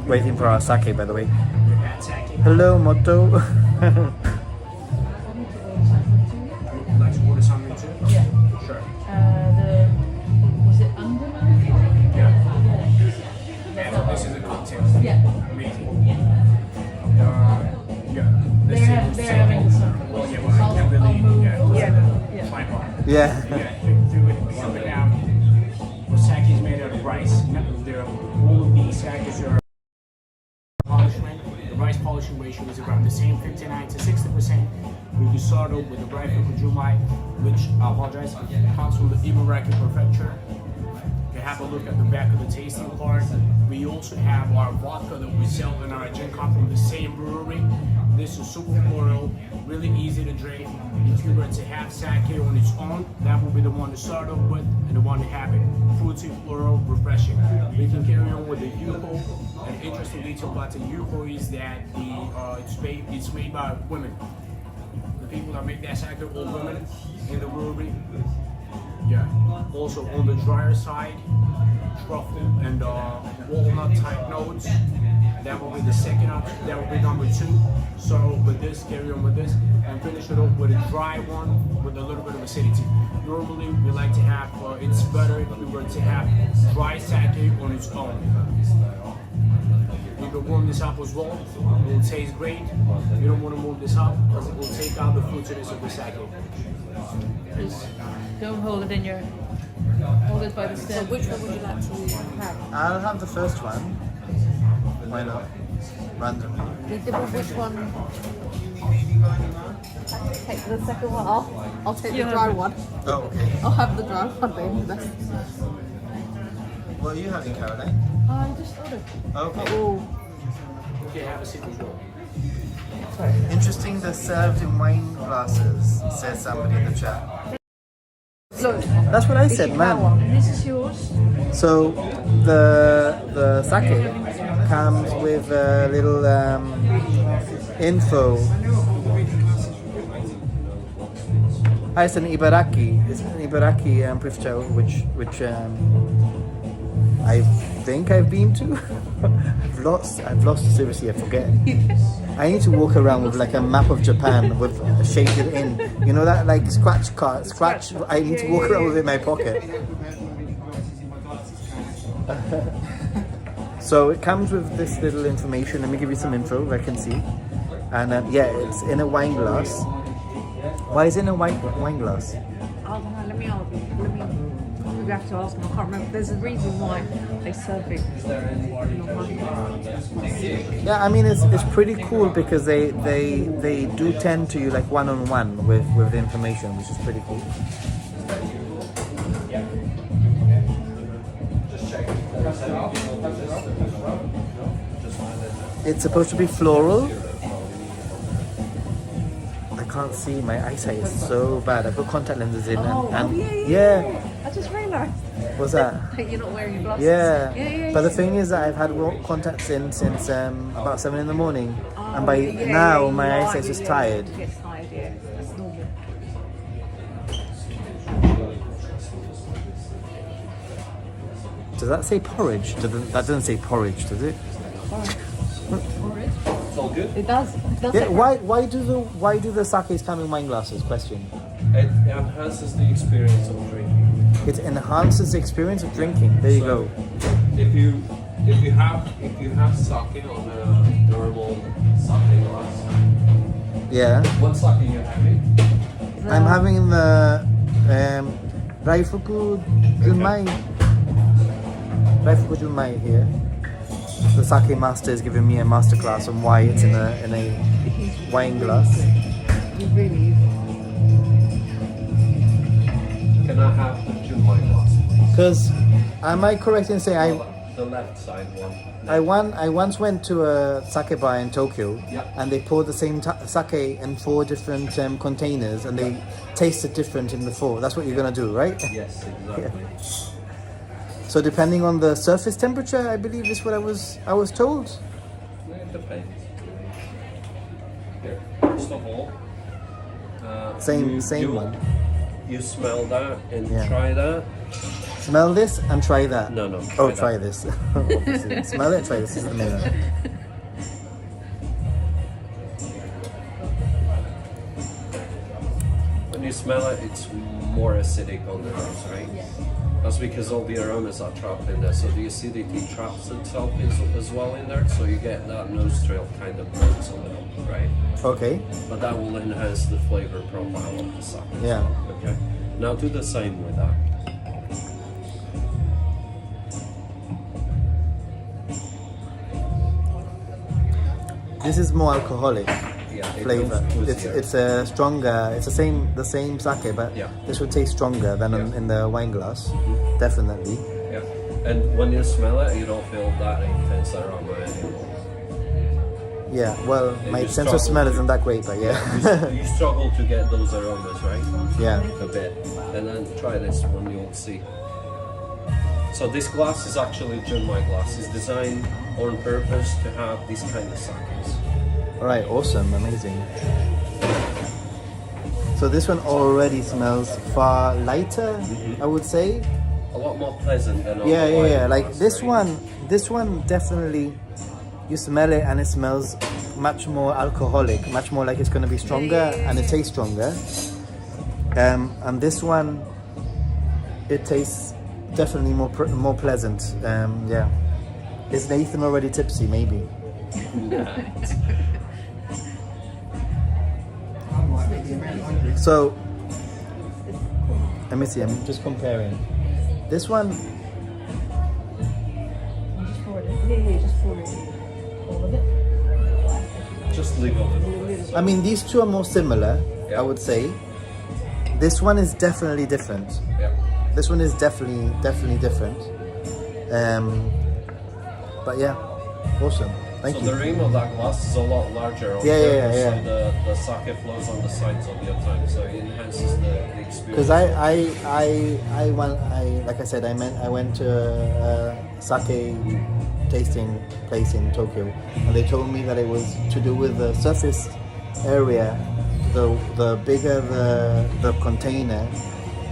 Waiting for our sake, by the way. Had sake. Hello, Moto. Would you like to order something too? Yeah. Sure. Was it Underman? Yeah. And this is a cocktail. Yeah. Amazing. Yeah. This They're is having some. Well, yeah, well, I can't really. Yeah. Tripod. Yeah. Yeah, do it. Something now. Well, sake is made out of rice. There are all of these sakes are polishment. The rice polishing ratio is around the same, 59 to 60%. We do start off with the rice kujumai, which I apologize, comes from the Ibaraki prefecture. You have a look at the back of the tasting card. We also have our vodka that we sell in our gin come from the same brewery. This is super floral, really easy to drink. If you were to have sake on its own, that would be the one to start off with and the one to have it. Fruity, floral, refreshing. We can carry on with the yuko. An interesting detail about the yuko is that it's made by women. The people that make that sake are all women in the brewery. Yeah. Also on the drier side, truffle and walnut type notes. That will be the second option. That will be number 2. So with this, carry on with this, and finish it off with a dry one with a little bit of acidity. Normally, we like to have. It's better if we were to have dry sake on its own. You can warm this up as well. It will taste great. You don't want to warm this up because it will take out the fruitiness of the sake. Just don't hold it in your. Hold it by the So stem. which one would you like to have? I'll have the first one. Why not? Randomly. Which one? Take the second one. I'll take the dry one. Oh, okay. I'll have the dry one then. That's- What are you having, Caroline? I just ordered. Okay. Oh, Okay, have a sip as well. Interesting, they're served in wine glasses, says somebody in the chat. look. That's what I said, man. This is yours. So the sake comes with a little info. It's an Ibaraki. It's an Ibaraki prefecture, which I think I've been to. I've lost seriously. I forget. I need to walk around with like a map of Japan with shaded in. You know that like scratch card, scratch. I need to walk around with it in my pocket. So it comes with this little information. Let me give you some info if I can see. And yeah, it's in a wine glass. Why is it in a wine glass? I don't know, let me ask you. We have to ask them, I can't remember. There's a reason why they serve it. Yeah, I mean it's pretty cool because they do tend to you like one-on-one with the information, which is pretty cool. It's supposed to be floral. I can't see, my eyesight is so bad. I put contact lenses in and yeah. I just realised. What's that? You're not wearing your glasses. Yeah. But the thing is that I've had contacts in since about 7 in the morning, and by now my eyesight is just tired. It gets tired, yeah. That's normal. Does that say porridge? That doesn't say porridge, does it? It's all good. It does. Yeah. Why do the sakes come in wine glasses? Question. It enhances the experience of drinking. It enhances the experience of drinking. There you go. If you have sake on a normal sake glass, Yeah. what sake are you having? I'm having the Raifuku Junmai here. The sake master is giving me a masterclass on why it's in a wine glass. It really is. Can I have the Junmai glass, please? Because, am I correct in saying The left side one. I once went to a sake bar in Tokyo, Yeah. and they poured the same sake in 4 different containers, and they tasted different in the 4. That's what you're gonna do, right? Yes, exactly. So depending on the surface temperature, I believe is what I was told. It depends. Here, first of all, Same one. You smell that and Yeah. try that. Smell this and try that. No, no. Oh, that. try this. Obviously. Smell it and try this. This is the main. When you smell it, it's more acidic on the nose, right? That's because all the aromas are trapped in there. So the acidity traps itself as well in there. So you get that nose trail kind of burns a little, right? Okay. But that will enhance the flavor profile of the sake. Yeah. Okay. Now do the same with that. This is more alcoholic Yeah. it flavor. goes with It's a stronger. It's the same sake, but Yeah. this would taste stronger than in the wine glass. Definitely. Yeah. And when you smell it, you don't feel that intense aroma anymore. Yeah. Well, my you sense of struggle smell to- isn't that great, but yeah. You struggle to get those aromas, right? Yeah. A bit. And then try this one, you'll see. So this glass is actually Junmai glass. It's designed on purpose to have these kind of sakes. All right. Awesome. Amazing. So this one already smells far lighter, I would say. A lot more pleasant than all Yeah, the yeah, wine yeah. Like glass, this right? this one definitely, you smell it and it smells much more alcoholic, much more like it's going to be stronger and it tastes stronger. And this one, it tastes definitely more pleasant. Yeah. Is Nathan already tipsy? Maybe. So, let me see. I'm just comparing. This one. Just pour it in. Yeah, just pour it in. All of it. Just leave a little bit. I mean, these two are more similar, Yeah. I would say. This one is definitely different. Yeah. This one is definitely different. But yeah, awesome. Thank So you. the rim of that glass is a lot larger on Yeah, yeah, purpose, yeah, so the sake flows on the sides of your tongue, so it enhances the experience. Because like I said, I went to a sake tasting place in Tokyo, and they told me that it was to do with the surface area. The bigger the container,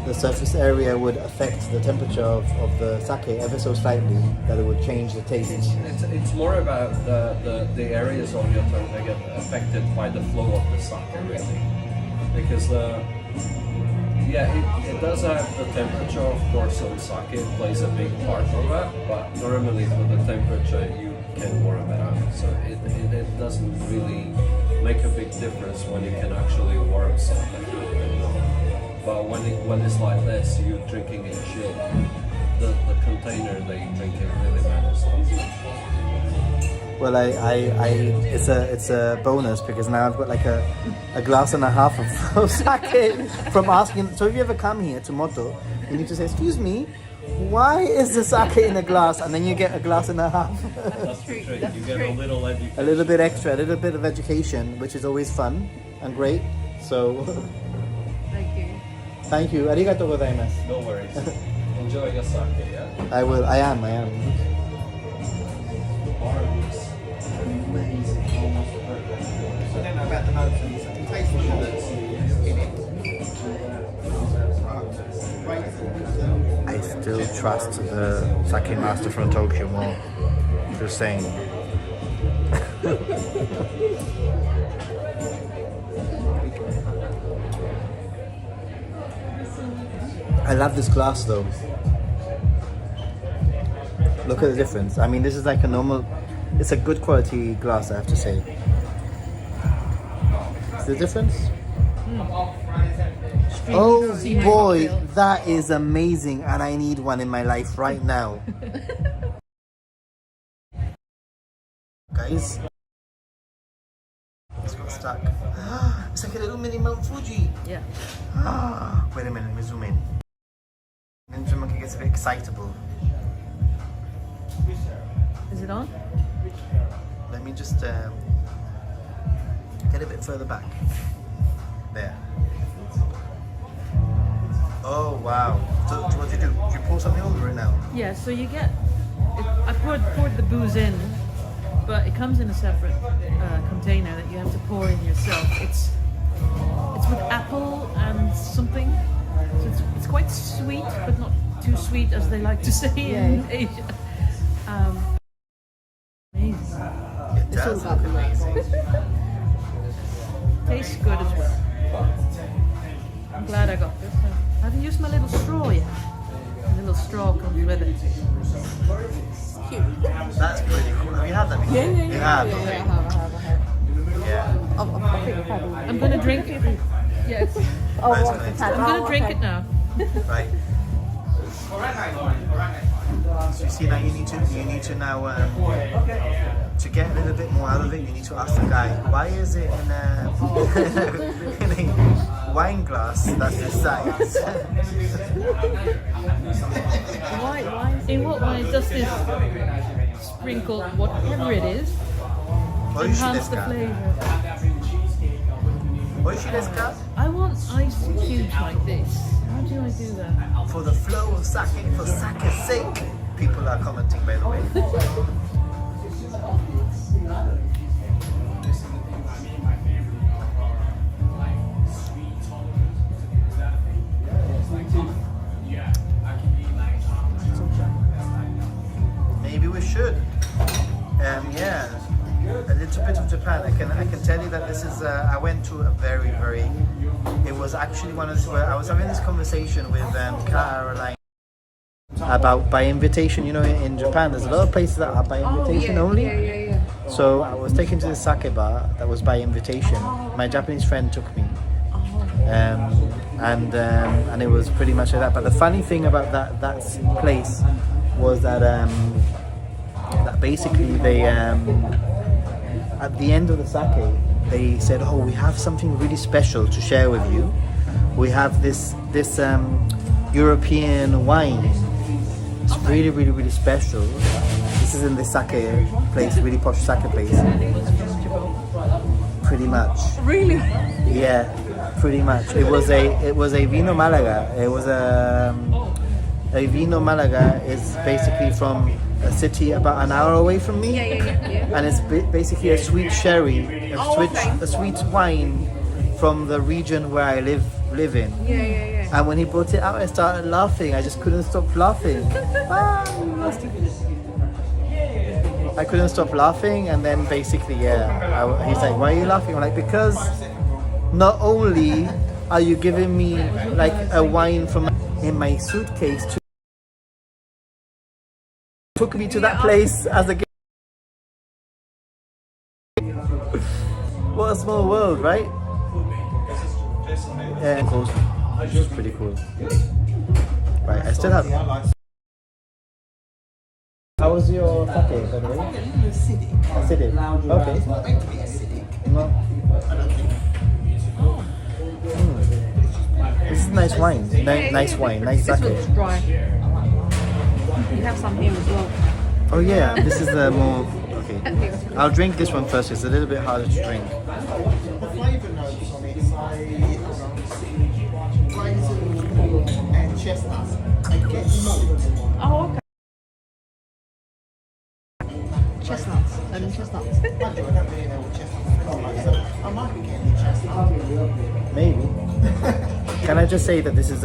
the surface area would affect the temperature of the sake ever so slightly, that it would change the taste. It's more about the areas of your tongue that get affected by the flow of the sake, really. Because it does have the temperature, of course, on sake plays a big part of that, but normally for the temperature you can warm it up. So it doesn't really make a big difference when you can actually warm something. But when it's like this, you're drinking it chilled. The container that you drink it really matters. Well, it's a bonus because now I've got like a glass and a half of sake from asking. So if you ever come here to Moto, you need to say, "Excuse me, why is the sake in a glass?" And then you get a glass and a half. That's the trick. You get a little education. A little bit extra, a little bit of education, which is always fun and great. So, Thank you. thank you. Arigatou gozaimasu. No worries. Enjoy your sake, yeah? I will. I am. I don't know about the notes and taste the notes in it. I still trust the sake master from Tokyo more. Just saying. I love this glass though. Look at the difference. I mean, this is like a normal, it's a good quality glass, I have to say. See the difference? Oh boy, that is amazing, and I need one in my life right now. Guys, it's got stuck. It's like a little mini Mount Fuji. Yeah. Wait a minute, let me zoom in. Ninja Monkey gets a bit excitable. Is it on? Let me just get a bit further back. There. Oh wow. So what do? Do you pour something over it now? Yeah, so you get. I poured the booze in, but it comes in a separate container that you have to pour in yourself. It's with apple and something. So it's quite quite sweet, but not too sweet as they like to say in Asia. Amazing. It does look amazing. Tastes good as well. I'm glad I got this. I haven't used my little straw yet. The little straw comes with it. That's pretty cool. Have you had that before? You have? I Okay. have. Yeah. I think I've had all. I'm gonna drink it. Yes. Oh, That's right, nice. I'm gonna drink it now. Right. So you see now you need to now to get a little bit more out of it. You need to ask the guy why is it in a wine glass that's this size. Why? In what way does this sprinkle whatever it is enhance the flavour? I want ice cubes like this. How do I do that? For the flow of sake, for sake's sake, people are commenting by the way. Maybe we should. Yeah, a little bit of Japan. I can tell you that this is. I went to a very. It was actually one of those where I was having this conversation with Caroline about by invitation. You know, in Japan, there's a lot of places that are by invitation only. Yeah. So I was taken to the sake bar that was by invitation. My Japanese friend took me. And it was pretty much like that. But the funny thing about that place was that that basically they at the end of the sake they said, "Oh, we have something really special to share with you. We have this European wine. It's really special. This is in the sake place, really posh sake place. Pretty much. Really? Yeah, pretty much. It was a Vino Malaga. It was a Vino Malaga is basically from a city about an hour away from me. Yeah. And it's basically a sweet sherry, a sweet wine from the region where I live in. Yeah. And when he brought it out, I started laughing. I just couldn't stop laughing. I couldn't stop laughing, and then basically, he's like, "Why are you laughing?" I'm like, "Because not only are you giving me like a wine from in my suitcase, took me to that place as a gift. What a small world, right?" Yeah, of course. Which is pretty cool. Right, I still have. How was your sake, by the way? Acidic. Okay. It's not meant to be acidic. No. This is nice wine. Nice wine. Nice This sake. one's dry. You have some here as well. Oh yeah, this is the more. Okay. I'll drink this one first. It's a little bit harder to drink. The flavour notes on it say raisins and chestnuts. I get more. Oh, okay. Chestnuts. And chestnuts. I don't really know what chestnuts are like, so I might be getting chestnuts. Maybe. Can I just say that this is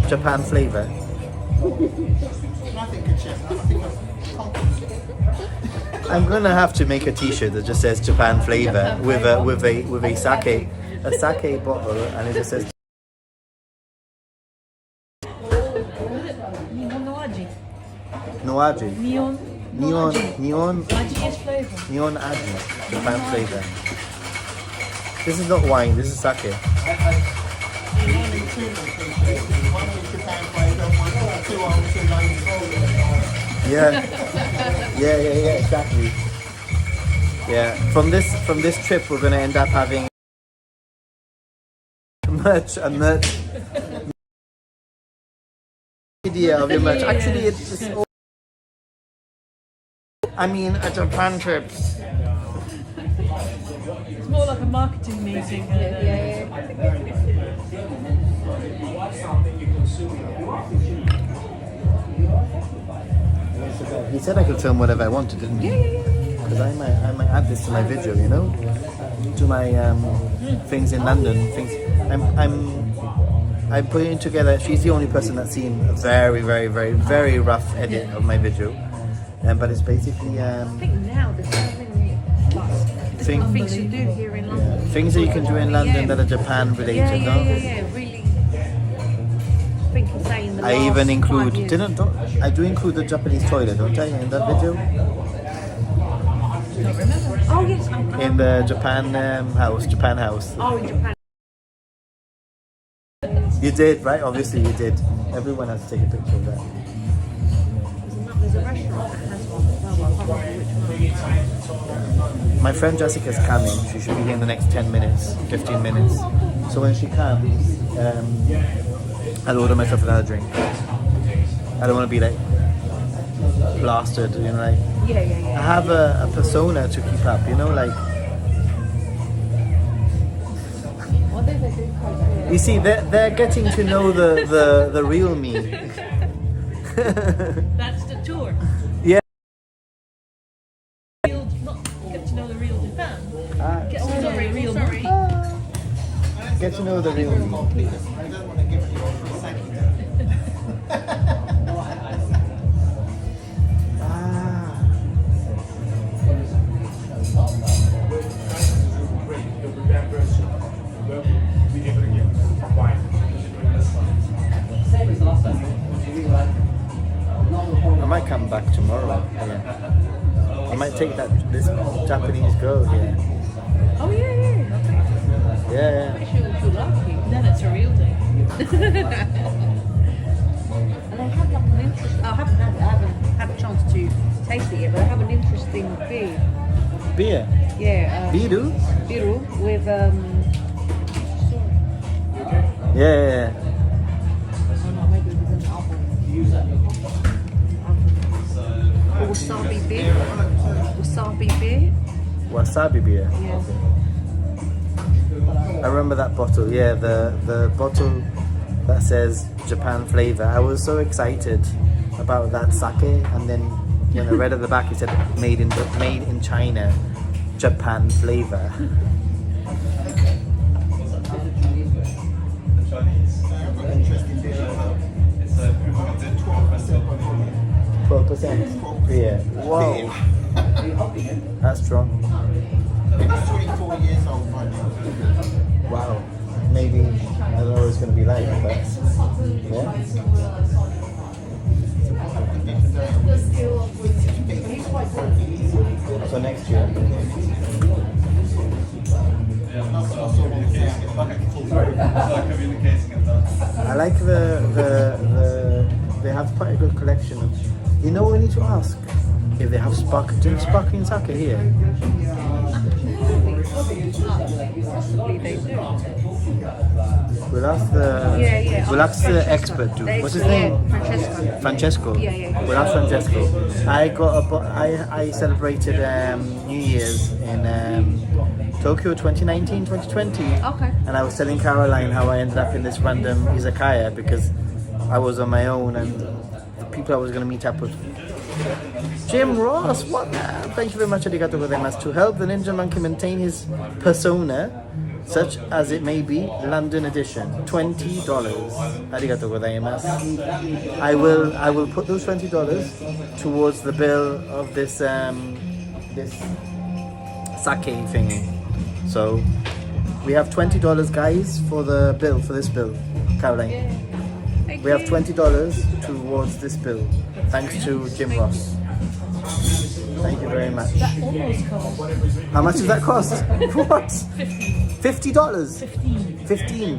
Japan flavor? Nothing good chestnuts. I think that's pumpkin. I'm gonna have to make a T-shirt that just says Japan flavor with a sake bottle, and it just says. Noaji. Neon Aji is flavour. Neon Aji, Japan flavor. This is not wine, this is sake. Yeah, exactly. Yeah, from this trip we're gonna end up having a merch idea of your merch. Actually, it's all, I mean, a Japan trip. It's more like a marketing meeting. He said I could film whatever I wanted, didn't he? Because I might add this to my video, you know, to my things in London. Things I'm putting it together. She's the only person that's seen a very, very, very, very rough edit of my video. But it's basically I think now there's so many things to do here in London. things that you can do in London that are Japan related. Yeah, really. I think I'm saying the I last even 5 include years. I do include the Japanese toilet, don't I, in that video? Oh yes, In the Japan house. oh in Japan. You did, right? Obviously you did. Everyone has to take a picture of that. There's a restaurant that has one. Well, I can't remember which one. My friend Jessica's coming. She should be here in the next 10 minutes, 15 minutes. So when she comes, I'll order myself another drink. I don't want to be like blasted, you know, like Yeah. I have a persona to keep up, you know, like What did they do? you see they're getting to know the real me. That's the tour. Yeah. Not get to know the real Japan. Uh, Get to know the real me. Get to know the real me. I don't want to give you a free second. I might come back tomorrow. Yeah. I might take this Japanese girl here. Oh yeah. Yeah. She'll like you. Then it's a real thing. And they have like an interesting. I haven't had a chance to taste it yet, but they have an interesting beer. Beer. Yeah. Biru? Biru with Yeah. I don't know, maybe with an apple. Wasabi beer. Wasabi beer. Wasabi beer. Yeah. I remember that bottle. Yeah, the bottle that says Japan flavor. I was so excited about that sake, and then when I read at the back, it said made in China, Japan flavor. Interesting beer. It's a 12%. Yeah. Whoa. That's strong. It's 24 years old right now. Wow. Maybe I don't know what it's going to be like, but yeah. So next year. I like the they have quite a good collection of, you know what we need to ask? If they have sparkling sake here. Possibly they do. We'll ask the we'll ask the expert dude. What's his name? Francesco. Francesco. Yeah. We'll ask Francesco. I celebrated New Year's in Tokyo 2019, 2020. Okay. And I was telling Caroline how I ended up in this random izakaya because I was on my own and the people I was going to meet up with. Jim Ross, what? Thank you very much, arigato gozaimasu. To help the Ninja Monkey maintain his persona, such as it may be, London edition, $20. Arigato gozaimasu. I will put those $20 towards the bill of this this sake thingy. So we have $20, guys, for the bill, for this bill, Caroline. We have $20 towards this bill, thanks to Jim Ross. Thank you very much. How much does that cost? What? $50?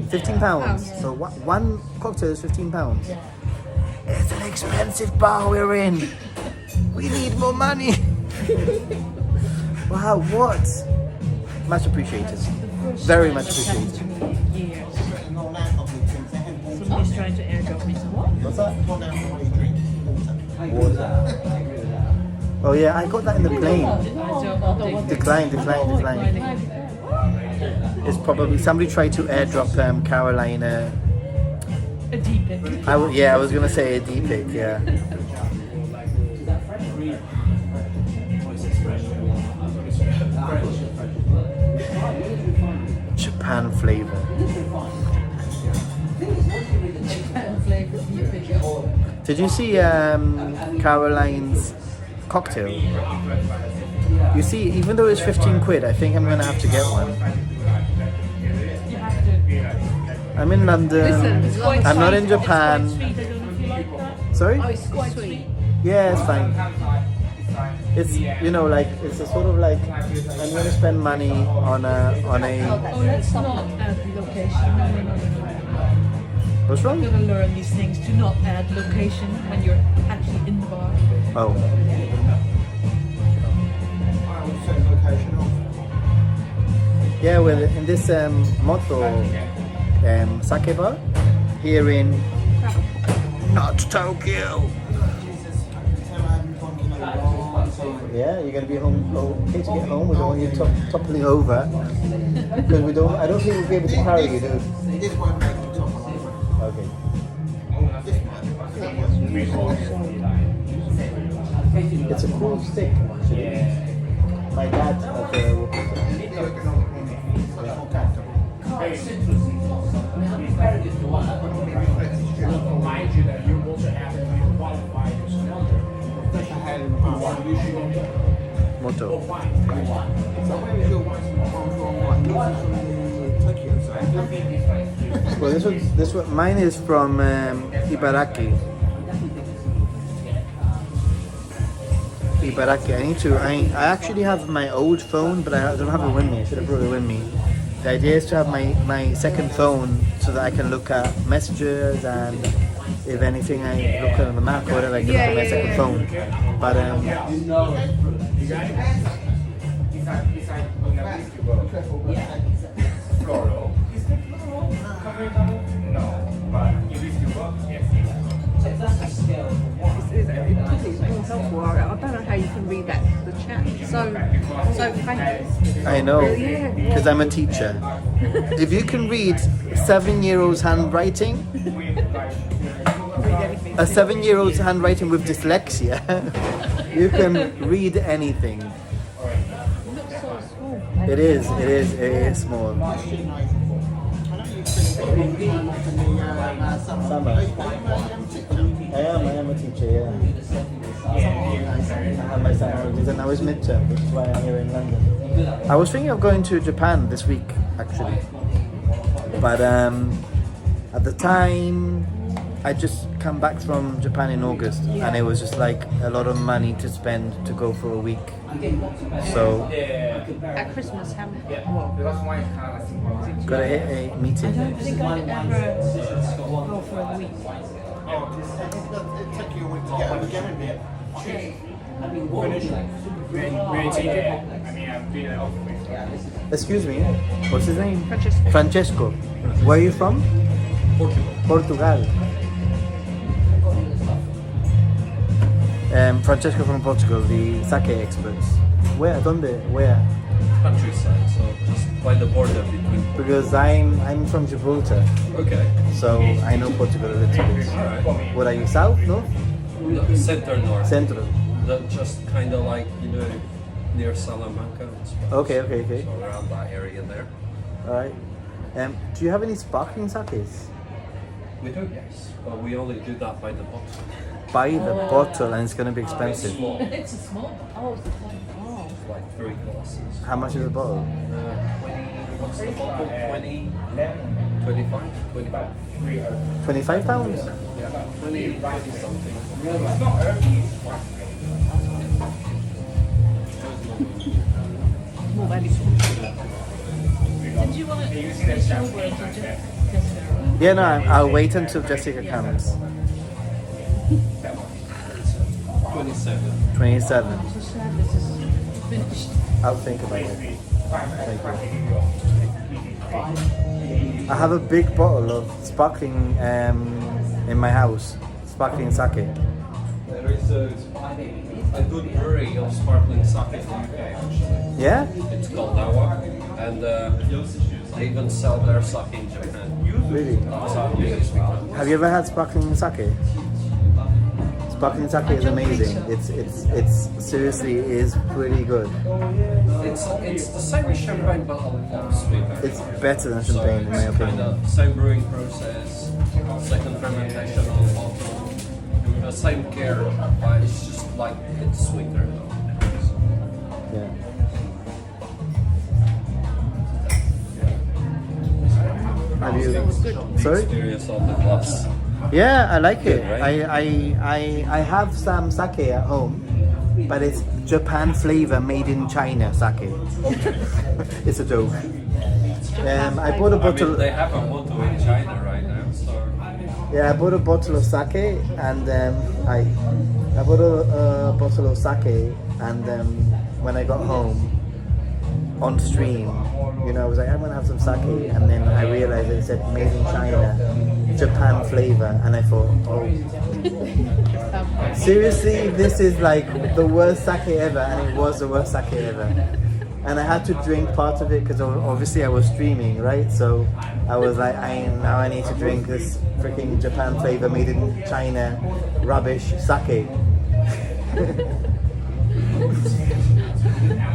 15 pounds. So one cocktail is 15 pounds. It's an expensive bar we're in. We need more money. Wow, what? Much appreciated. Very much appreciated. Somebody's trying to airdrop me some what? What's that? Water. Oh yeah, I got that in the plane. Decline. It's probably somebody tried to airdrop Caroline A deep pic. I was gonna say a D-pic, yeah. Japan flavor. Did you see Caroline's cocktail? You see, even though it's 15 quid, I think I'm gonna have to get one. I'm in London. Listen, I'm not in Japan. It's quite sweet. I don't know if you like that. Sorry? Oh, it's quite sweet. Yeah, it's fine. It's, you know, like, it's a sort of like, I'm gonna spend money on a. Oh, let's not add location. No. What's wrong? You're gonna learn these things. Do not add location when you're actually in the bar. Oh. Yeah, well, in this Moto sake bar here in not Tokyo. Yeah, you're gonna be home okay to get home. We don't want you toppling over because we don't. I don't think we'll be able to carry you, do we? This won't make you topple over. Okay. It's a cool stick. Actually. My dad has a. Remind you that you also have to be qualified as an elder. Moto. So where is your one from Tokyo side? Well, this one, mine is from Ibaraki. Ibaraki. I actually have my old phone, but I don't have it with me. I should have brought it with me. The idea is to have my second phone so that I can look at messages and if anything I look at the map or whatever, I can look at my second phone. But I don't know how you can read that, the chat. So faint. I know, because I'm a teacher. If you can read 7-year-old's handwriting, a 7-year-old's handwriting with dyslexia, you can read anything. It is small. Summer. I am a teacher, yeah. I have my summer holidays and now it's midterm, which is why I'm here in London. I was thinking of going to Japan this week, actually. But at the time, I just come back from Japan in August and it was just like a lot of money to spend to go for a week. So, At Christmas, how many? gotta hit a meeting. I don't think I'd ever go for a week. It took you a week to get over again, didn't it? Excuse me, what's his name? Francesco. Francesco. Where are you from? Portugal. Francesco from Portugal, the sake experts. Where? ¿Dónde? Where? Countryside, so just by the border between. Because I'm from Gibraltar, Okay. so I know Portugal a little bit. Alright. What are you, south? No? No, center north. Central. Just kind of like, near Salamanca. and stuff. Okay. So around that area there. Alright. Do you have any sparkling sakes? We do, yes. But we only do that by the bottle. By the bottle, and it's going to be expensive. Small. It's a small. Oh, it's a small. Like 3 glasses. How much is a bottle? 20, what's the bottle? 20, 25? 25. £25? Yeah, 20 something. More valuable. Did you want to switch over to Jessica? Yeah, no, I'll wait until Jessica comes. 27. 27. So sad this is finished. I'll think about it. Thank you. I have a big bottle of sparkling in my house. Sparkling sake. There is a good brewery of sparkling sake in the UK actually. Yeah? It's called Awa, and they even sell their sake in Japan. Really? Have you ever had sparkling sake? Sparkling sake is amazing. It's seriously is pretty good. It's the same as champagne, but a lot sweeter. It's better than champagne in my opinion. Same brewing process, second fermentation on bottle. the same care, but it's just like it's sweeter. Yeah. Have you? Sorry? Experience on the bus. Yeah, I like it. Good, right? I have some sake at home, but it's Japan flavor made in China sake. It's a joke. I bought a I bottle. mean, they have a motto in China right now, so. Yeah, I bought a bottle of sake, and I bought a bottle of sake, and when I got home on stream, you know, I was like, I'm gonna have some sake, and then I realized it said made in China, Japan flavor, and I thought, oh, seriously, this is like the worst sake ever, and it was the worst sake ever. And I had to drink part of it because obviously I was streaming, right? So I was like, now I need to drink this freaking Japan flavor made in China rubbish sake.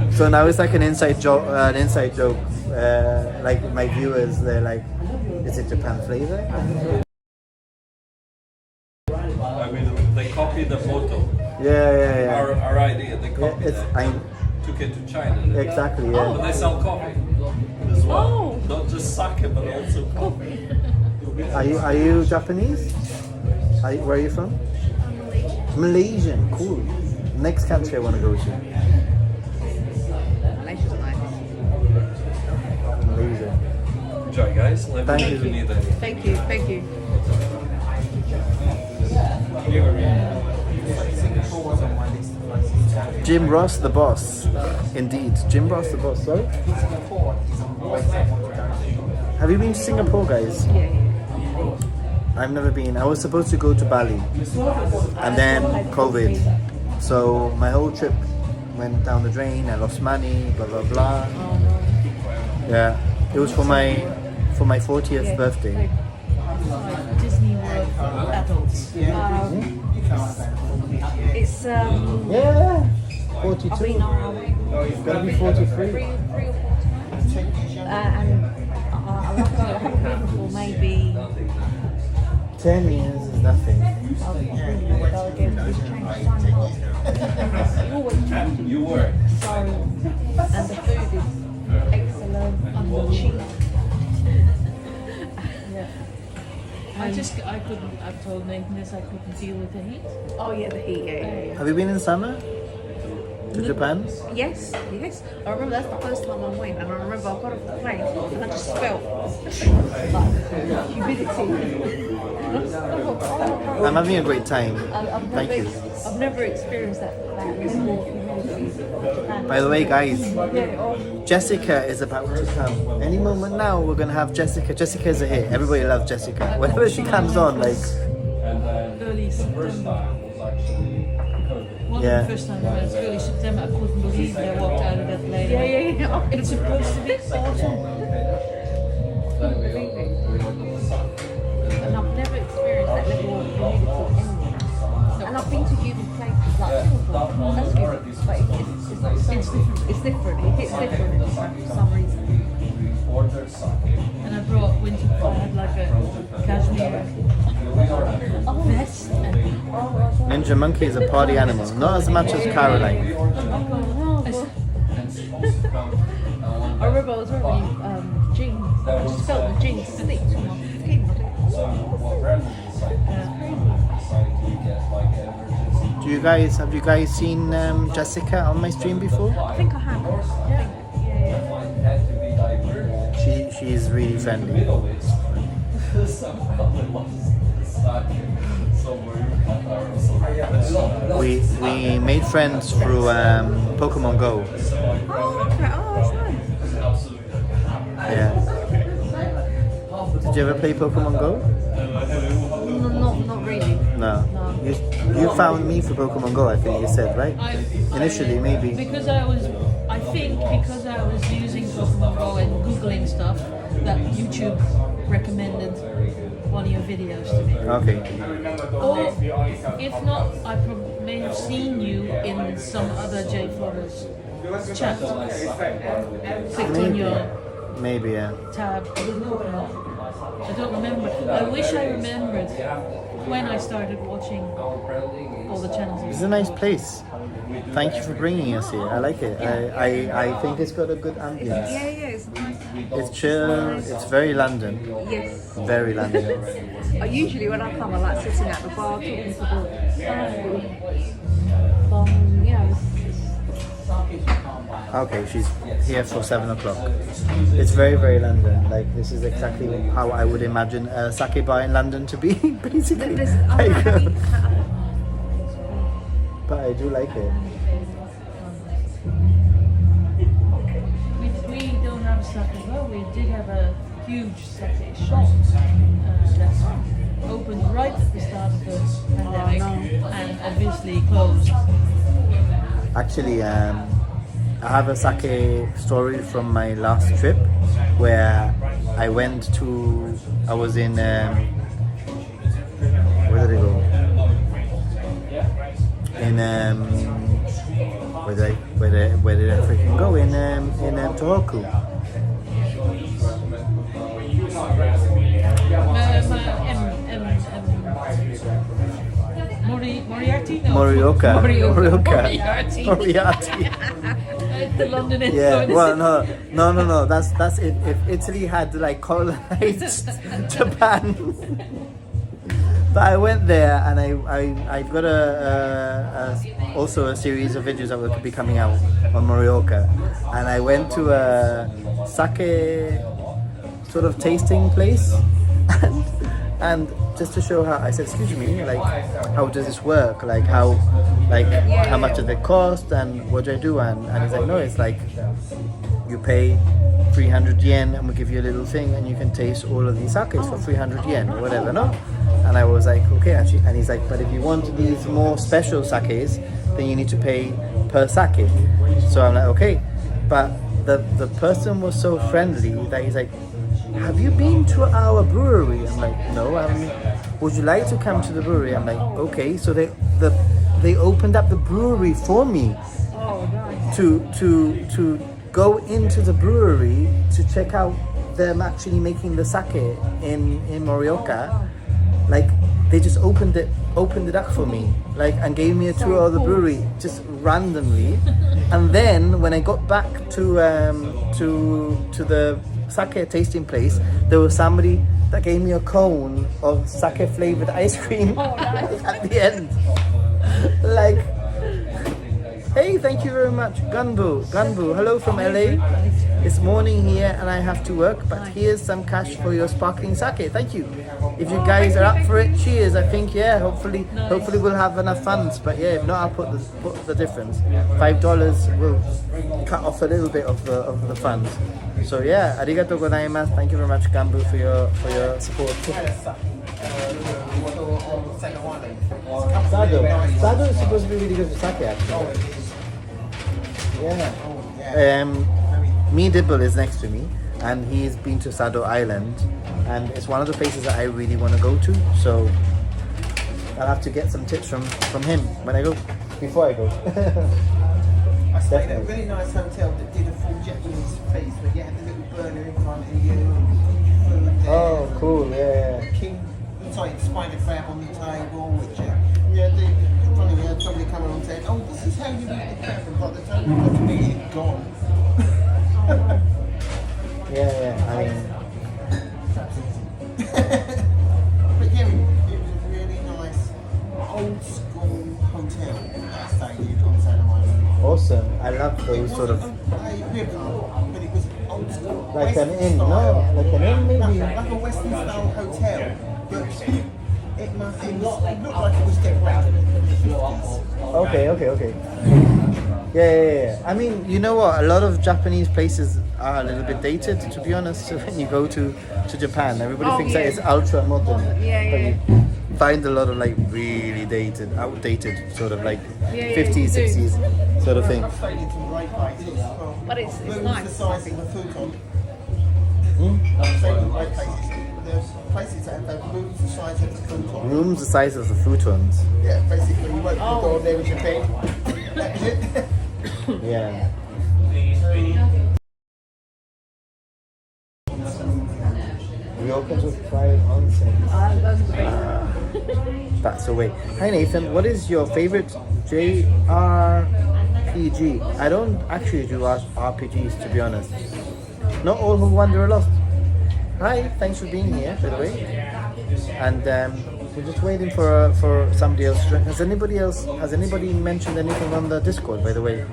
So now it's like an inside joke. Like my viewers, they're like, "Is it Japan flavor?" I mean, they copied the photo. Yeah. Our idea, they Yeah, copied that. Took it to China. Exactly. Yeah. But they sell coffee as well. Oh. Not just sake, but also coffee. Are you Japanese? Where are you from? Malaysian. Cool. Next country I want to go to. Malaysia's nice. Malaysia. Enjoy, guys. Let me Thank know you. if you need anything. Thank you. Jim Ross, the boss. Indeed, Jim Ross, the boss. Sorry. Have you been to Singapore, guys? Yeah. I've never been. I was supposed to go to Bali, and then COVID. So my whole trip went down the drain. I lost money. Blah blah blah. Yeah, it was for my 40th birthday. Disney World for adults. It's Yeah, 42. Gonna be 43. 3 or 4 times. And I love going. I haven't been before, maybe 10 years is nothing. I'll really want to go again. It's changed so much. It always changes. You were. So, and the food is excellent and cheap. I couldn't. I've told Nathan this. I couldn't deal with the heat. Oh yeah, the heat. Yeah. Have you been in summer to Japan? Yes. I remember that's the first time I went, and I remember I got off the plane and I just felt like humidity. I'm having a great time. Thank you. I've never experienced that level of humidity. By the way, guys, Yeah. Jessica is about to come. Any moment now, we're gonna have Jessica. Jessica is a hit. Everybody loves Jessica. Whenever she comes on, like, Early September. One Yeah. of the first time I went early September, I couldn't believe I walked out of that plane. Yeah. It's supposed to be autumn. And I've never experienced that level of humidity anywhere. And I've been to humid places like Singapore. That's good, but it's different. It hits different for some reason. And I brought winter. I had like a cashmere vest. And Ninja Monkey is a party animal. Not as much as Caroline. I remember I was wearing jeans. I just felt the jeans stick to my skin. Have you guys seen Jessica on my stream before? I think I have. Yeah. She is really friendly. We made friends through Pokemon Go. Oh, okay. Oh, that's nice. Yeah. Did you ever play Pokemon Go? Not really. No. You found me for Pokemon Go, I think you said, right? Initially, maybe. Because I was using Pokemon Go and Googling stuff, that YouTube recommended one of your videos to me. Okay. Or if not, I may have seen you in some other J Flores chat. Clicked on your Maybe, yeah. tab. I don't remember. I wish I remembered when I started watching all the channels. It's a nice place. Thank you for bringing us here. I like it. I think it's got a good ambience. Yeah, it's nice. It's chill. It's very London. Yes. Very London. Usually when I come, I like sitting at the bar talking to the Okay, she's here for 7 o'clock. It's very, very London. Like, this is exactly how I would imagine a sake bar in London to be, basically. Like, but I do like it. We don't have sake bar. We did have a huge sake shop that opened right at the start of the pandemic and obviously closed. Actually, I have a sake story from my last trip where I went to, I was in, where did I go? In, where did I freaking go? In Tohoku. Moriarty? No. Morioka. The London Yeah, influence. well, no. That's it. If Italy had like colonized Japan, but I went there and I've got also a series of videos that will be coming out on Morioka, and I went to a sake sort of tasting place, and just to show how I said, excuse me, like how does this work? Like how much does it cost and what do I do? And he's like, no, it's like you pay 300 yen and we give you a little thing and you can taste all of these sakes for 300 yen or whatever, no? And I was like, okay, actually, and he's like, but if you want these more special sakes, then you need to pay per sake. So I'm like, okay, but the person was so friendly that he's like, have you been to our brewery? I'm like, no, I haven't. Would you like to come to the brewery? I'm like, okay. So they opened up the brewery for me to go into the brewery to check out them actually making the sake in Morioka. Like they just opened it up for me, like, and gave me a tour of the brewery just randomly. And then when I got back to the sake tasting place, there was somebody that gave me a cone of sake flavored ice cream at the end. Like, hey, thank you very much, Gunbu, hello from LA. It's morning here and I have to work, but here's some cash for your sparkling sake. Thank you. If you guys are up for it, cheers. I think, yeah, hopefully we'll have enough funds. But yeah, if not, I'll put the difference. $5 will cut off a little bit of the funds. So yeah, arigatou gozaimasu. Thank you very much, Gambu, for your support. Sado is supposed to be really good for sake, actually. Yeah. Me Dibble is next to me, and he's been to Sado Island, and it's one of the places that I really want to go to. So I'll have to get some tips from him before I go. I stayed at a really nice hotel that did a full Japanese feast where you had the little burner in front of you, food there. Oh, cool! Yeah. Tight spider crab on the table, which funny, you had somebody come along saying, "Oh, this is how you eat the crab," and by the time you got to me, it's gone. Yeah. I mean, but yeah, it was a really nice old school hotel that I stayed in on Saturday Island. awesome. I love those sort of A river, but it was old school. like an Western inn, style. no? Like an inn, maybe. Like a Western style hotel, but it looked like it was decorated in the 50s. Okay. Yeah. I mean, you know what? A lot of Japanese places are a little bit dated, to be honest. When you go to Japan, everybody thinks that it's ultra modern. But you find a lot of like really outdated, sort of like 50s, 60s sort of thing. I've stayed in some great places. But it's Rooms nice. the size of a futon. I've stayed in great places. There's places that have rooms the size of a futon. Rooms the size of the futons. Yeah, basically you open the door, there was your bed. That was it. Yeah. Ryokan to fried onsen. Those are the best. That's the way. Hi Nathan, what is your favorite JRPG? I don't actually do RPGs, to be honest. Not all who wander lost. Hi, thanks for being here, by the way. And we're just waiting for somebody else. Has anybody mentioned anything on the Discord, by the way?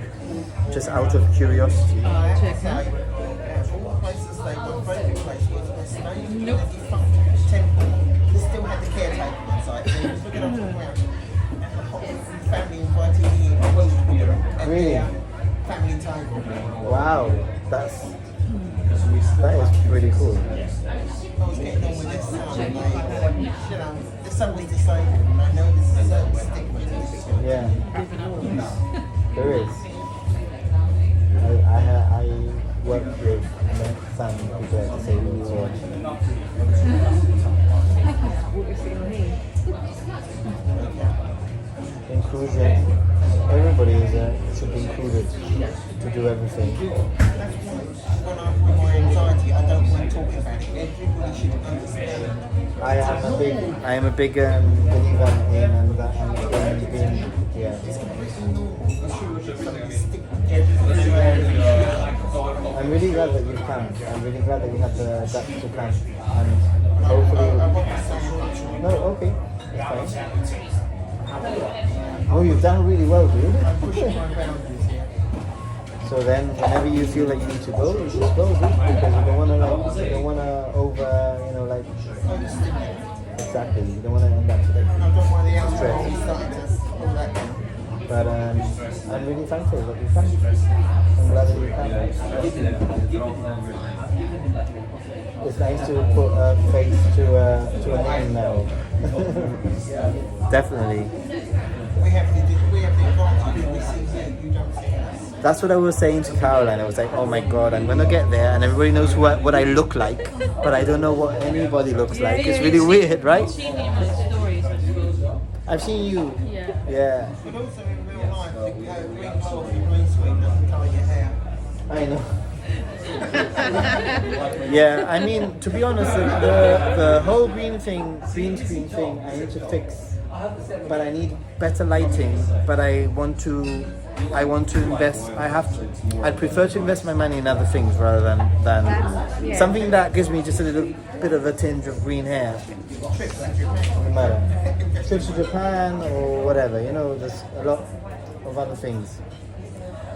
Just out of curiosity. Check that. All places they were very big place was a stone in a defunct temple. They still had the caretaker inside. They was looking up around. And the whole family invited me in and Really? family table. Wow, that is pretty cool. I was getting on with this son, and there's somebody disabled, and I know there's a certain stigma to this. Yeah, there is. I worked with some people at the same school. Inclusion. Everybody should be included to do everything. That's why when I'm with my anxiety, I don't mind talking about it. Everybody should understand. I am a big believer in being, yeah. I'm really glad that you can. I'm really glad that you had the guts to come. And hopefully... No, okay. That's fine. Oh, you've done really well, dude. So then, whenever you feel like you need to go, you just go, dude. Because you don't want to, Exactly. You don't want to end up stressed. But I'm really thankful that you can. I'm glad that you can. It's nice to put a face to a name now. Definitely. We have the advantage we see you don't see us. That's what I was saying to Caroline. I was like, oh my god, I'm gonna get there and everybody knows what I look like, but I don't know what anybody looks like. It's really weird, right? I've seen you on stories, I suppose. I've seen you. Yeah. But also in real life, green colour for your green screen doesn't colour your hair. I know. Yeah, I mean, to be honest, the whole green screen thing, I need to fix. But I need better lighting. But I want to invest. I'd prefer to invest my money in other things rather than something that gives me just a little bit of a tinge of green hair. No matter. Trips to Japan or whatever. You know, there's a lot of other things.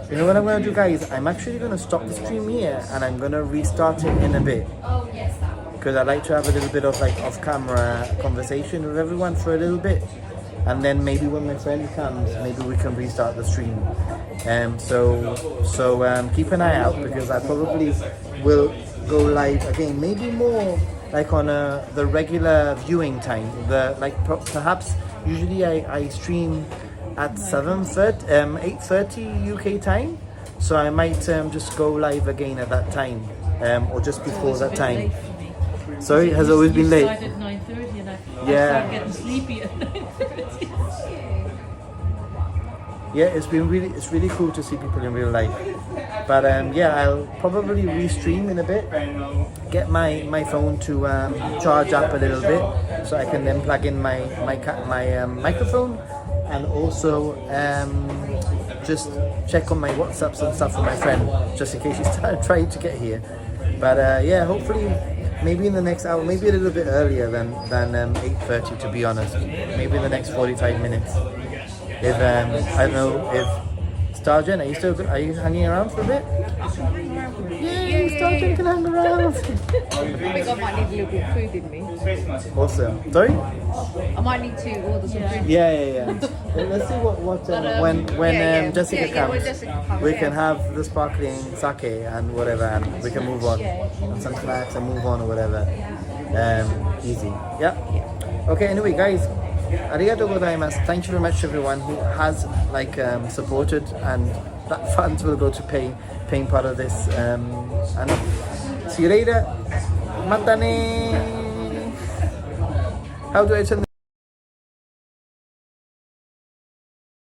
You know what I'm going to do, guys? I'm actually going to stop the stream here and I'm going to restart it in a bit. Because I like to have a little bit of like off-camera conversation with everyone for a little bit. And then maybe when my friend comes, maybe we can restart the stream. So keep an eye out because I probably will go live again. Maybe more like on the regular viewing time. Perhaps usually I stream at 8:30 UK time, so I might just go live again at that time, or just before that time. Sorry, it has always been late. You started at 9:30 and I Yeah. started getting sleepy at 9:30. Yeah, it's really cool to see people in real life. But I'll probably restream in a bit. Get my phone to charge up a little bit, so I can then plug in my microphone, and also just check on my WhatsApps and stuff with my friend, just in case he's trying to get here. But hopefully, maybe in the next hour, maybe a little bit earlier than 8:30, to be honest. Maybe in the next 45 minutes. If I don't know if Stargen, are you hanging around for a bit? Yay, Stargen can hang around. I think I might need a little bit of food in me. Awesome. Sorry? I might need to order some food. Yeah. Let's see what when Jessica comes, when Jessica comes, we can have the sparkling sake and whatever, and we can move on, and some snacks and move on or whatever. Easy. Yeah. Okay. Anyway, guys, arigatou gozaimasu. Thank you very much, everyone who has supported, and that funds will go to paying part of this. And see you later. Mata ne. How do I turn